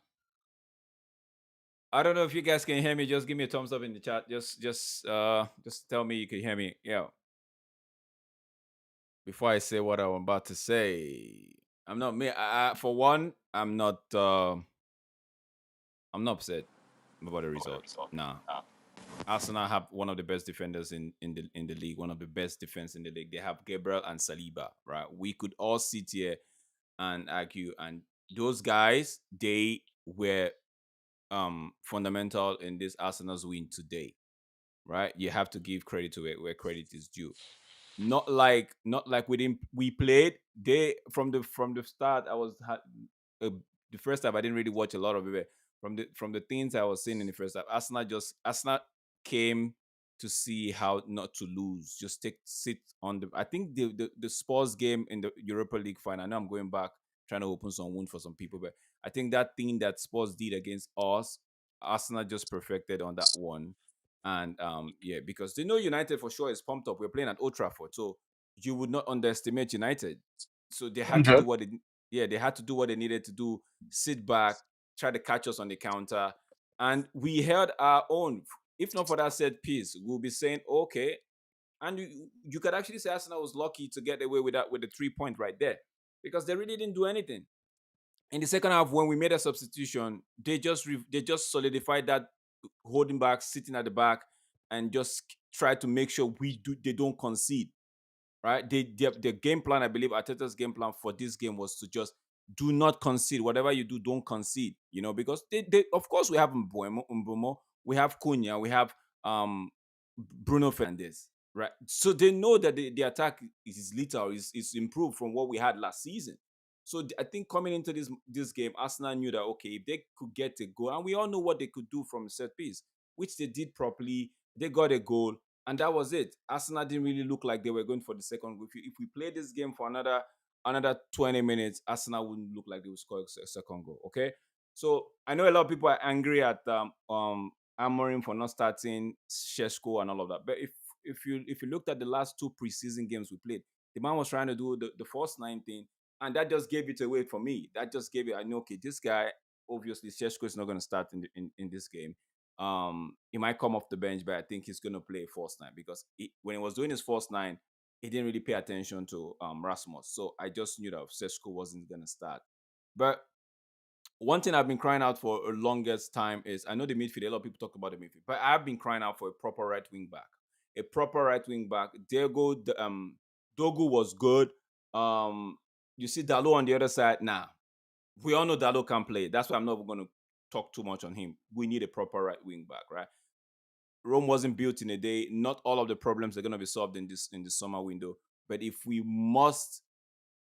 Speaker 3: I don't know if you guys can hear me. Just give me a thumbs up in the chat. Just tell me you can hear me. Yeah. Before I say what I'm about to say, I'm not me. For one, I'm not upset about the result. Nah. Arsenal have one of the best defenders in the league, one of the best defense in the league. They have Gabriel and Saliba, right? We could all sit here and argue, and those guys, they were fundamental in this Arsenal's win today, right? You have to give credit to it where credit is due. Not like we played they from the start. Uh, the first half I didn't really watch a lot of it. From the things I was seeing in the first half, Arsenal came to see how not to lose. Just take sit on the. I think the Spurs game in the Europa League final. I know I'm going back trying to open some wound for some people, but I think that thing that Spurs did against us, Arsenal just perfected on that one. And yeah, because they know United for sure is pumped up. We're playing at Old Trafford, so you would not underestimate United. So they had to do
Speaker 1: 100.
Speaker 3: what they had to do what they needed to do. Sit back, try to catch us on the counter, and we held our own. If not for that set piece, we'll be saying okay. And you could actually say Arsenal was lucky to get away with that with the 3 point right there, because they really didn't do anything. In the second half, when we made a substitution, they just solidified that holding back, sitting at the back, and just try to make sure they don't concede. Right? The game plan, I believe, Arteta's game plan for this game was to just do not concede. Whatever you do, don't concede. Because they of course we have Mbomo, we have Cunha, we have um Bruno Fernandes, right? So they know that the attack is little, is improved from what we had last season. So I think coming into this game, Arsenal knew that okay, if they could get a goal, and we all know what they could do from a set piece, which they did properly. They got a goal, and that was it. Arsenal didn't really look like they were going for the second goal. If we play this game for another 20 minutes, Arsenal wouldn't look like they would score a second goal. Okay, so I know a lot of people are angry at Amorim for not starting Sheshko and all of that. But if you looked at the last two preseason games we played, the man was trying to do the first 19, and that just gave it away for me. That just gave it. I know, okay, this guy obviously Sheshko is not going to start in this game. He might come off the bench, but I think he's going to play first nine because when he was doing his first nine, he didn't really pay attention to Rasmus. So I just knew that Sheshko wasn't going to start. But one thing I've been crying out for a longest time is I know the midfield. A lot of people talk about the midfield, but I've been crying out for a proper right wing back. A proper right wing back. Dogu was good. You see Dalo on the other side. Nah, We all know Dalo can play. That's why I'm not going to talk too much on him. We need a proper right wing back, right? Rome wasn't built in a day. Not all of the problems are going to be solved in this summer window. But if we must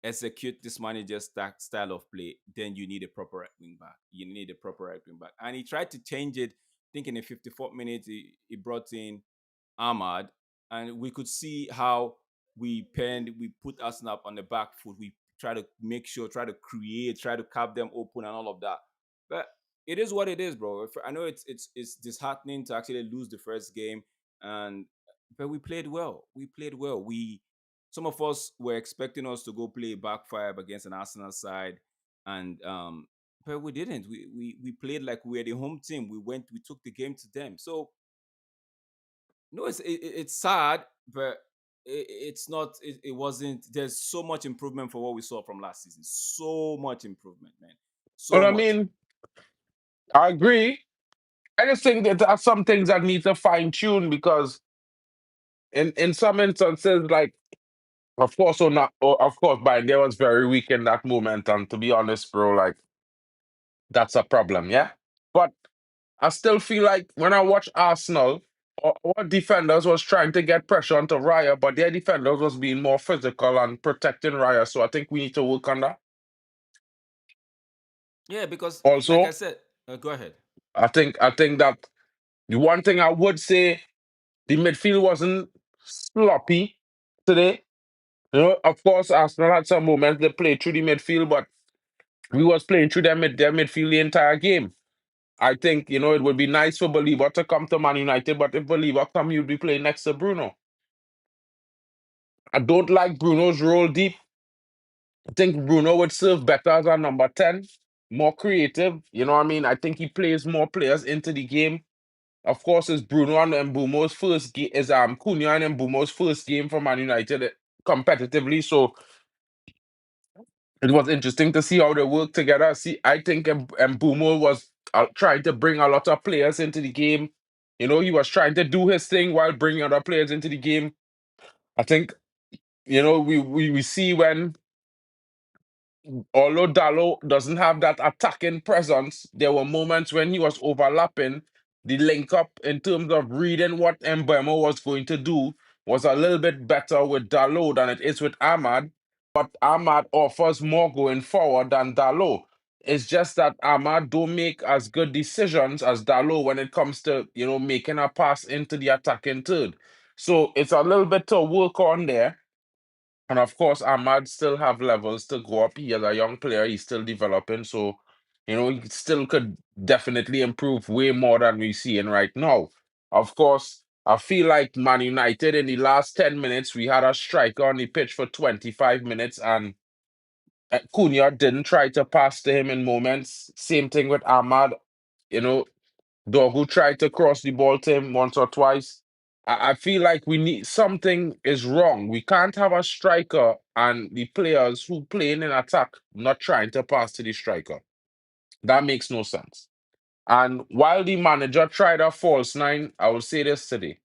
Speaker 3: execute this manager's style of play, then you need a proper right wing back. You need a proper right wing back. And he tried to change it. I think in the 54th minute, he brought in Ahmad, and we could see how we put Arsenal on the back foot. We try to make sure, try to create, try to cap them open and all of that. But it is what it is, bro. I know it's disheartening to actually lose the first game, and but we played well. We played well. We Some of us were expecting us to go play back five against an Arsenal side, and but we didn't. We played like we were the home team. We took the game to them. So no, it's sad, but it's not. It wasn't. There's so much improvement for what we saw from last season. So much improvement, man.
Speaker 1: But
Speaker 3: So
Speaker 1: I
Speaker 3: much.
Speaker 1: mean, I agree. I just think that there are some things that need to fine tune because in some instances, like of course or not, or of course, but there was very weak in that moment, and to be honest, bro, like that's a problem, yeah. But I still feel like when I watch Arsenal, our defenders was trying to get pressure onto Raya, but their defenders was being more physical and protecting Raya. So I think we need to work on that.
Speaker 3: Yeah, because like I
Speaker 1: Also,
Speaker 3: said, go ahead.
Speaker 1: I think that the one thing I would say, the midfield wasn't sloppy today. You know, of course, Arsenal had some moments they played through the midfield, but we was playing through their midfield the entire game. I think, it would be nice for Believer to come to Man United, but if Believer come, you'd be playing next to Bruno. I don't like Bruno's role deep. I think Bruno would serve better as a number 10, more creative. You know what I mean? I think he plays more players into the game. Of course, it's Bruno and Mbumo's first game is Cunha and Mbumo's first game for Man United competitively. So it was interesting to see how they work together. See, I think Mbumo was trying to bring a lot of players into the game. He was trying to do his thing while bringing other players into the game. I think, we see when, although Dallo doesn't have that attacking presence, there were moments when he was overlapping. The link up in terms of reading what Mbemo was going to do was a little bit better with Dallo than it is with Ahmad. But Ahmad offers more going forward than Dallo. It's just that Ahmad don't make as good decisions as Dallo when it comes to, making a pass into the attacking third. So it's a little bit to work on there. And of course, Ahmad still have levels to go up. He is a young player, he's still developing. So, he still could definitely improve way more than we seeing right now. Of course, I feel like Man United in the last 10 minutes, we had a striker on the pitch for 25 minutes, and Cunha didn't try to pass to him in moments. Same thing with Ahmad. You know, Dogu tried to cross the ball to him once or twice. I feel like we need something is wrong. We can't have a striker and the players who playing in attack not trying to pass to the striker. That makes no sense. And while the manager tried a false nine, I will say this today.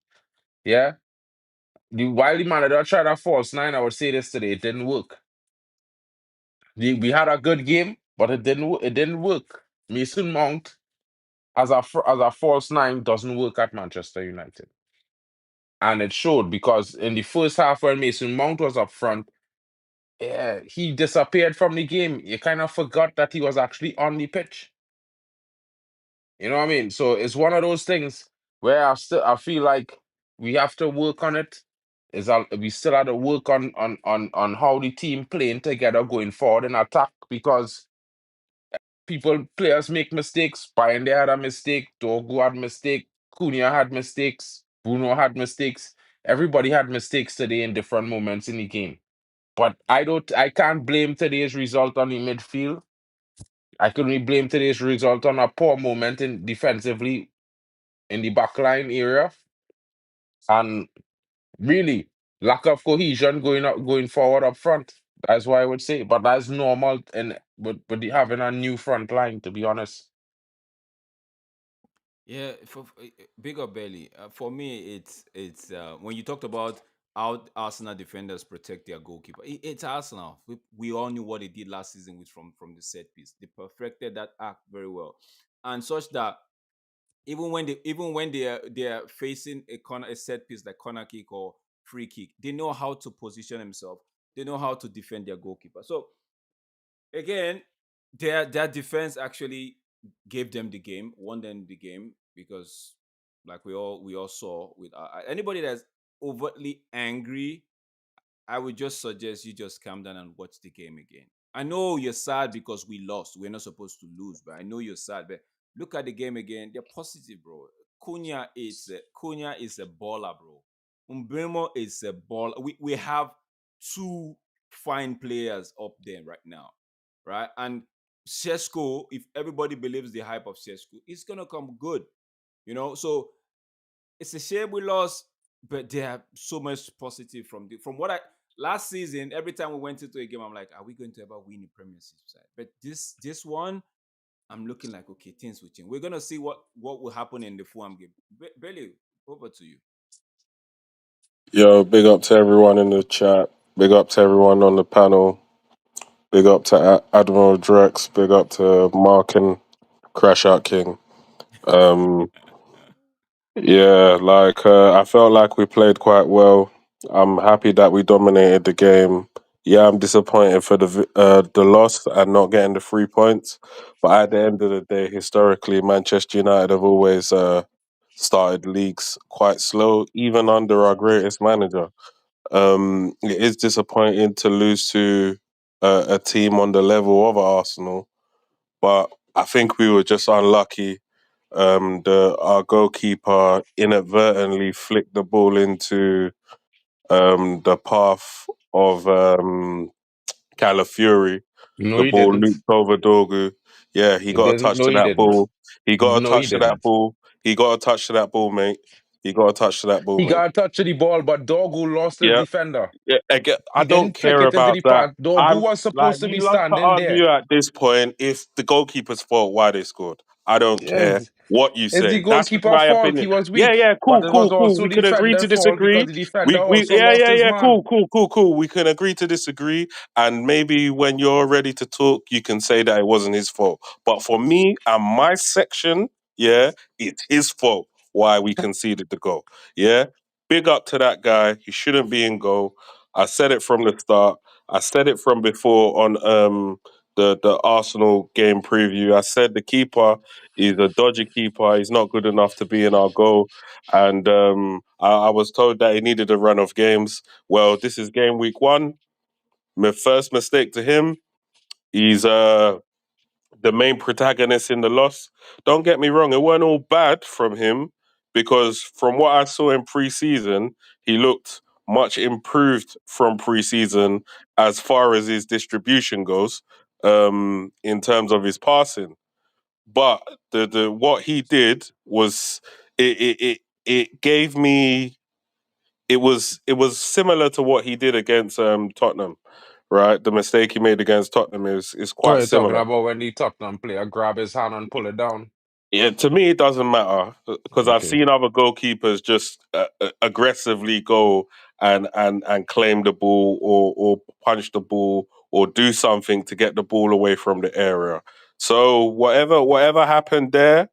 Speaker 1: Yeah. While the manager tried a false nine, I would say this today. It didn't work. We had a good game, but it didn't work. Mason Mount as a false nine doesn't work at Manchester United. And it showed because in the first half when Mason Mount was up front, yeah, he disappeared from the game. You kind of forgot that he was actually on the pitch. You know what I mean? So it's one of those things where I feel like we have to work on it. We still have to work on how the team playing together going forward in attack because players make mistakes. Bayern had a mistake, Dogu had mistake, Cunha had mistakes, Bruno had mistakes. Everybody had mistakes today in different moments in the game. But I can't blame today's result on the midfield. I can only blame today's result on a poor moment in defensively in the backline area. And really lack of cohesion going forward up front. That's what I would say. But that's normal and with having a new front line, to be honest.
Speaker 3: Yeah, big up belly. For me, it's when you talked about how Arsenal defenders protect their goalkeeper. It's Arsenal. We all knew what they did last season with from the set piece. They perfected that act very well, and such that even when they are facing a set piece like corner kick or free kick, they know how to position themselves. They know how to defend their goalkeeper. So again, their defense actually gave them the game, won them the game because, like we all saw with anybody that's overtly angry, I would just suggest you just calm down and watch the game again. I know you're sad because we lost. We're not supposed to lose, but I know you're sad. But look at the game again. They're positive, bro. Cunha is a baller, bro. Umbremo is a baller. We have two fine players up there right now, right? And Sesko, if everybody believes the hype of Sesko, it's gonna come good, So it's a shame we lost, but there are so much positive from what I last season. Every time we went into a game, I'm like, are we going to ever win the Premiership side? But this one, I'm looking like, okay, things will change. We're gonna see what will happen in the Fulham game. Belly, over to you.
Speaker 4: Yo, big up to everyone in the chat. Big up to everyone on the panel. Big up to Admiral Drex. Big up to Mark and Crash Out King. Um, yeah, I felt like we played quite well. I'm happy that we dominated the game. Yeah, I'm disappointed for the loss and not getting the 3 points. But at the end of the day, historically, Manchester United have always started leagues quite slow, even under our greatest manager. It is disappointing to lose to a team on the level of Arsenal, but I think we were just unlucky. The Our goalkeeper inadvertently flicked the ball into the path of Calafiori.
Speaker 1: No,
Speaker 4: The
Speaker 1: he
Speaker 4: ball
Speaker 1: didn't.
Speaker 4: looped over Dorgu. Yeah, he
Speaker 1: He
Speaker 4: got a
Speaker 1: didn't.
Speaker 4: touch
Speaker 1: No,
Speaker 4: to
Speaker 1: he
Speaker 4: that
Speaker 1: didn't.
Speaker 4: ball. He got a
Speaker 1: No, he
Speaker 4: touch to that
Speaker 1: didn't.
Speaker 4: ball. He got a touch to that ball, mate. He got a touch to that ball,
Speaker 1: He
Speaker 4: mate.
Speaker 1: got a touch of the ball, but Dogu lost his
Speaker 4: Yeah,
Speaker 1: defender.
Speaker 4: yeah, again, I
Speaker 1: He
Speaker 4: don't
Speaker 1: didn't flick
Speaker 4: care
Speaker 1: it into
Speaker 4: about
Speaker 1: the
Speaker 4: that.
Speaker 1: path. Dogu
Speaker 4: I'm
Speaker 1: was
Speaker 4: like,
Speaker 1: supposed to
Speaker 4: you
Speaker 1: be
Speaker 4: love to
Speaker 1: standing there.
Speaker 4: argue at this point if the goalkeeper's fault why they scored. I don't care
Speaker 1: Yes.
Speaker 4: what you
Speaker 1: It's the
Speaker 4: say. That's just
Speaker 1: goalkeeper
Speaker 4: my
Speaker 1: fault.
Speaker 4: opinion.
Speaker 1: He was
Speaker 4: Yeah,
Speaker 1: weak.
Speaker 4: yeah,
Speaker 1: But
Speaker 4: cool,
Speaker 1: it was
Speaker 4: cool, cool.
Speaker 1: also
Speaker 4: We
Speaker 1: the
Speaker 4: can agree to
Speaker 1: defender's fault
Speaker 4: disagree.
Speaker 1: because the defender
Speaker 4: We,
Speaker 1: also
Speaker 4: yeah,
Speaker 1: lost
Speaker 4: yeah,
Speaker 1: his
Speaker 4: yeah,
Speaker 1: man.
Speaker 4: cool, cool, cool, cool. We can agree to disagree, and maybe when you're ready to talk, you can say that it wasn't his fault. But for me and my section, yeah, it's his fault why we conceded the goal. Yeah, big up to that guy. He shouldn't be in goal. I said it from the start. I said it from before on the Arsenal game preview. I said the keeper is a dodgy keeper. He's not good enough to be in our goal. And I was told that he needed a run of games. Well, this is game week one. My first mistake to him. He's the main protagonist in the loss. Don't get me wrong, it weren't all bad from him because from what I saw in pre-season, he looked much improved from pre-season as far as his distribution goes, in terms of his passing. But the what he did was it gave me it was similar to what he did against Tottenham, right? The mistake he made against Tottenham is
Speaker 1: What
Speaker 4: quite
Speaker 1: are you talking
Speaker 4: similar.
Speaker 1: about when the Tottenham player grab his hand and pull it down?
Speaker 4: Yeah, to me it doesn't matter because I've
Speaker 1: Okay.
Speaker 4: seen other goalkeepers just aggressively go and claim the ball or punch the ball or do something to get the ball away from the area. So whatever happened there,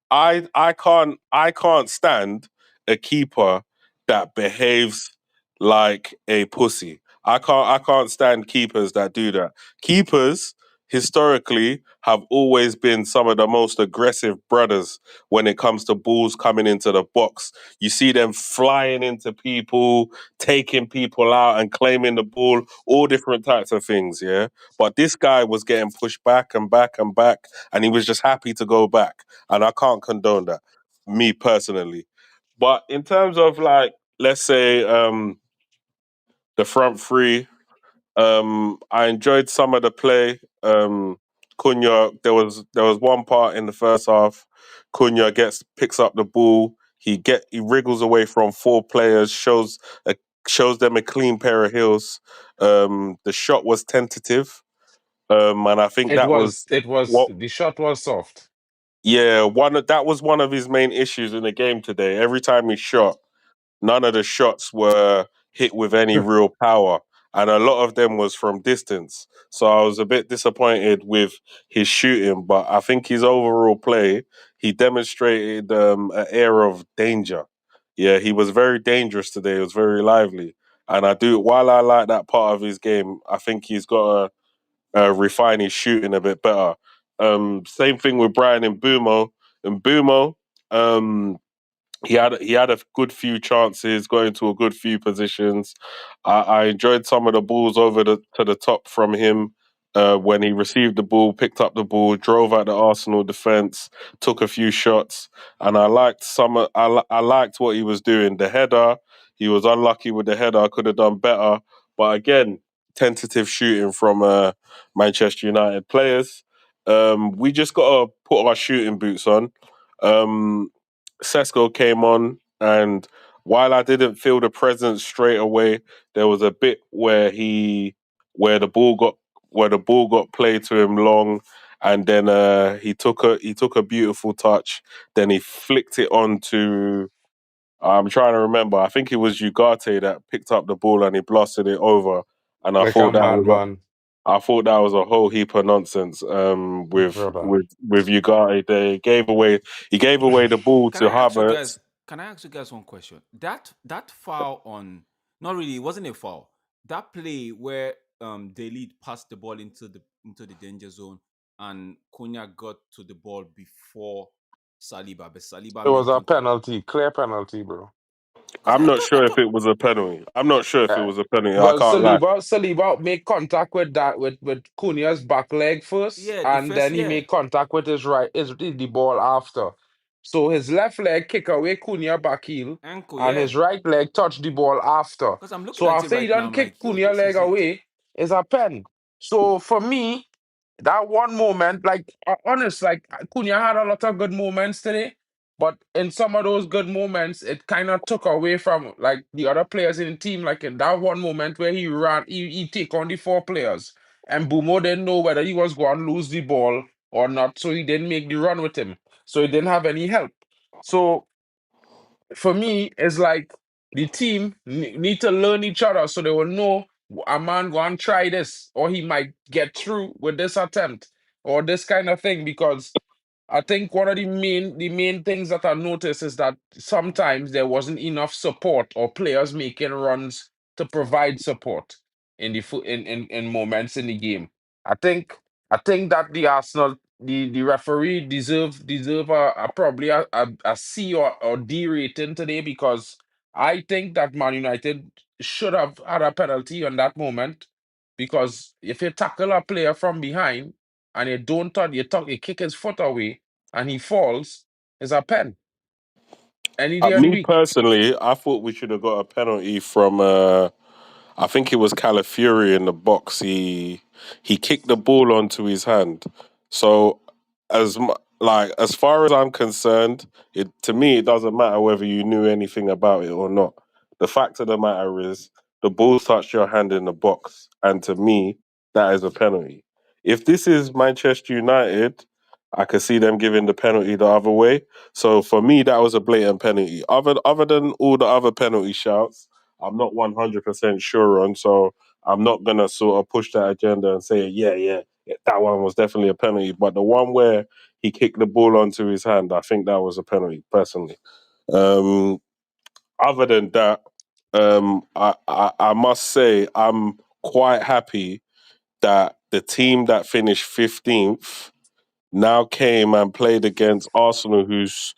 Speaker 4: I can't stand a keeper that behaves like a pussy. I can't stand keepers that do that. Keepers historically have always been some of the most aggressive brothers when it comes to balls coming into the box. You see them flying into people, taking people out and claiming the ball, all different types of things, yeah. But this guy was getting pushed back and back and back, and he was just happy to go back. And I can't condone that, me personally. But in terms of like, let's say the front three, I enjoyed some of the play. Cunha, there was one part in the first half. Cunha picks up the ball. He wriggles away from four players, shows them a clean pair of heels. The shot was tentative, and I think
Speaker 1: It
Speaker 4: that
Speaker 1: was
Speaker 4: was
Speaker 1: it was
Speaker 4: what.
Speaker 1: the shot was soft.
Speaker 4: Yeah, that was one of his main issues in the game today. Every time he shot, none of the shots were hit with any real power, and a lot of them was from distance. So I was a bit disappointed with his shooting, but I think his overall play, he demonstrated an air of danger. Yeah, he was very dangerous today. He was very lively, and I do. While I like that part of his game, I think he's got to refine his shooting a bit better. Same thing with Brian and Bumo. And Bumo, um, he had a good few chances, got into a good few positions. I enjoyed some of the balls over to the top from him. When he received the ball, picked up the ball, drove at the Arsenal defense, took a few shots, and I liked I liked what he was doing. The header, he was unlucky with the header. Could have done better, but again, tentative shooting from Manchester United players. We just got to put our shooting boots on. Um, Sesko came on, and while I didn't feel the presence straight away, there was a bit where the ball got played to him long, and then he took a beautiful touch. Then he flicked it on to, I'm trying to remember. I think it was Ugarte that picked up the ball and he blasted it over. And
Speaker 1: Like a madman,
Speaker 4: I thought that was a whole heap of nonsense.
Speaker 1: brother.
Speaker 4: With Ugarte, he gave away the ball
Speaker 3: Can
Speaker 4: to
Speaker 3: I ask you
Speaker 4: Havertz.
Speaker 3: guys? Can I ask you guys one question? That foul on, not really, it wasn't a foul. That play where the lead passed the ball into the danger zone and Cunha got to the ball before Saliba, but Saliba
Speaker 1: It was
Speaker 3: made
Speaker 1: a
Speaker 3: contact.
Speaker 1: penalty, clear penalty, bro.
Speaker 3: Because
Speaker 4: I'm not
Speaker 3: I
Speaker 4: sure if
Speaker 3: thought
Speaker 4: it was a penalty. I'm not sure if it
Speaker 1: Uh,
Speaker 4: was a penalty. I
Speaker 1: well,
Speaker 4: can't lie.
Speaker 1: Saliba made contact with that with Cunha's back leg first,
Speaker 3: yeah, the
Speaker 1: and
Speaker 3: first
Speaker 1: then he
Speaker 3: year
Speaker 1: made contact with the ball after. So his left leg kick away Cunha back heel,
Speaker 3: ankle,
Speaker 1: and
Speaker 3: yeah.
Speaker 1: his right leg touched the ball after.
Speaker 3: Because I'm looking
Speaker 1: So
Speaker 3: at it
Speaker 1: after he
Speaker 3: right now,
Speaker 1: done
Speaker 3: I'm
Speaker 1: kick
Speaker 3: like, yo,
Speaker 1: Cunha
Speaker 3: this
Speaker 1: leg
Speaker 3: is it.
Speaker 1: away, is a pen. So for me, that one moment, like honest, like Cunha had a lot of good moments today, but in some of those good moments, it kind of took away from like the other players in the team. Like in that one moment where he ran, he take on the four players, and Bumo didn't know whether he was going to lose the ball or not, so he didn't make the run with him. So he didn't have any help. So for me, it's like the team need to learn each other so they will know a man go and try this, or he might get through with this attempt or this kind of thing. Because I think one of the main things that I noticed is that sometimes there wasn't enough support or players making runs to provide support in in moments in the game. I think I think that the Arsenal the referee deserve a probably a C or D rating today, because I think that Man United should have had a penalty on that moment, because if you tackle a player from behind and you don't touch, you kick his foot away and he falls, is a pen any day of the
Speaker 4: Me
Speaker 1: week.
Speaker 4: personally, I thought we should have got a penalty from. I think it was Calafiori in the box. He kicked the ball onto his hand. So as far as I'm concerned, it to me it doesn't matter whether you knew anything about it or not. The fact of the matter is the ball touched your hand in the box, and to me that is a penalty. If this is Manchester United, I could see them giving the penalty the other way. So for me, that was a blatant penalty. Other than all the other penalty shouts, I'm not 100% sure on. So I'm not gonna sort of push that agenda and say, yeah, that one was definitely a penalty. But the one where he kicked the ball onto his hand, I think that was a penalty, personally. Um, Other than that, I must say I'm quite happy that the team that finished 15th now came and played against Arsenal, who's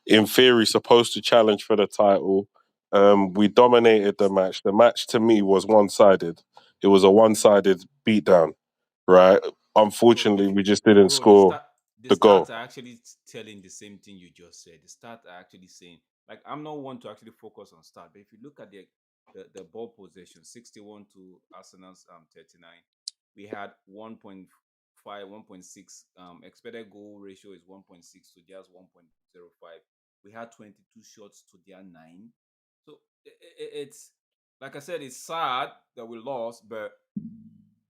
Speaker 4: in theory supposed to challenge for the title. We dominated the match. The match to me was one sided. It was a one sided beatdown, right?
Speaker 3: Bro,
Speaker 4: Unfortunately,
Speaker 3: if you,
Speaker 4: we just didn't
Speaker 3: bro, the
Speaker 4: score
Speaker 3: start, the
Speaker 4: the goal.
Speaker 3: stats are actually telling the same thing you just said. The stats are actually saying, like, I'm not one to actually focus on stat, but if you look at the ball possession, 61 to Arsenal's 39, we had 1.5, 1.6 expected goal ratio is 1.6 to theirs 1.05. We had 22 shots to their 9. So it's, like I said, it's sad that we lost, but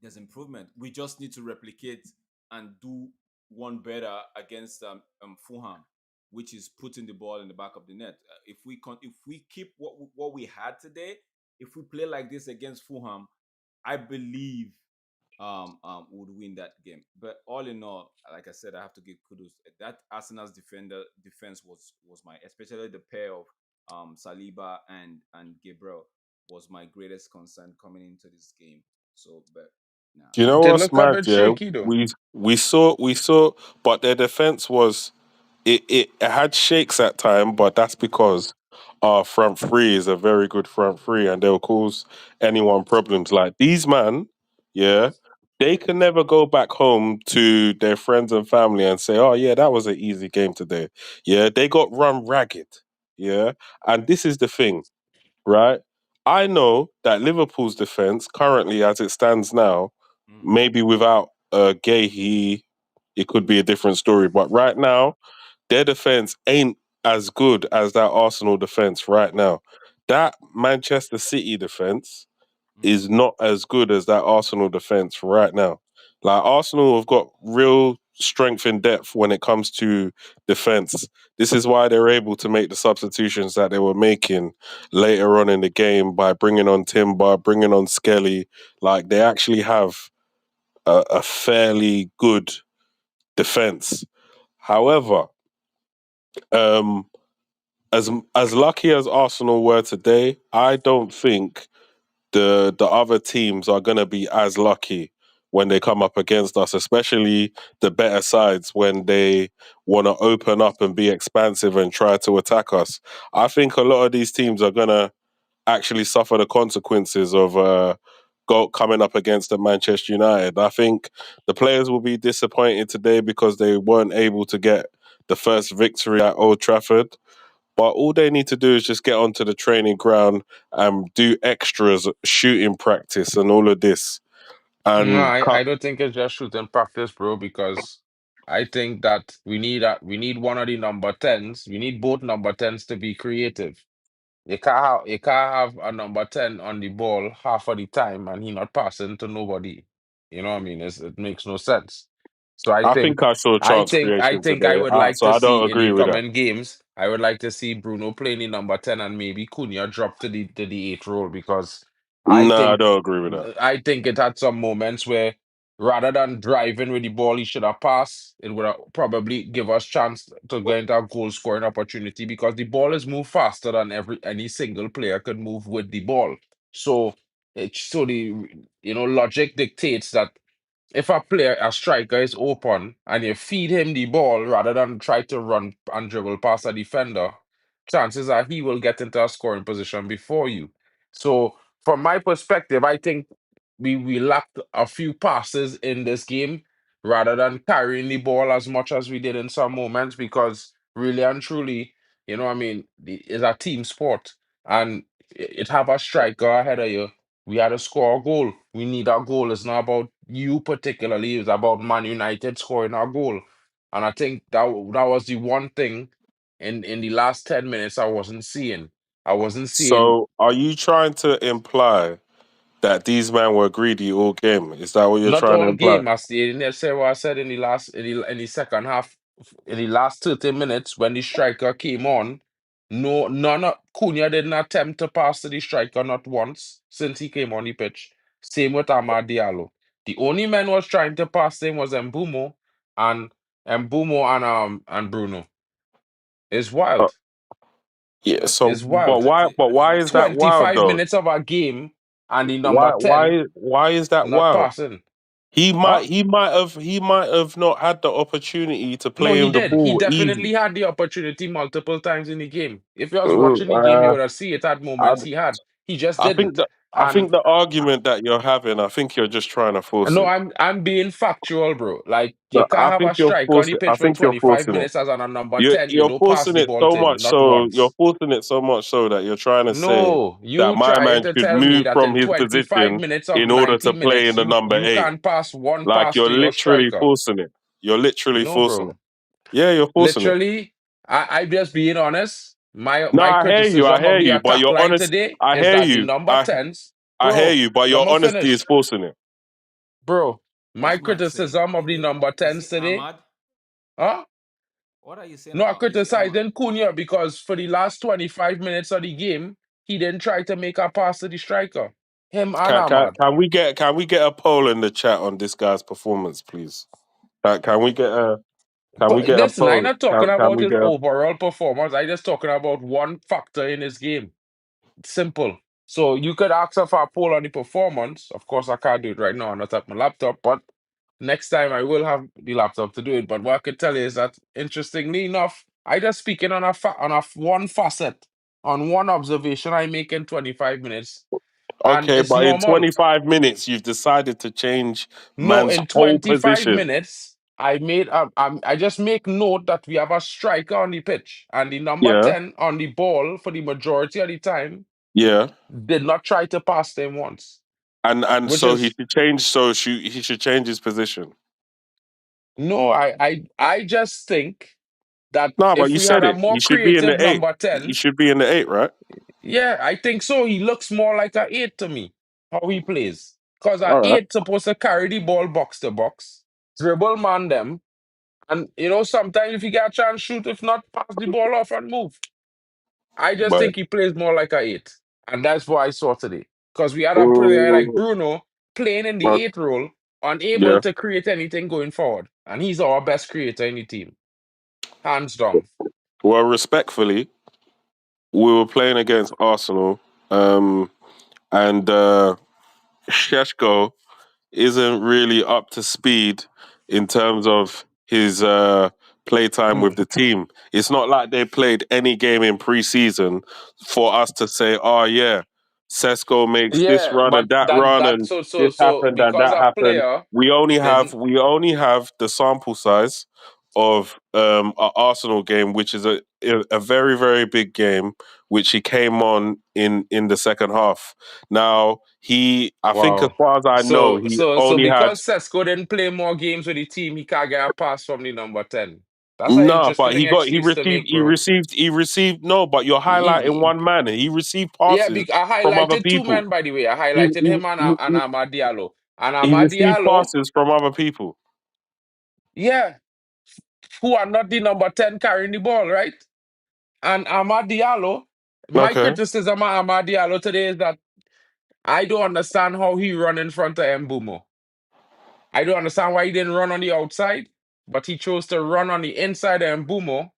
Speaker 3: there's improvement. We just need to replicate and do one better against Fulham, which is putting the ball in the back of the net. If we keep what we had today, if we play like this against Fulham, I believe would win that game. But all in all, like I said, I have to give kudos. That Arsenal's defense was my, especially the pair of Saliba and Gabriel was my greatest concern coming into this game. So, but nah,
Speaker 4: Do you know
Speaker 1: They
Speaker 4: what's
Speaker 1: look a
Speaker 4: mad?
Speaker 1: bit
Speaker 4: Yeah,
Speaker 1: shaky though.
Speaker 4: we saw, but their defense was it had shakes at time, but that's because our front three is a very good front three, and they'll cause anyone problems. Like these man, yeah, they can never go back home to their friends and family and say, "Oh yeah, that was an easy game today." Yeah, they got run ragged. Yeah, and this is the thing, right? I know that Liverpool's defense currently, as it stands now,
Speaker 3: mm-hmm.
Speaker 4: maybe without Gahey, it could be a different story. But right now, their defense ain't as good as that Arsenal defense right now. That Manchester City defense
Speaker 3: Mm-hmm.
Speaker 4: is not as good as that Arsenal defense right now. Like Arsenal have got real strength in depth when it comes to defense. This is why they're able to make the substitutions that they were making later on in the game by bringing on Timber, bringing on Skelly. Like they actually have a fairly good defense. However, um, as lucky as Arsenal were today, I don't think the other teams are gonna be as lucky when they come up against us, especially the better sides when they want to open up and be expansive and try to attack us. I think a lot of these teams are gonna actually suffer the consequences of coming up against the Manchester United. I think the players will be disappointed today because they weren't able to get the first victory at Old Trafford. But all they need to do is just get onto the training ground and do extras, shooting practice, and all of this.
Speaker 1: No,
Speaker 4: And
Speaker 1: I don't think it's just shooting practice, bro, because I think that we need one of the number tens. We need both number tens to be creative. You can't have a number 10 on the ball half of the time and he not passing to nobody. You know what I mean? It makes no sense. So
Speaker 4: I think I saw chance
Speaker 1: I
Speaker 4: creation
Speaker 1: think I
Speaker 4: today,
Speaker 1: would like
Speaker 4: so
Speaker 1: to
Speaker 4: I don't
Speaker 1: see in the
Speaker 4: agree with that.
Speaker 1: coming games, I would like to see Bruno playing the number 10 and maybe Cunha drop to the eight role because I
Speaker 4: No, I
Speaker 1: think
Speaker 4: don't agree with that.
Speaker 1: it had some moments where rather than driving with the ball, he should have passed. It would have probably give us chance to get into a goal scoring opportunity because the ball is moved faster than any single player could move with the ball. So the logic dictates that if a striker is open and you feed him the ball rather than try to run and dribble past a defender, chances are he will get into a scoring position before you. So from my perspective, I think we lacked a few passes in this game rather than carrying the ball as much as we did in some moments because really and truly, it's a team sport and it have a striker ahead of you. We had to score a goal. We need a goal. It's not about you particularly. It's about Man United scoring our goal. And I think that was the one thing in the last 10 minutes I wasn't seeing. I wasn't seeing
Speaker 4: So, are you trying to imply that these men were greedy all game? Is that what you're
Speaker 1: not
Speaker 4: trying to
Speaker 1: all
Speaker 4: imply?
Speaker 1: game. I didn't say what I said in the last in the second half, in the last 30 minutes when the striker came on. No, none of Cunha didn't attempt to pass to the striker not once since he came on the pitch. Same with Amad Diallo. The only man was trying to pass him was and and Bruno. It's
Speaker 4: Uh,
Speaker 1: wild.
Speaker 3: Yeah,
Speaker 4: yeah.
Speaker 3: but
Speaker 4: So,
Speaker 1: It's
Speaker 4: but
Speaker 1: wild.
Speaker 4: why? But
Speaker 3: I
Speaker 4: why
Speaker 3: think
Speaker 4: is that wild
Speaker 1: 25
Speaker 4: though?
Speaker 1: minutes of a game and the number
Speaker 4: Why?
Speaker 1: 10
Speaker 4: Why is that
Speaker 1: not
Speaker 4: wild?
Speaker 1: passing.
Speaker 4: He
Speaker 1: Huh?
Speaker 4: might. He might have not had the opportunity to
Speaker 1: No,
Speaker 4: play
Speaker 1: he
Speaker 4: him the
Speaker 1: did. He
Speaker 4: ball
Speaker 1: definitely
Speaker 4: easy.
Speaker 1: had the opportunity multiple times in the game. If you was
Speaker 4: Mm,
Speaker 1: watching the game, you would have seen it at moments he had. He just
Speaker 4: I think
Speaker 1: didn't.
Speaker 4: that I
Speaker 1: And
Speaker 4: think the argument that you're having, I think you're just trying to force
Speaker 1: no,
Speaker 4: it.
Speaker 1: I'm being factual, bro. Like you
Speaker 4: No,
Speaker 1: can't
Speaker 4: I
Speaker 1: have
Speaker 4: think
Speaker 1: a
Speaker 4: you're
Speaker 1: striker on the
Speaker 4: forcing. I
Speaker 1: pitch for
Speaker 4: think you're
Speaker 1: 25
Speaker 4: forcing it.
Speaker 1: minutes as on a number
Speaker 4: You're
Speaker 1: 10. You
Speaker 4: you're
Speaker 1: don't pass
Speaker 4: forcing
Speaker 1: the
Speaker 4: it
Speaker 1: ball
Speaker 4: so
Speaker 1: to him,
Speaker 4: much.
Speaker 1: not
Speaker 4: So you're
Speaker 1: once.
Speaker 4: forcing it so much so that you're trying to say
Speaker 1: No,
Speaker 4: that
Speaker 1: you
Speaker 4: my
Speaker 1: trying
Speaker 4: man
Speaker 1: to
Speaker 4: should
Speaker 1: tell me
Speaker 4: move
Speaker 1: that
Speaker 4: from
Speaker 1: in
Speaker 4: his
Speaker 1: 25
Speaker 4: position
Speaker 1: minutes of
Speaker 4: in order
Speaker 1: 90
Speaker 4: to play in
Speaker 1: minutes,
Speaker 4: the number
Speaker 1: you
Speaker 4: eight.
Speaker 1: can't pass one
Speaker 4: Like
Speaker 1: pass
Speaker 4: you're
Speaker 1: to your
Speaker 4: literally
Speaker 1: striker.
Speaker 4: forcing it. You're literally
Speaker 1: No,
Speaker 4: forcing it.
Speaker 1: bro.
Speaker 4: Yeah, you're forcing it.
Speaker 1: Literally, I'm just being honest.
Speaker 4: No,
Speaker 1: My
Speaker 4: I hear you. I
Speaker 1: criticism of
Speaker 4: hear
Speaker 1: the
Speaker 4: you. But
Speaker 1: attack
Speaker 4: you're
Speaker 1: line
Speaker 4: honest.
Speaker 1: today
Speaker 4: I
Speaker 1: is
Speaker 4: hear
Speaker 1: that the
Speaker 4: you.
Speaker 1: number
Speaker 4: I
Speaker 1: 10s,
Speaker 4: I hear
Speaker 1: bro,
Speaker 4: you. But
Speaker 1: let
Speaker 4: your
Speaker 1: me
Speaker 4: honesty is
Speaker 1: finish.
Speaker 4: forcing it.
Speaker 1: Bro, my
Speaker 3: what's Matt saying?
Speaker 1: criticism of the number
Speaker 3: Is
Speaker 1: 10s
Speaker 3: it
Speaker 1: today,
Speaker 3: Ahmad?
Speaker 1: huh?
Speaker 3: What are you saying
Speaker 1: No, I
Speaker 3: about? Is it Ahmad?
Speaker 1: criticizing Cunha because for the last 25 minutes of the game,
Speaker 2: he didn't try to make a pass to the striker. Him and
Speaker 4: Can, can,
Speaker 2: Ahmad.
Speaker 4: can we get can we get a poll in the chat on this guy's performance, please? Can we get a
Speaker 2: But listen, I'm
Speaker 4: poll?
Speaker 2: not talking
Speaker 4: Can
Speaker 2: about
Speaker 4: we
Speaker 2: his
Speaker 4: get a
Speaker 2: overall performance. I'm just talking about one factor in his game. Simple. So you could ask her for a poll on the performance. Of course, I can't do it right now. I'm not at my laptop, but next time I will have the laptop to do it. But what I could tell you is that, interestingly enough, I just speaking on one facet, on one observation I make in 25 minutes, and
Speaker 4: Okay,
Speaker 2: it's
Speaker 4: but in
Speaker 2: normal.
Speaker 4: 25 minutes you've decided to change
Speaker 2: No,
Speaker 4: man's
Speaker 2: in
Speaker 4: whole
Speaker 2: 25
Speaker 4: position.
Speaker 2: minutes, I just make note that we have a striker on the pitch, and the number
Speaker 4: Yeah,
Speaker 2: 10 on the ball for the majority of the time
Speaker 4: yeah.
Speaker 2: did not try to pass them once,
Speaker 4: And
Speaker 2: which
Speaker 4: so he
Speaker 2: is
Speaker 4: should change. So he should change his position.
Speaker 2: no, I just think that
Speaker 4: No, but
Speaker 2: if
Speaker 4: you
Speaker 2: we had
Speaker 4: said
Speaker 2: a
Speaker 4: it. He
Speaker 2: more
Speaker 4: should be in
Speaker 2: creative
Speaker 4: the eight.
Speaker 2: number
Speaker 4: He
Speaker 2: 10,
Speaker 4: should be in the eight, right?
Speaker 2: yeah, I think so. He looks more like a 8 to me, how he plays. Because a
Speaker 4: All right.
Speaker 2: 8 supposed to carry the ball box to box, dribble man them, and sometimes if you get a chance, shoot. If not, pass the ball off and move. I just
Speaker 4: But
Speaker 2: think he plays more like a 8. And that's what I saw today. Because we had a player like
Speaker 4: oh,
Speaker 2: Bruno playing in the
Speaker 4: but
Speaker 2: 8 role, unable
Speaker 4: yeah.
Speaker 2: to create anything going forward. And he's our best creator in the team. Hands down.
Speaker 4: Well, respectfully, we were playing against Arsenal, and Sheshko isn't really up to speed in terms of his playtime with
Speaker 2: Hmm.
Speaker 4: the team. It's not like they played any game in preseason for us to say, "Oh yeah, Sesko makes this
Speaker 2: Yeah,
Speaker 4: run
Speaker 2: but
Speaker 4: and that
Speaker 2: that
Speaker 4: run
Speaker 2: that
Speaker 4: and
Speaker 2: so so
Speaker 4: this
Speaker 2: so
Speaker 4: happened and
Speaker 2: because
Speaker 4: that
Speaker 2: a
Speaker 4: happened."
Speaker 2: player
Speaker 4: We
Speaker 2: didn't.
Speaker 4: only have the sample size of a Arsenal game, which is a very very big game, which he came on in the second half. Now I think as
Speaker 2: Wow.
Speaker 4: far as I know, he
Speaker 2: So
Speaker 4: only had
Speaker 2: because Sesko didn't play more games with the team, he can't get a pass from the number 10. That's an
Speaker 4: no, but
Speaker 2: interesting excuse to make, bro.
Speaker 4: he received no, but you're highlighting
Speaker 2: He,
Speaker 4: one man. He received
Speaker 2: yeah,
Speaker 4: passes
Speaker 2: I
Speaker 4: from other
Speaker 2: highlighted two
Speaker 4: people.
Speaker 2: men, by the way. I
Speaker 4: He
Speaker 2: highlighted
Speaker 4: he
Speaker 2: him and,
Speaker 4: he,
Speaker 2: and Amad Diallo. And
Speaker 4: he
Speaker 2: Amad
Speaker 4: received
Speaker 2: Diallo,
Speaker 4: passes from other people.
Speaker 2: yeah, who are not the number 10 carrying the ball, right? And Amad Diallo, my
Speaker 4: Okay,
Speaker 2: criticism of Amad Diallo today is that I don't understand how he run in front of Mbumo. I don't understand why he didn't run on the outside, but he chose to run on the inside of Mbumo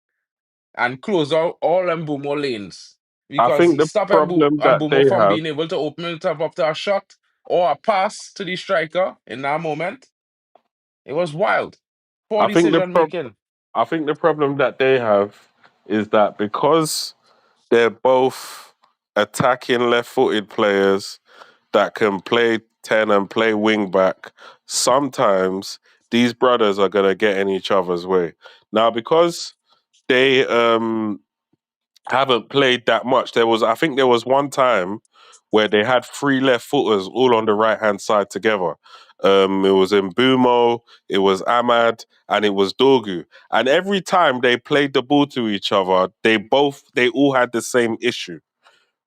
Speaker 2: and close out all Mbumo lanes
Speaker 4: I
Speaker 2: because
Speaker 4: think
Speaker 2: he
Speaker 4: the
Speaker 2: stopped
Speaker 4: problem that
Speaker 2: Mbumo
Speaker 4: they
Speaker 2: from
Speaker 4: have.
Speaker 2: being able to open himself up to a shot or a pass to the striker in that moment. It was wild. Poor
Speaker 4: I think the
Speaker 2: decision
Speaker 4: prob-
Speaker 2: making.
Speaker 4: I think the problem that they have is that because they're both attacking left-footed players that can play 10 and play wing back, sometimes these brothers are going to get in each other's way. Now, because they haven't played that much, I think there was one time where they had three left footers all on the right hand side together. It was in Bumo, it was Ahmad, and it was Dorgu. And every time they played the ball to each other, they all had the same issue,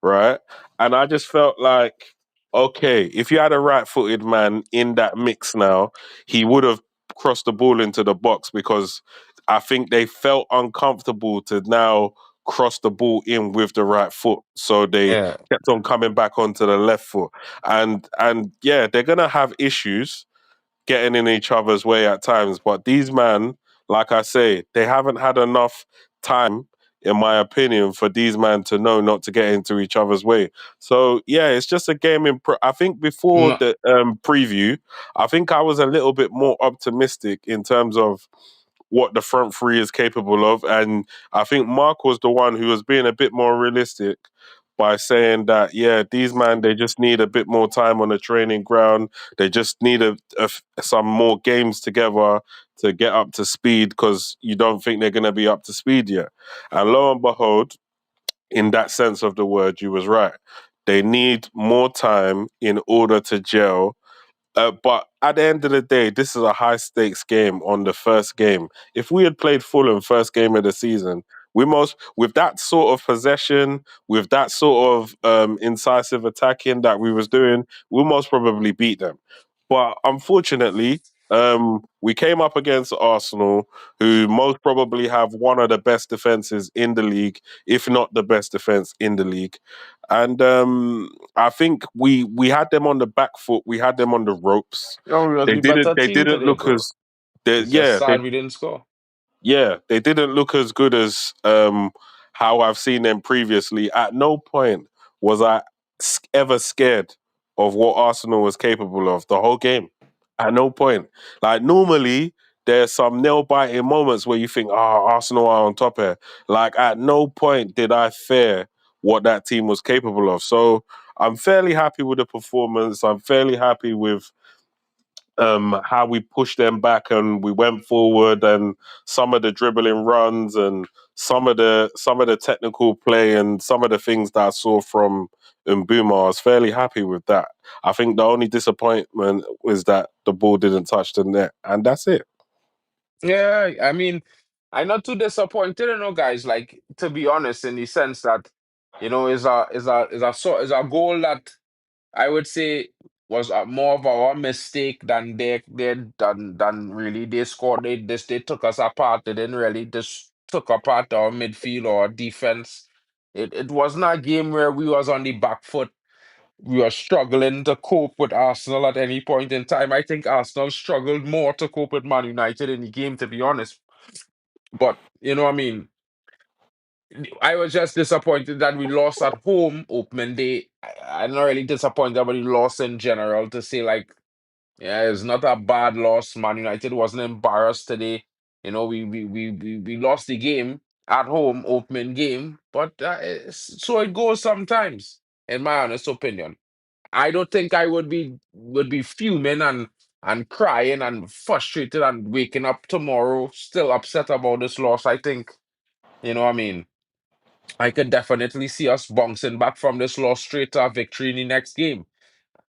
Speaker 4: right? And I just felt like, okay, if you had a right-footed man in that mix now, he would have crossed the ball into the box because I think they felt uncomfortable to now cross the ball in with the right foot. So they
Speaker 2: Yeah.
Speaker 4: kept on coming back onto the left foot. And yeah, they're gonna have issues getting in each other's way at times. But these men, like I say, they haven't had enough time, in my opinion, for these men to know not to get into each other's way. So yeah, it's just a game I think before
Speaker 2: No,
Speaker 4: the preview, I think I was a little bit more optimistic in terms of what the front three is capable of. And I think Mark was the one who was being a bit more realistic by saying that, yeah, these men, they just need a bit more time on the training ground. They just need some more games together to get up to speed because you don't think they're going to be up to speed yet. And lo and behold, in that sense of the word, you was right. They need more time in order to gel, but at the end of the day, this is a high stakes game on the first game. If we had played Fulham first game of the season, with that sort of possession, with that sort of incisive attacking that we was doing, we'll most probably beat them. But unfortunately, we came up against Arsenal, who most probably have one of the best defenses in the league, if not the best defense in the league. And I think we had them on the back foot. We had them on the ropes.
Speaker 1: No, we was
Speaker 4: They
Speaker 1: the better
Speaker 4: they
Speaker 1: team
Speaker 4: didn't
Speaker 1: today,
Speaker 4: look
Speaker 1: bro.
Speaker 4: as
Speaker 1: It's just
Speaker 4: yeah,
Speaker 1: sad we didn't score.
Speaker 4: they didn't look as good as how I've seen them previously. At no point was I ever scared of what Arsenal was capable of the whole game. At no point. Like normally, there's some nail biting moments where you think, "Oh, Arsenal are on top here." Like at no point did I fear what that team was capable of. So I'm fairly happy with the performance. I'm fairly happy with how we pushed them back and we went forward, and some of the dribbling runs and some of the technical play and some of the things that I saw from Mbuma. I was fairly happy with that. I think the only disappointment was that the ball didn't touch the net, and that's it.
Speaker 1: Yeah, I mean, I'm not too disappointed, guys. Like, to be honest, in the sense that, is a goal that I would say was more of our mistake than than really they scored. They took us apart. They didn't really just took apart our midfield or our defense. It wasn't a game where we was on the back foot. We were struggling to cope with Arsenal at any point in time. I think Arsenal struggled more to cope with Man United in the game, to be honest. But I mean, I was just disappointed that we lost at home opening day. I'm not really disappointed about the loss in general. To say like, yeah, it's not a bad loss. Man United wasn't embarrassed today. We lost the game at home, opening game, but so it goes sometimes. In my honest opinion, I don't think I would be fuming and crying and frustrated and waking up tomorrow still upset about this loss. I think what I mean. I could definitely see us bouncing back from this loss straight to a victory in the next game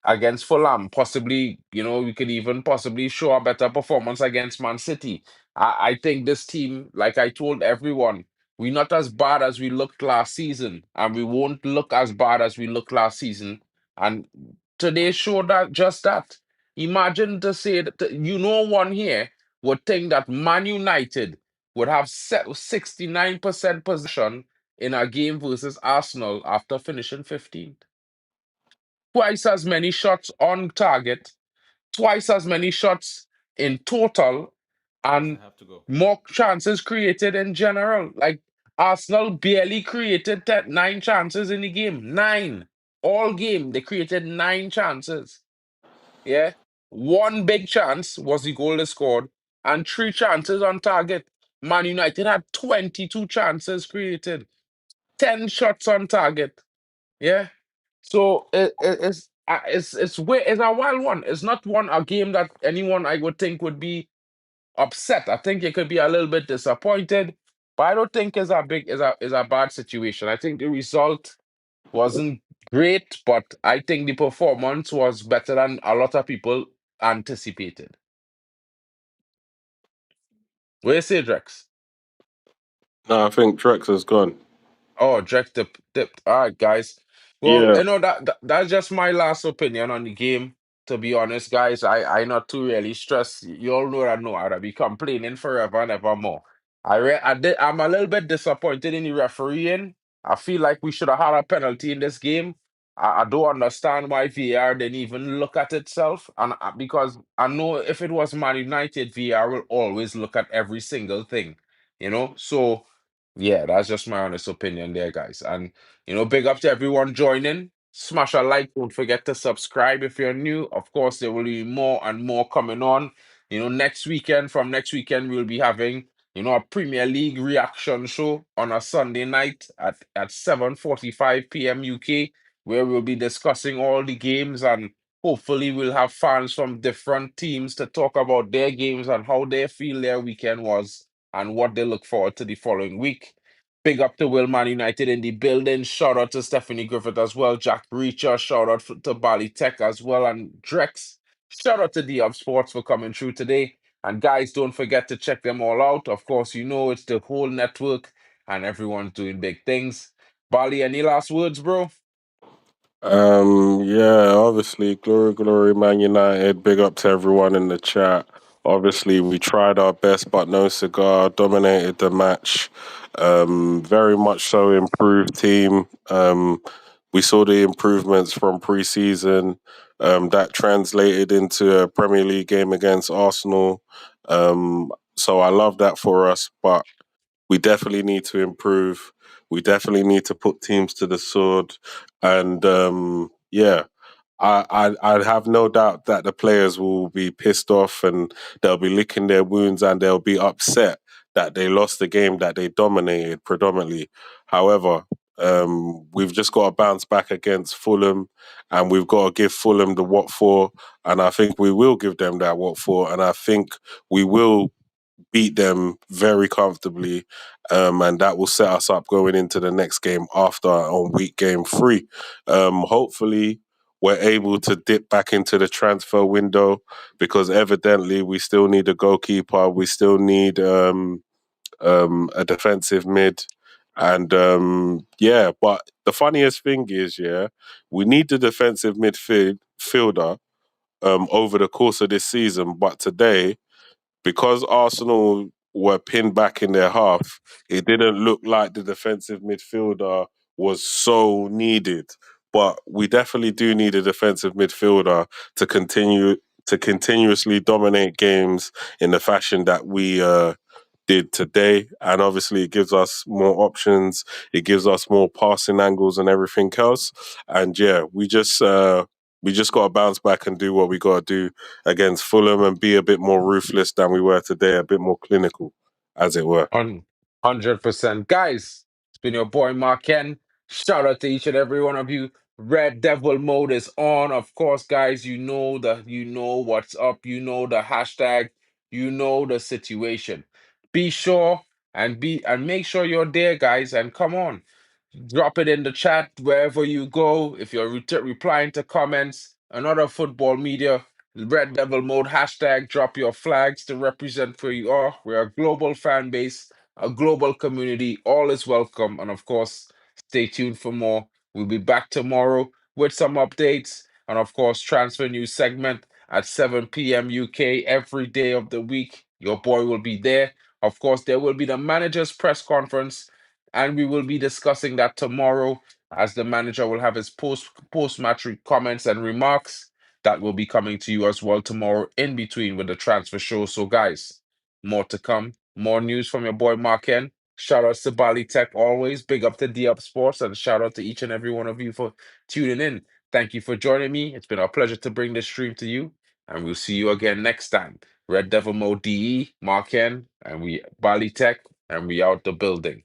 Speaker 1: against Fulham. Possibly, we could even possibly show a better performance against Man City. I think this team, like I told everyone, we're not as bad as we looked last season, and we won't look as bad as we looked last season. And today showed that just that. Imagine to say that one here would think that Man United would have 69% possession in a game versus Arsenal after finishing 15th. Twice as many shots on target, twice as many shots in total,
Speaker 3: I
Speaker 1: and
Speaker 3: have to go.
Speaker 1: more chances created in general. Like Arsenal barely created 9 chances in the game. Nine. All game, they created 9 chances. Yeah. One big chance was the goal they scored, and 3 chances on target. Man United had 22 chances created, 10 shots on target. Yeah. So it's a wild one. It's not a game that anyone I would think would be upset. I think it could be a little bit disappointed, but I don't think it's a bad situation. I think the result wasn't great, but I think the performance was better than a lot of people anticipated. What do you say, Drex?
Speaker 4: No, I think Drex has gone.
Speaker 1: Oh, Jack dipped. All right, guys. Well,
Speaker 4: Yeah.
Speaker 1: that's just my last opinion on the game. To be honest, guys, I not too really stressed. You all know that I'd be complaining forever and ever more. I'm a little bit disappointed in the refereeing. I feel like we should have had a penalty in this game. I don't understand why VAR didn't even look at itself, and because I know if it was Man United, VAR will always look at every single thing. So. Yeah, that's just my honest opinion there, guys. And big up to everyone joining. Smash a like. Don't forget to subscribe if you're new. Of course, there will be more and more coming on. From next weekend, we'll be having, a Premier League reaction show on a Sunday night at 7:45 p.m. UK, where we'll be discussing all the games, and hopefully we'll have fans from different teams to talk about their games and how they feel their weekend was and what they look forward to the following week. Big up to Man United in the building. Shout out to Stephanie Griffith as well. Jack Reacher. Shout out to Bali Tech as well. And Drex. Shout out to D-Up Sports for coming through today. And guys, don't forget to check them all out. Of course, it's the whole network and everyone's doing big things. Bali, any last words, bro?
Speaker 4: Yeah, obviously, glory, Man United. Big up to everyone in the chat. Obviously, we tried our best, but no cigar. Dominated the match. Very much so improved team. We saw the improvements from pre-season. That translated into a Premier League game against Arsenal. So I love that for us, but we definitely need to improve. We definitely need to put teams to the sword, and yeah, I have no doubt that the players will be pissed off and they'll be licking their wounds and they'll be upset that they lost the game that they dominated predominantly. However, we've just got to bounce back against Fulham, and we've got to give Fulham the what for, and I think we will give them that what for, and I think we will beat them very comfortably, and that will set us up going into the next game after on week game 3. Hopefully, we're able to dip back into the transfer window because evidently we still need a goalkeeper, we still need a defensive mid. And yeah, but the funniest thing is, yeah, we need the defensive midfielder over the course of this season. But today, because Arsenal were pinned back in their half, it didn't look like the defensive midfielder was so needed. But we definitely do need a defensive midfielder to continuously dominate games in the fashion that we did today. And obviously, it gives us more options. It gives us more passing angles and everything else. And yeah, we just got to bounce back and do what we got to do against Fulham and be a bit more ruthless than we were today, a bit more clinical, as it were.
Speaker 1: 100%. Guys, it's been your boy MarkN. Shout out to each and every one of you. Red Devil mode is on. Of course, guys, you know what's up. You know the hashtag. You know the situation. Be sure and make sure you're there, guys. And come on. Drop it in the chat wherever you go. If you're replying to comments, another football media, Red Devil Mode hashtag, drop your flags to represent where you are. We're a global fan base, a global community. All is welcome. And of course, stay tuned for more. We'll be back tomorrow with some updates. And of course, transfer news segment at 7 p.m. UK every day of the week. Your boy will be there. Of course, there will be the manager's press conference, and we will be discussing that tomorrow as the manager will have his post match comments and remarks that will be coming to you as well tomorrow in between with the transfer show. So guys, more to come, more news from your boy MarkN. Shout out to Bali Tech always, big up to D Up Sports, and shout out to each and every one of you for tuning in. Thank you for joining me. It's been a pleasure to bring this stream to you, and we'll see you again next time. Red Devil Mode DE, MarkN, and we Bali Tech, and we out the building.